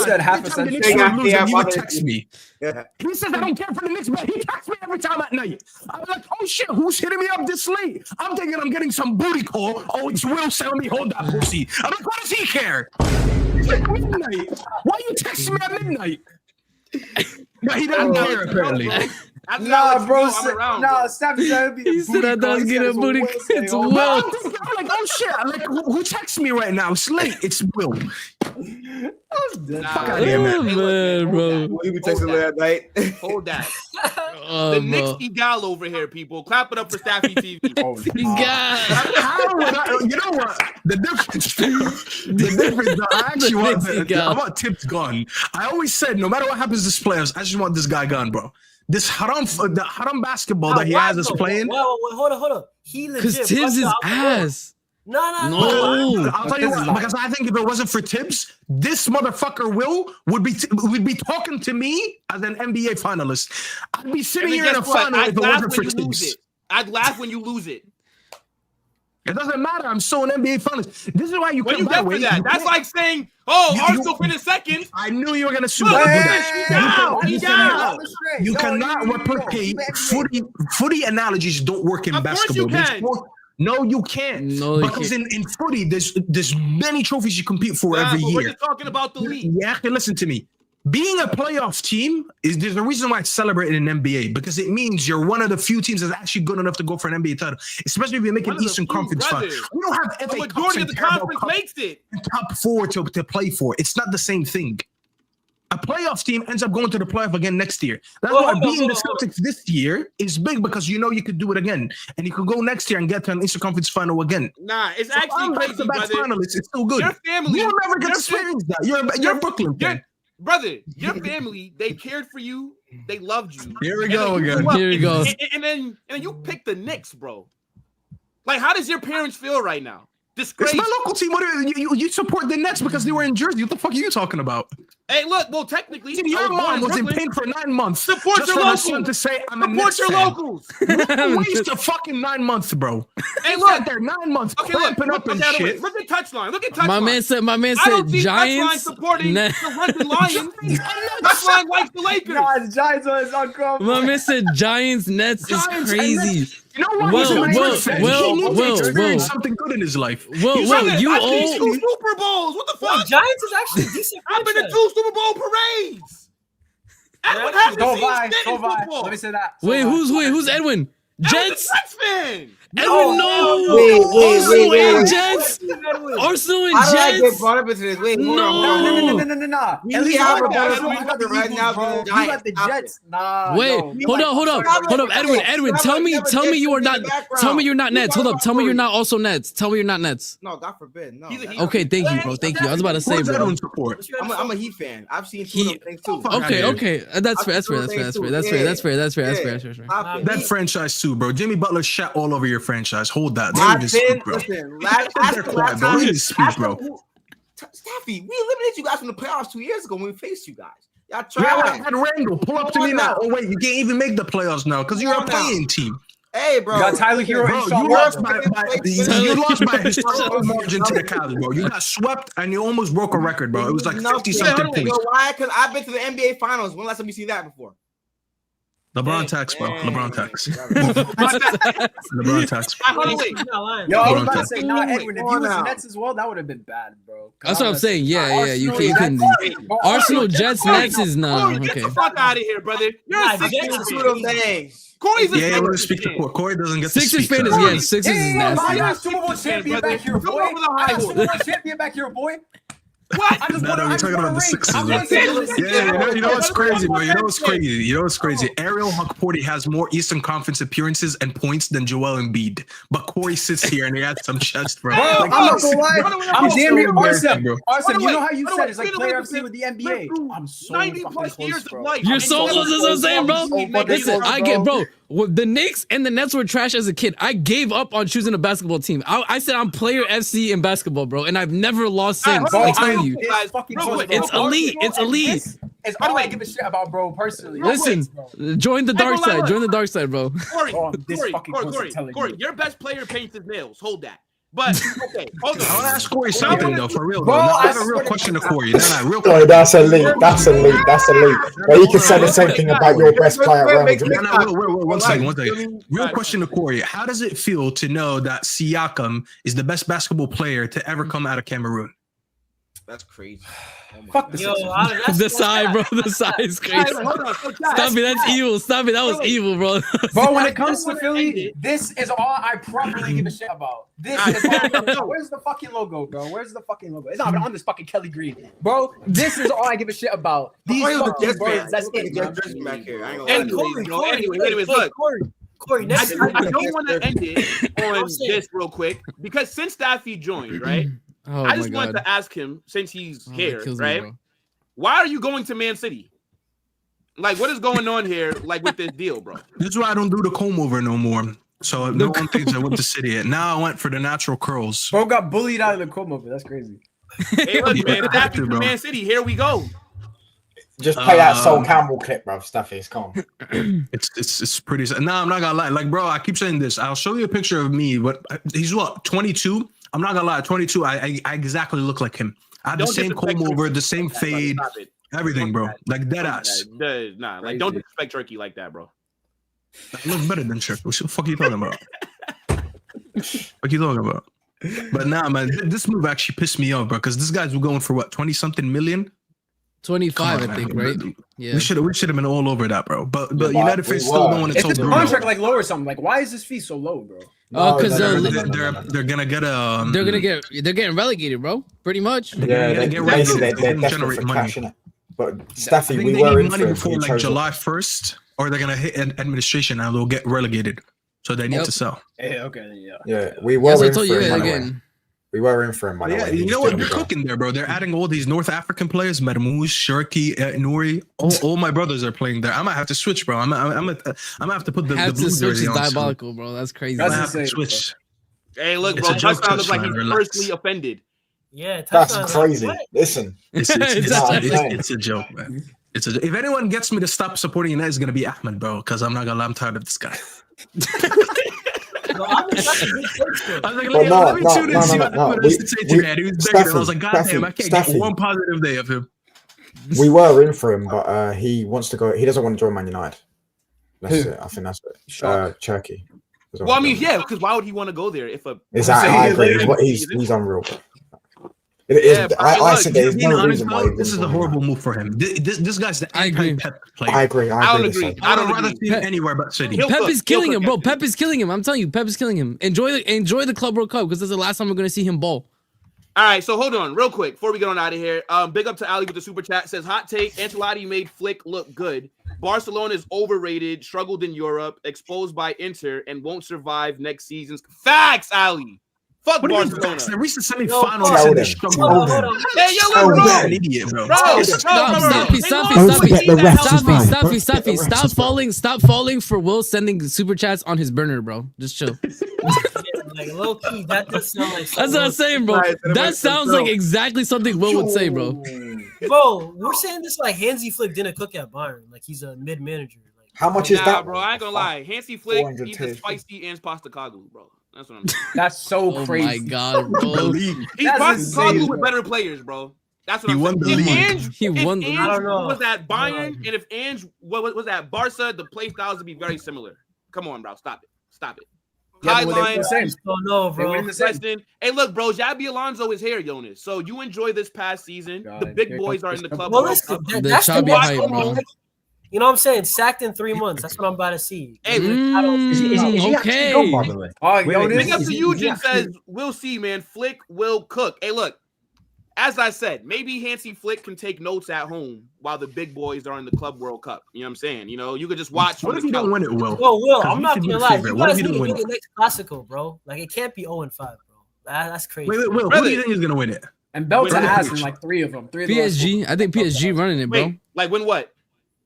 he would text me. He says, I don't care for the Knicks, but he texts me every time at night. I'm like, oh shit, who's hitting me up this late? I'm thinking I'm getting some booty call. Oh, it's Will telling me, hold that pussy. I'm like, what does he care? It's like midnight. Why you texting me at midnight? But he doesn't care, apparently. Nah, bro. Stop it. He said I was getting a booty. It's Will. I'm like, oh shit. I'm like, who texts me right now? It's late. It's Will. Fuck out of here, man, bro. You be texting late at night. Hold that. The Knicks Egal over here, people. Clap it up for Staffy TV. How would I? You know what? The difference. I actually want Tibbs gone. I always said, no matter what happens this playoffs, I just want this guy gone, bro. This haram basketball that he has is playing. Well, hold on. He legit. Because Tibbs is ass. No. I'll tell you what. Because I think if it wasn't for Tibbs, this motherfucker would be talking to me as an NBA finalist. I'd be sitting here in a final if it wasn't for Tibbs. I'd laugh when you lose it. It doesn't matter. I'm so an NBA finalist. This is why you come back with that. That's like saying, Arsenal finished second. I knew you were going to sue. You cannot replicate footy analogies. Don't work in basketball. Of course you can. No, you can't. No, because in footy, there's many trophies you compete for every year. We're just talking about the league. Yeah, listen to me. Being a playoff team there's a reason why it's celebrated in NBA because it means you're one of the few teams that's actually good enough to go for an NBA title, especially if you make an Eastern Conference final. We don't have FA majority of the conference makes it top 4 to play for. It's not the same thing. A playoffs team ends up going to the playoff again next year. That's why beating the Celtics this year is big because you know you could do it again, and you could go next year and get to an Eastern Conference final again. Nah, it's actually crazy, brother. Finalists, it's still good. Your family, you'll never get to experience that. You're a Brooklyn fan. Brother, your family, they cared for you, they loved you. Here we go again. Here we go. And then you pick the Knicks, bro. Like, how does your parents feel right now? Disgrace. It's my local team. What you support the Nets because they were in Jersey? What the fuck are you talking about? Hey, look. Well, technically, your mom was in pain for 9 months. Support your locals. To say I'm a Nets fan. Locals. Waste of fucking 9 months, bro. Hey, look, there 9 months. Okay, look up and shit. Look at touchline. Look at touchline. My man said Giants supporting the London Lions. Touchline likes the Lakers. Nah, the Giants on his uncle. My man said Giants Nets is crazy. You know what? Will, something good in his life. Will, you owe 2 Super Bowls. What the fuck? Giants is actually decent. I've been to 2 Super Bowl parades. Edwin has to see football. Let me say that. Wait, who's Edwin? Jets? Jets fan. Edwin, no. Wait. Jets. Arsenal and How did I Jets. get brought up into this? Wait, No. We have a better right now than the You got the Jets. Nah. Wait, hold up. Edwin, tell me you are not. Tell me you're not Nets. Hold up. Tell me you're not also Nets. Tell me you're not Nets. No, God forbid. No. Okay, thank you, bro. Thank you. I was about to say, bro. I'm a Heat fan. I've seen 2 of them things too. Okay. That's fair. That franchise too, bro. Jimmy Butler shot all over your franchise. Hold that. Staffy, we eliminated you guys from the playoffs 2 years ago when we faced you guys. Y'all tried. tried. Had Randall pull up to me now. Oh wait, you can't even make the playoffs now because you're a playing team. Hey, bro. You got Tyler Hero and Sean you lost by a historical margin to the Cavs, bro. You got swept and you almost broke a record, bro. It was like 50-something points. You know why? Because I've been to the NBA Finals. When last time you seen that before? LeBron tax, bro. LeBron tax. LeBron tax. Yo, I was about to say, Edwin, if you was the Nets as well, that would have been bad, bro. That's what I'm saying. Yeah. You can. Arsenal, Jets, Nets is no. Get the fuck out of here, brother. You're a Sixers. Corey's a yeah, we'll speak to Corey. Corey doesn't get Sixers to speak. Fan is Sixers is nasty. I'm Super Bowl champion back here, boy. I'm Super Bowl champion back here, boy. What? We're talking about the Sixers. Yeah, you know what's crazy, bro? You know what's crazy? Ariel Huckporty has more Eastern Conference appearances and points than Joel Embiid. But Corey sits here and he has some chest, bro. I'm not gonna lie. I'm damn near Arson, you know how you said it's like player FC with the NBA. I'm so 90 plus years of life. You're so close. That's what I'm saying, bro. Listen, I get, bro. The Knicks and the Nets were trash as a kid. I gave up on choosing a basketball team. I said I'm player FC in basketball, bro, and I've never lost since. I'm telling you, it's elite. It's elite. It's all I give a shit about, bro. Personally, listen, join the dark side. Join the dark side, bro. Corey, your best player paints his nails. Hold that. But okay, hold on. I want to ask Corey something though, for real. Bro, I have a real question to Corey. Real quick. That's elite. That's elite. But you can say the same thing about your best player. One second. Real question to Corey. How does it feel to know that Siakam is the best basketball player to ever come out of Cameroon? That's crazy. Fuck the the side, bro. The side is crazy. Stop it. That's evil. Stop it. That was evil, bro. Bro, when it comes to Philly, this is all I properly give a shit about. This is all. Where's the fucking logo, bro? Where's the fucking logo? It's not on this fucking Kelly Green, bro. This is all I give a shit about. These fucking birds. That's it. Anyways, look. Corey, I don't want to end it on this real quick because since Staffy joined, right? I just wanted to ask him, since he's here, right? Why are you going to Man City? Like, what is going on here, like, with this deal, bro? This is why I don't do the comb over no more. So no one thinks I went to City. Now I went for the natural curls. Bro got bullied out of the comb over. That's crazy. Hey, look, man, Staffy from Man City. Here we go. Just play that Sol Campbell clip, bro. Staffy, it's calm. It's pretty. Nah, I'm not gonna lie. Like, bro, I keep saying this. I'll show you a picture of me. But he's what, 22? I'm not gonna lie, 22. I exactly look like him. I have the same comb over, the same fade, everything, bro. Like dead ass. Nah, like don't disrespect Cherki like that, bro. I look better than Cherki. What the fuck are you talking about? What you talking about? But nah, man, this move actually pissed me off, bro. Because this guy's going for what, 20-something million? 25, I think, right? Yeah. We should have been all over that, bro. But United fans still don't want to. If this contract like low or something, like why is this fee so low, bro? Oh, because they're gonna get they're getting relegated, bro. Pretty much. Yeah, they're desperate for cash, innit? But I Staffy, think we they were need in money for him. before He like chose July 1st, or they're gonna hit an administration and they'll get relegated. So they need to sell. Yeah, okay, yeah. Yeah, we Yes, were I in told for you him. that By the way. again. We were in for him. By the Yeah, way. you He's know what? doing They're well. cooking there, bro. They're adding all these North African players: Mermouz, Cherki, Nouri. All my brothers are playing there. I might have to switch, bro. I'm gonna have to put the Have blue to switch jersey is on. Soon. diabolical, bro. That's crazy. I That's have to insane, switch. Hey, look, It's bro. a joke, Touchdown looks like touchline, he's relax. personally offended. Yeah, That's touchdowns crazy. like, what? Listen, It's a joke, man. If anyone gets me to stop supporting United, it's gonna be Ahmed, bro. Because I'm not gonna lie, I'm tired of this guy. Bro, I mean, that's a good take, though. I was like, But let me tune in and see what Ahmed has to say today. And he was begging, and I was like, God damn, I can't get one positive day of him. we were in for him, but he wants to go. He doesn't want to join Man United. That's it. I think that's it. Cherki. Well, I mean, yeah, because why would he want to go there if a? Exactly. I agree. He's unreal. It is. Yeah, I said there's Being no honest, reason why. bro, this is a horrible move for him. This guy's the anti-Pep player. I agree. I don't agree. I would rather see him anywhere but City. Pep is killing him, bro. Pep is killing him. I'm telling you, Pep is killing him. Enjoy the Club World Cup because this is the last time we're gonna see him ball. All right, so hold on, real quick, before we get on out of here. Big up to Ali with the super chat. Says hot take: Ancelotti made Flick look good. Barcelona is overrated, struggled in Europe, exposed by Inter, and won't survive next season's. Facts, Ali. Fuck What do you mean Barcelona. facts? They reached the semi-final. Tell and they them. struggled. Tell them. Hey, yo, Tell look, them. bro. An idiot, bro. Stop falling for Will sending super chats on his burner, bro. Just chill. Like low key, that does sound like. That's what I'm saying, bro. That sounds like exactly something Will would say, bro. Bro, we're saying this like Hansi Flick didn't cook at Bayern, like he's a mid manager. Like, how much is that, bro? I ain't gonna lie. Hansi Flick, he's a spicy and Postecoglou, bro. That's what I'm saying. That's so crazy. Oh my god, bro. He's Postecoglou with better players, bro. That's what I'm saying. If Ange was at Bayern, and if Ange was at Barca, the play styles would be very similar. Come on, bro. Stop it. High line. Don't know, bro. Hey, look, bro. Xabi Alonso is here, Jonas. So you enjoy this past season. The big boys are in the club. Well, listen, that's the hype, bro. You know what I'm saying? Sacked in 3 months. That's what I'm about to see. Hey, okay. Big up to Eugene says, we'll see, man. Flick will cook. Hey, look. As I said, maybe Hansi Flick can take notes at home while the big boys are in the Club World Cup. You know what I'm saying? You know, you could just watch. What if you don't win it, Will? Well, Will, I'm not gonna lie. You What if guys you need to don't win win the next Classico, bro. Like it can't be 0-5, bro. That's crazy. Wait, Will, who do you think is gonna win it? And Belta ass in like 3 of them. PSG. I think PSG running it, bro. Wait, like win what?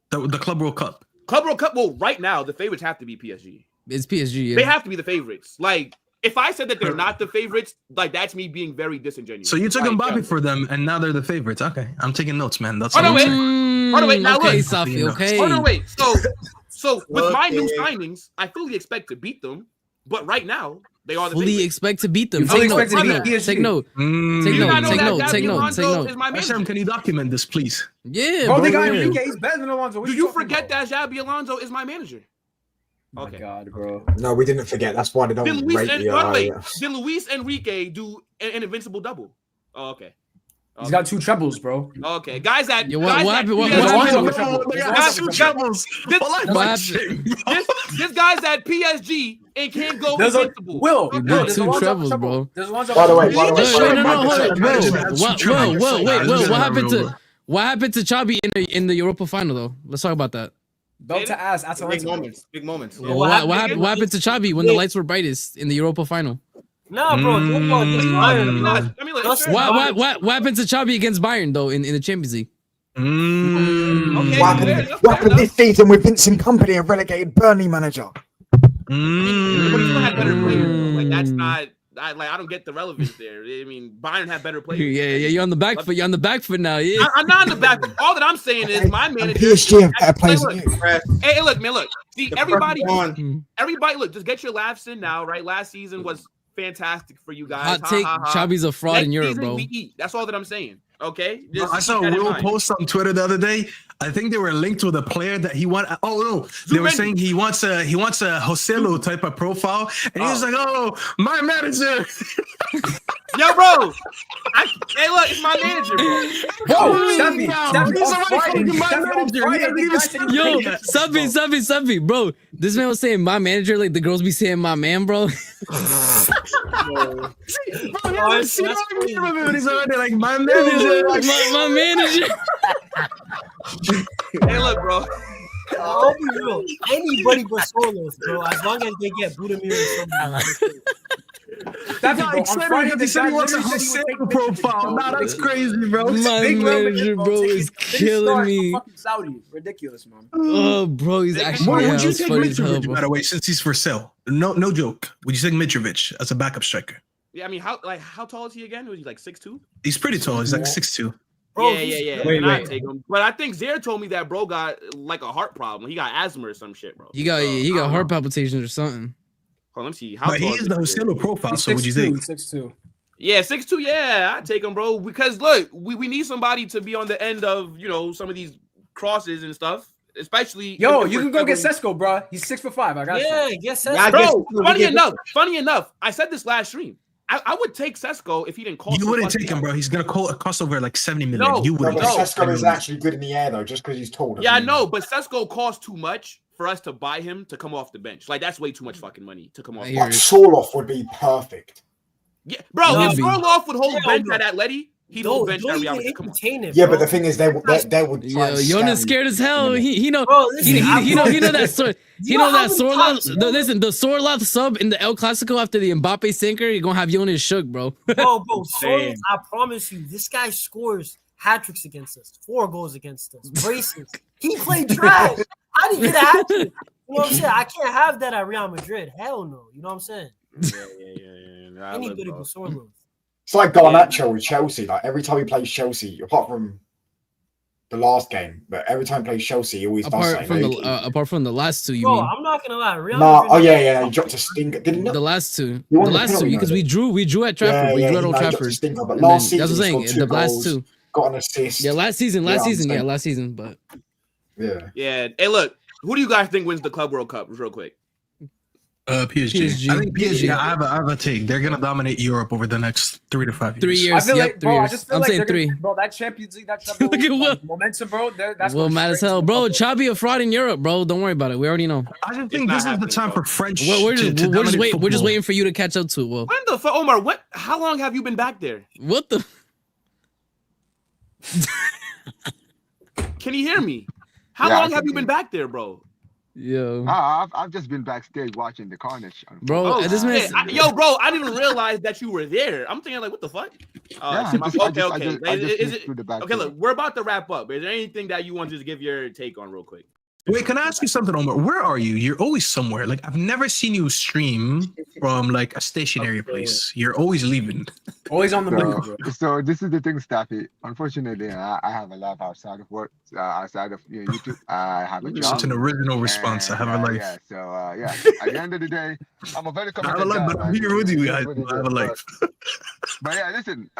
The Club World Cup. Club World Cup. Well, right now the favorites have to be PSG. It's PSG. Yeah. They have to be the favorites. Like if I said that they're not the favorites, like that's me being very disingenuous. So you took Mbappe for them, and now they're the favorites. Okay, I'm taking notes, man. That's Oh no, wait. Now okay, look. Safi, okay. Oh no, wait. So with my new signings, I fully expect to beat them. But right now, they are the fully favorites. expect to beat them. You fully Take note. expect to beat PSG. Take note. Take note. Hashem, can you document this, please? Yeah, bro. They got yeah. Enrique. He's better than Alonso. Do you forget that Xabi Alonso is my manager? Oh my God, bro. No, we didn't forget. That's why they don't rate the. Did Luis Enrique do an invincible double? Oh, okay. He's got 2 trebles, bro. Okay, guys that what happened? What this guy's at PSG and can't go invincible. Will, there's 2 trebles, bro. By the way, what happened to Xabi in the Europa final though? Let's talk about that. Belt to ass. That's big moments. Yeah, what happened to Xabi when the lights were brightest in the Europa final? No, bro. What happened to Xabi against Bayern though in the Champions League? What happened this season with Vincent Kompany, a relegated Burnley manager? But he still had better players. Like that's not. I don't get the relevance there. I mean, Bayern had better players. Yeah, you're on the back foot. You're on the back foot now. Yeah, I'm not on the back foot. All that I'm saying is my manager. PSG have better players than you. Hey, look, man, look. See, everybody, look. Just get your laughs in now, right? Last season was fantastic for you guys. Hot take: Xabi's a fraud in Europe, bro. That's all that I'm saying. Okay. I saw Will post on Twitter the other day. I think they were linked with a player that he want. Oh no, they were saying he wants a Joselu type of profile, and he was like, "Oh, my manager." Yo, bro. Hey, look, it's my manager, bro. Safi, bro. This man was saying my manager, like the girls be saying my man, bro. He's already like my manager. My manager. Hey, look, bro. I'll be real. Anybody but Solos, bro. As long as they get Budimir or something. That guy excited because he said he wants a UCL profile. Nah, that's crazy, bro. My manager, bro, is killing me. Fucking Saudi, ridiculous, man. Oh, bro, he's actually Would you take funny as hell, Mitrovic, bro. by the way, since he's for sale? No joke. Would you take Mitrovic as a backup striker? Yeah, I mean, how tall is he again? Was he like 6'2"? He's pretty tall. He's like 6'2". Bro, yeah. Wait, I'd take him. But I think Zaire told me that bro got like a heart problem. He got asthma or some shit, bro. He got heart palpitations or something. Hold on, let me see. But he is the Joselo profile, so would you think? 6'2". Yeah, 6'2". Yeah, I'd take him, bro. Because look, we need somebody to be on the end of some of these crosses and stuff. Especially you can go get Sesko, bro. He's 6'5". I got you. Yeah, Sesko. Bro, funny enough, I said this last stream. I would take Sesko if he didn't cost. You wouldn't take him, bro. He's gonna cost over like 70 million. No, you wouldn't. But Sesko is actually good in the air though, just because he's tall. Yeah, I know, but Sesko costs too much for us to buy him to come off the bench. Like that's way too much fucking money to come off. Like Sorloth would be perfect. Yeah, bro. If Sorloth would hold bench at Atleti, he'd hold bench at Real Madrid. Come on. Yeah, but the thing is, they would try. Jonas scared as hell. He know. Bro, listen, he know that sort. He know that Sorloth. bro? Listen, the Sorloth sub in the El Clasico after the Mbappe sinker, you're gonna have Jonas shook, bro. Bro, Sorloth, I promise you, this guy scores hat tricks against us, 4 goals against us, braces. He played trash. How did he get a hat trick? You know what I'm saying? I can't have that at Real Madrid. Hell no. You know what I'm saying? Yeah. Anybody but Sorloth. It's like Garnacho with Chelsea. Like every time he plays Chelsea, apart from the last game, but every time he plays Chelsea, he always does something. Apart from the last two, you Bro, mean? I'm not gonna lie. Real Madrid, he dropped a stinker, didn't he? The last two, because we drew at Trafford. We drew at Old Trafford. Stinker, but last season, that's what I'm saying. The last two got an assist. Yeah, last season. But yeah. Hey, look, who do you guys think wins the Club World Cup? Real quick. PSG. I think PSG. I have a take. They're gonna dominate Europe over the next 3 to 5 years. 3 years. I feel like, bro, I years. just feel I'm like saying 3. Bro, that Champions League, that Look at Will. momentum, bro. That's mad as hell, bro. Chabi a fraud in Europe, bro. Don't worry about it. We already know. I just think this is the time for French. We're just waiting for you to catch up to it. Will. When the fuck, Omar? What? How long have you been back there? What the? Can you hear me? How long have you been back there, bro? Yo, I've just been backstage watching the Carnage, bro. This man, bro, I didn't even realize that you were there. I'm thinking like, what the fuck? Okay, look, we're about to wrap up. Is there anything that you want to just give your take on real quick? Wait, can I ask you something, Omar? Where are you? You're always somewhere. Like I've never seen you stream from like a stationary place. You're always leaving. Always on the move, bro. So this is the thing, Staffy. Unfortunately, I have a life outside of work, outside of YouTube. I have a job. Such an original response. I have a life. Yeah. So at the end of the day, I'm a very I have a life, but I'm here with you guys. I have a life. But yeah, listen.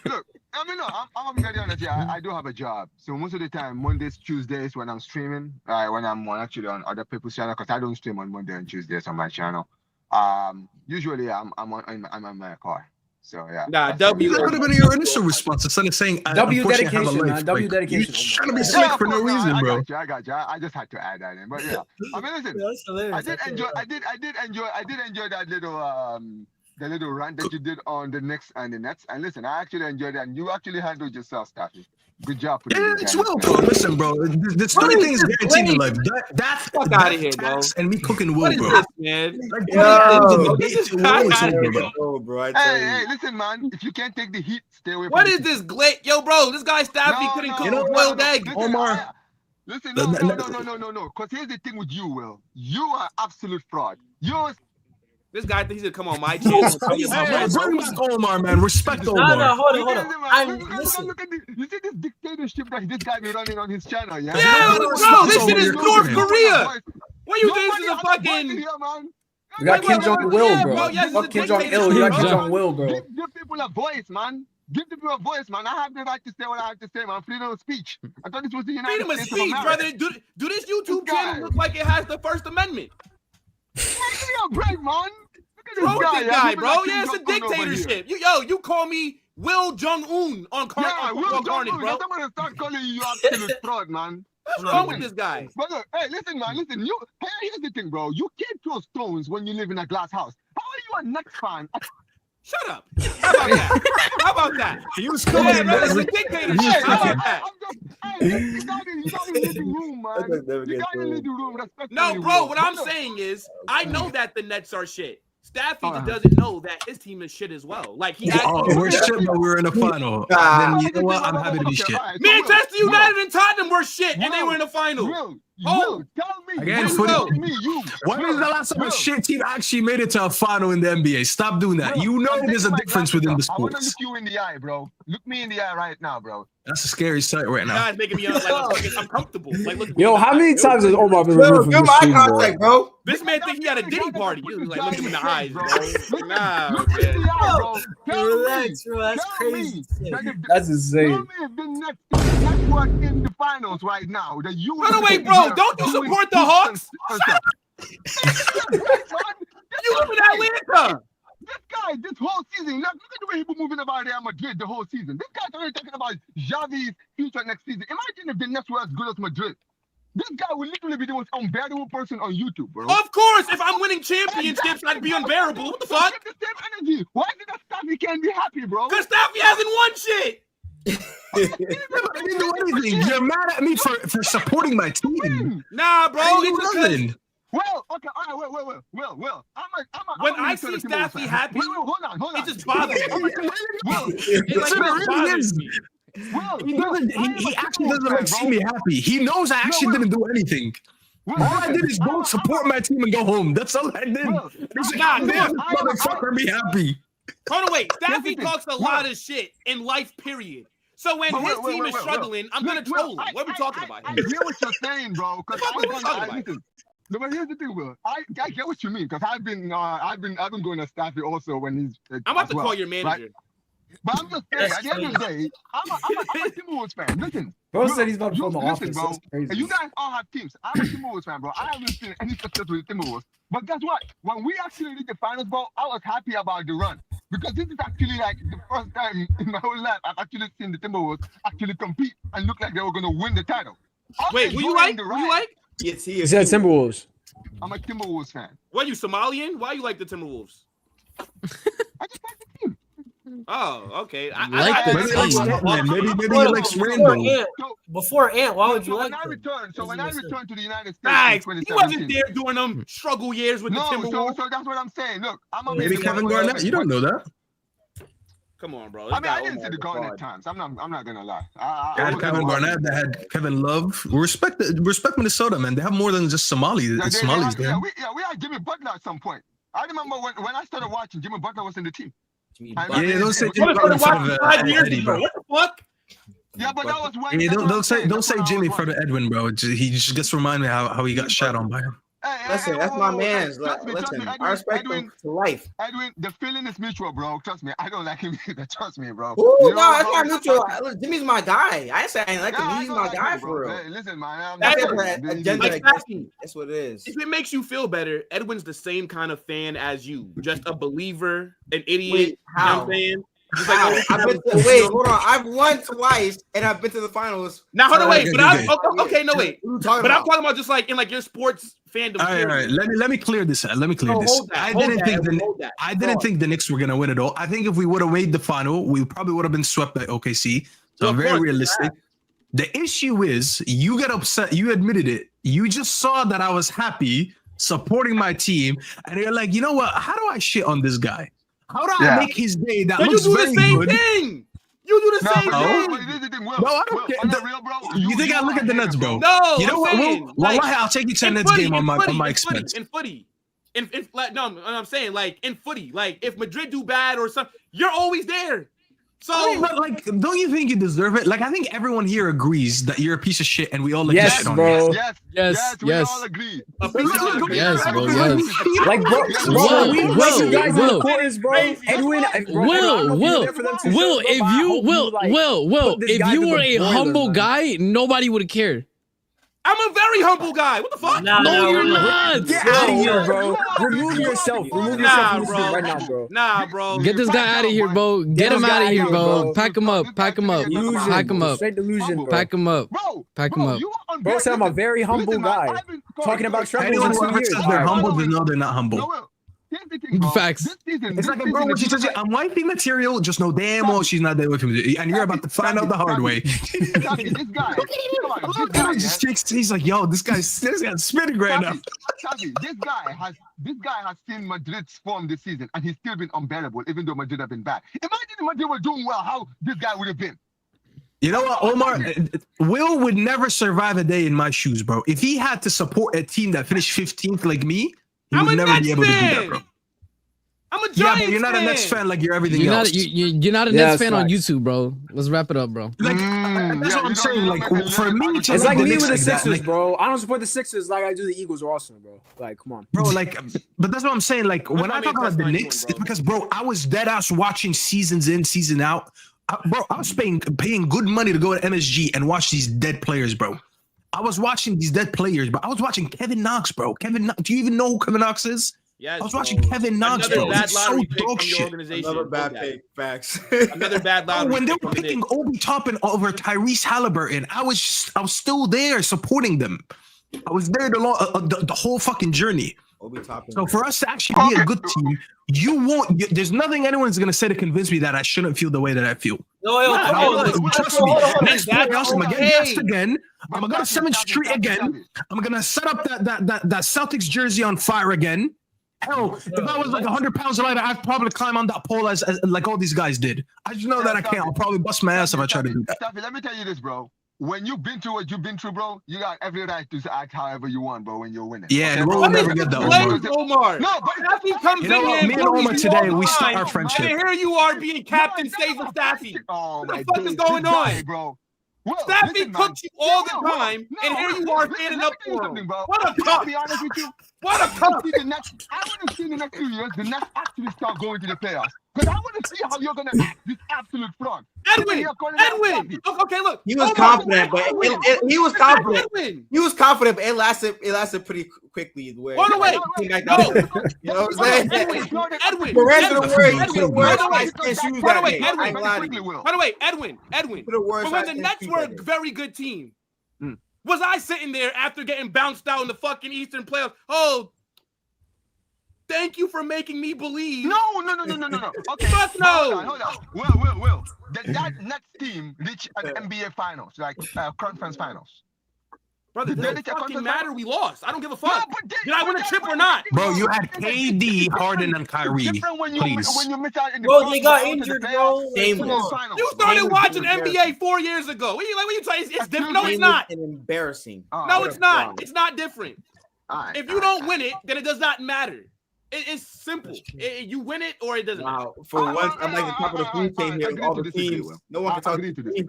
Look, I mean, no, I'm very honest. Yeah, I do have a job. So most of the time, Mondays, Tuesdays, when I'm streaming, when I'm actually on other people's channel, because I don't stream on Monday and Tuesdays on my channel. Usually I'm on my car. So yeah. Nah, that would have been your initial response instead of saying W dedication, man. W dedication. You're trying to be slick for no reason, bro. I got you. I just had to add that in. But yeah, I mean, listen, I did enjoy that little the little rant that you did on the Knicks and the Nets. And listen, I actually enjoyed that. And you actually handled yourself, Staffy. Good job. Yeah, it's well, bro. Listen, bro. The only thing is guaranteed in life. That's fuck out of here, bro. And me cooking Will, what bro. Is this, man? Hey, listen, man. If you can't take the heat, stay away from What is this glate? Yo, bro, this guy Staffy couldn't cook a boiled egg. Omar. Listen, no. Because here's the thing with you, Will. You are absolute fraud. This guy thinks he's gonna come on my channel. Bring back Omar, man. Respect Omar. No, hold on. Look at this. You see this dictatorship that this guy be running on his channel, yeah? Yeah, bro, this shit is North Korea. What you think this is a fucking... You got Kim Jong-il, bro. Fuck Kim Jong-il. You got Kim Jong-il, bro. Give people a voice, man. Give the people a voice, man. I have the right to say what I have to say, man. Freedom of speech. I thought this was the United Freedom of States speech, of brother. Do this YouTube channel look like it has the First Amendment? Give me a break, man. Look at this guy, bro. Yeah, it's a dictatorship. You call me Will Jong-un on Carnage, bro. I'm gonna start calling you absolute fraud, man. What's wrong with this guy? But look, hey, listen, man, listen. Here's the thing, bro. You can't throw stones when you live in a glass house. How are you a Nets fan? Shut up. How about that? How about that? He was coming in. That's a dictatorship. How about that? You gotta leave the room, man. You gotta leave the room. No, bro, what I'm saying is, I know that the Nets are shit. Staffy just doesn't know that his team is shit as well. Like he we're shit, but we're in the final. Then you know what? I'm happy to be shit. Manchester United and Tottenham were shit, and they were in the final. Tell me. Again, when was the last time a shit team actually made it to a final in the NBA? Stop doing that. You know there's a difference within the sports. I want to look you in the eye, bro. Look me in the eye right now, bro. That's a scary sight right now. Guys making me like uncomfortable. Like, look, yo, how many times has Omar been removed from the stream, bro? This man think he had a Diddy party. You like look him in the eyes, bro. Nah, look in the eye, bro. Relax, bro. That's crazy. That's insane. Tell me if the Nets were in the finals right now. That you. By the way, bro, don't you support the Hawks? You live in Atlanta. This guy, this whole season, look at the way he was moving about Real Madrid the whole season. This guy's already talking about Xavi's future next season. Imagine if the Nets were as good as Madrid. This guy would literally be the most unbearable person on YouTube, bro. Of course, if I'm winning championships, I'd be unbearable. What the fuck? The same energy. Why did that Staffy can't be happy, bro? Because Staffy hasn't won shit. I didn't do anything. You're mad at me for supporting my team. Nah, bro. Well, okay, all right, well. When I see Staffy happy, hold on. It just bothers me. It bothers me. He actually doesn't like see me happy. He knows I actually didn't do anything. All I did is go support my team and go home. That's all I did. Motherfucker, be happy. Hold on, wait. Staffy talks a lot of shit in life, period. So when his team is struggling, I'm gonna troll him. What are we talking about? I hear what you're saying, bro. No, but here's the thing, Will. I get what you mean because I've been going to Staffy also when he's. I'm about to call your manager. Right? But I'm just saying, at the end of the day, I'm a Timberwolves fan. Listen, bro said he's about to phone the office. Bro. You guys all have teams. I'm a Timberwolves fan, bro. I haven't seen any success with the Timberwolves. But guess what? When we actually did the finals, bro, I was happy about the run because this is actually like the first time in my whole life I've actually seen the Timberwolves actually compete and look like they were going to win the title. Wait, who you like? Who you like? He said Timberwolves. I'm a Timberwolves fan. What, you Somalian? Why you like the Timberwolves? I just like the team. Oh, okay. Maybe he likes Rainbow. Before Ant, why would you like when I returned to the United States, nice. He wasn't there during them struggle years with the Timberwolves. So that's what I'm saying. Look, maybe Kevin Garnett. You don't know that. Come on, bro. I didn't see the Garnett times. I'm not gonna lie. They had Kevin Garnett. They had Kevin Love. Respect Minnesota, man. They have more than just Somalis. Yeah, we had Jimmy Butler at some point. I remember when I started watching, Jimmy Butler was in the team. Don't say Jimmy Butler for Eddie, bro. What the fuck? Yeah, but that was when. Don't say Jimmy for the Edwin, bro. He just gets reminded me how he got shot on by him. Listen, that's my man's. Listen, I respect him to life. Edwin, the feeling is mutual, bro. Trust me, I don't like him either. Trust me, bro. Ooh, no, that's not mutual. Look, Jimmy's my guy. I ain't say I ain't like him. He's my guy for real. Hey, listen, man. That's what it is. If it makes you feel better, Edwin's the same kind of fan as you. Just a believer, an idiot. How? You know what I'm saying? Hold on. I've won twice and I've been to the finals. Now hold on, wait. But I'm talking about just like in like your sports fandom. All right. Let me clear this out. I didn't think the Knicks were gonna win it all. I think if we would have made the final, we probably would have been swept by OKC. So I'm very realistic. The issue is you get upset. You admitted it. You just saw that I was happy supporting my team, and you're like, you know what? How do I shit on this guy? How do I make his day that looks very good? You do the same thing. You do the same thing. No, I don't care. You think I look at the Nets, bro? No. You know what? Wallahi, I'll take you to the Nets game on my expense. In footy. I'm saying like in footy. Like if Madrid do bad or something, you're always there. So, but like, don't you think you deserve it? Like, I think everyone here agrees that you're a piece of shit, and we all like yes, bro. Yes, we all agree. Yes, bro. Yes. Like, bro, you guys in the corners, bro. Edwin, if you were a humble guy, nobody would have cared. I'm a very humble guy. What the fuck? No, you're not. Get out of here, bro. Remove yourself. Remove yourself bro. Right now, bro. Nah, bro. Get this guy out of here, bro. Get him out of here, bro. Pack him up. Pack him up. Pack him up. Straight delusion, bro. Pack him up. Pack him up. Bro said I'm a very humble guy. Talking about struggles in 2 years. They're humble, they know they're not humble. Here's the thing, bro. Facts. This season, It's like a girl when she says, I'm wifey material, just know damn well she's not there with me. And you're about to find out the hard way. This guy, He's like, yo, this guy's spinning right now. This guy has seen Madrid's form this season, and he's still been unbearable, even though Madrid have been bad. Imagine if Madrid were doing well, how this guy would have been. You know what, Omar? Will would never survive a day in my shoes, bro. If he had to support a team that finished 15th like me, he would never be able to do that, bro. I'm a Giants but you're not a Nets fan like you're everything You're else. You're not a Nets fan on YouTube, bro. Let's wrap it up, bro. Like, that's what I'm saying. Like, for me, it's like me with the Sixers, bro. I don't support the Sixers like I do the Eagles or Arsenal, bro. Like, come on, bro. Like, but that's what I'm saying. Like, when I talk about the Knicks, it's because, bro, I was dead ass watching seasons in, season out. Bro, I was paying good money to go to MSG and watch these dead players, bro. I was watching these dead players, but I was watching Kevin Knox, bro. Kevin Knox, do you even know who Kevin Knox is? Yes, I was watching Kevin Knox, bro. Bad It's so dog shit. Another bad pick. Facts. Another bad lottery. When they were picking Obi Toppin over Tyrese Halliburton, I was still there supporting them. I was there the whole fucking journey. So for us to actually be a good team, there's nothing anyone's gonna say to convince me that I shouldn't feel the way that I feel. Trust me. Next playoffs, I'm gonna get gassed again. I'm gonna go to 7th Street again. I'm gonna set up that Celtics jersey on fire again. Hell, if I was like 100 pounds lighter, I'd probably climb on that pole as like all these guys did. I just know that I can't. I'll probably bust my ass if I try to do that. Let me tell you this, bro. When you've been through what you've been through, bro, you got every right to act however you want, bro, when you're winning. Yeah, and we'll never get that, Omar. No, but Staffy comes you know in what? here. Me and Omar today, we start our friendship. And here you are being Captain Save for Staffy. What the fuck is going on, bro? Staffy cooks you all the time, and here you are standing up for him. What a cup! To be honest with you, what a cup! I want to see the next 2 years, the Nets actually start going to the playoffs. Because I want to see how you're going to act this absolute fraud. Edwin! Okay, look. He was confident, but he was confident. He was confident, but it lasted pretty quickly. By the way, you know what I'm saying? Edwin. The rest of the Edwin. But when the Nets were a very good team, was I sitting there after getting bounced out in the fucking Eastern playoffs? Oh, thank you for making me believe. No. Okay. Fuck no. Hold on. Will. That next team reached an NBA finals, like conference finals. Brother, it doesn't fucking matter. We lost. I don't give a fuck. Did I win a chip or not? Bro, you had KD, Harden, and Kyrie. When you miss out in the bro, they got injured, bro. You started watching NBA 4 years ago. What you talking? It's different. No, it's not. Embarrassing. No, it's not. It's not different. If you don't win it, then it does not matter. It's simple. You win it or it doesn't matter. For once, I'm like the top of the food chain here. All the teams. No one can talk to this.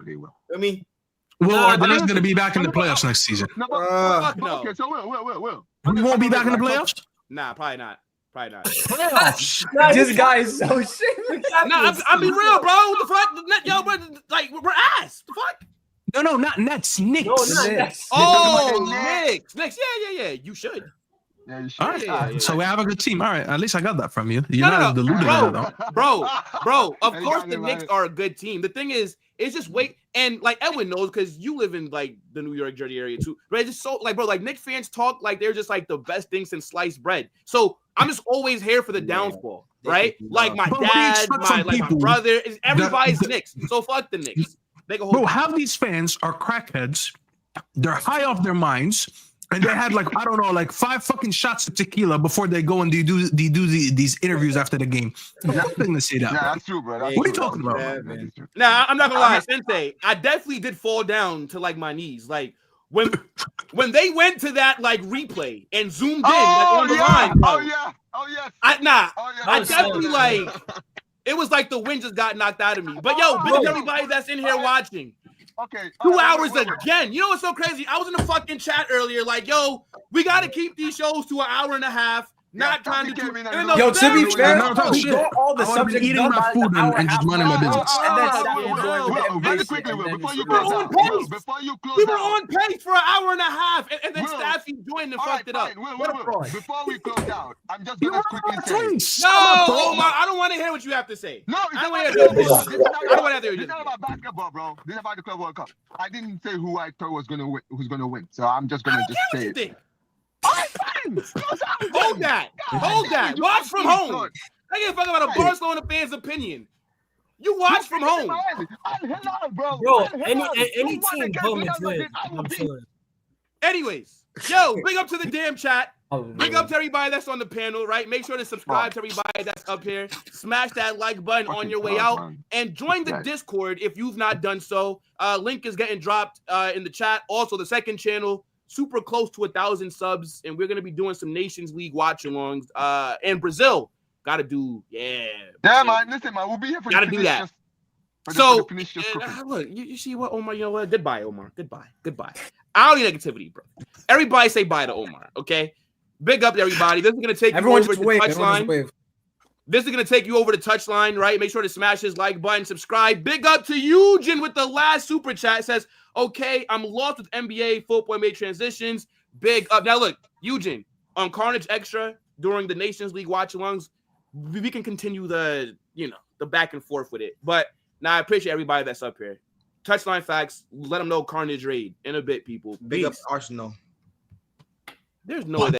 I mean. Well, they're not going to be back in the playoffs next season. No. Okay, so Will. We won't be back in the playoffs? Nah, probably not. Playoffs. This guy is so shit. Nah, I'm being real, bro. What the fuck? Yo, bro, like we're ass. The fuck? No, not Nets. Knicks. No, not Nets. Oh, Knicks. Yeah. You should. Yeah, you should. All right. So we have a good team. All right. At least I got that from you. You're not deluded, bro. Of course, the Knicks are a good team. The thing is, it's just wait. And like Edwin knows because you live in like the New York, Jersey area too. But it's just so like, bro, like Knicks fans talk like they're just like the best thing since sliced bread. So I'm just always here for the downfall, right? Like my dad, my brother, everybody's Knicks. So fuck the Knicks. Bro, half these fans are crackheads. They're high off their minds. And they had like, I don't know, like 5 fucking shots of tequila before they go and they do these interviews after the game. Nothing to say that. Yeah, that's true, bro. What are you talking about? Nah, I'm not gonna lie, Sensei. I definitely did fall down to like my knees. Like when they went to that like replay and zoomed in on the line. Bro, I definitely like it was like the wind just got knocked out of me. But yo, big everybody that's in here watching. Okay. 2 hours again. You know what's so crazy? I was in the fucking chat earlier, like, yo, we got to keep these shows to an hour and a half. Not trying to do. Yo, to be fair, we got all the subjects eating my food and just minding my business. Very quickly, before you we were on pace for an hour and a half, and then Staffy joined and fucked it up. Before we close out, I'm just gonna quickly say. No, I don't want to hear what you have to say. No, I don't want to hear. This is not about basketball, bro. This is about the Club World Cup. I didn't say who I thought was gonna win. Who's gonna win? So I'm just gonna say it. Think. All right, fine. Hold that. Hold that. Watch from home. I give a fuck about a Barcelona fan's opinion. You watch from home. Bro, any team but Madrid, I'm sure. Anyways, yo, big up to the damn chat. Big up to everybody that's on the panel, right? Make sure to subscribe to everybody that's up here. Smash that like button on your way out. And join the Discord if you've not done so. Link is getting dropped in the chat. Also, the second channel, super close to 1,000 subs. And we're going to be doing some Nations League watch-alongs. And Brazil, got to do, Yeah, man. Listen, man. We'll be here for got to do that. So, look, you see what, Omar? You know what? Goodbye, Omar. Goodbye. I don't need negativity, bro. Everybody say bye to Omar, okay? Big up to everybody. This is going to take you over to the touchline. This is going to take you over to touchline, right? Make sure to smash his like button, subscribe. Big up to Eugen with the last super chat. Says, okay, I'm lost with NBA, football, NBA transitions. Big up. Now, look, Eugen, on Carnage Extra during the Nations League watch-alongs, we can continue the back and forth with it. But now I appreciate everybody that's up here. Touchline facts. Let them know Carnage raid in a bit, people. Big up Arsenal. There's no way that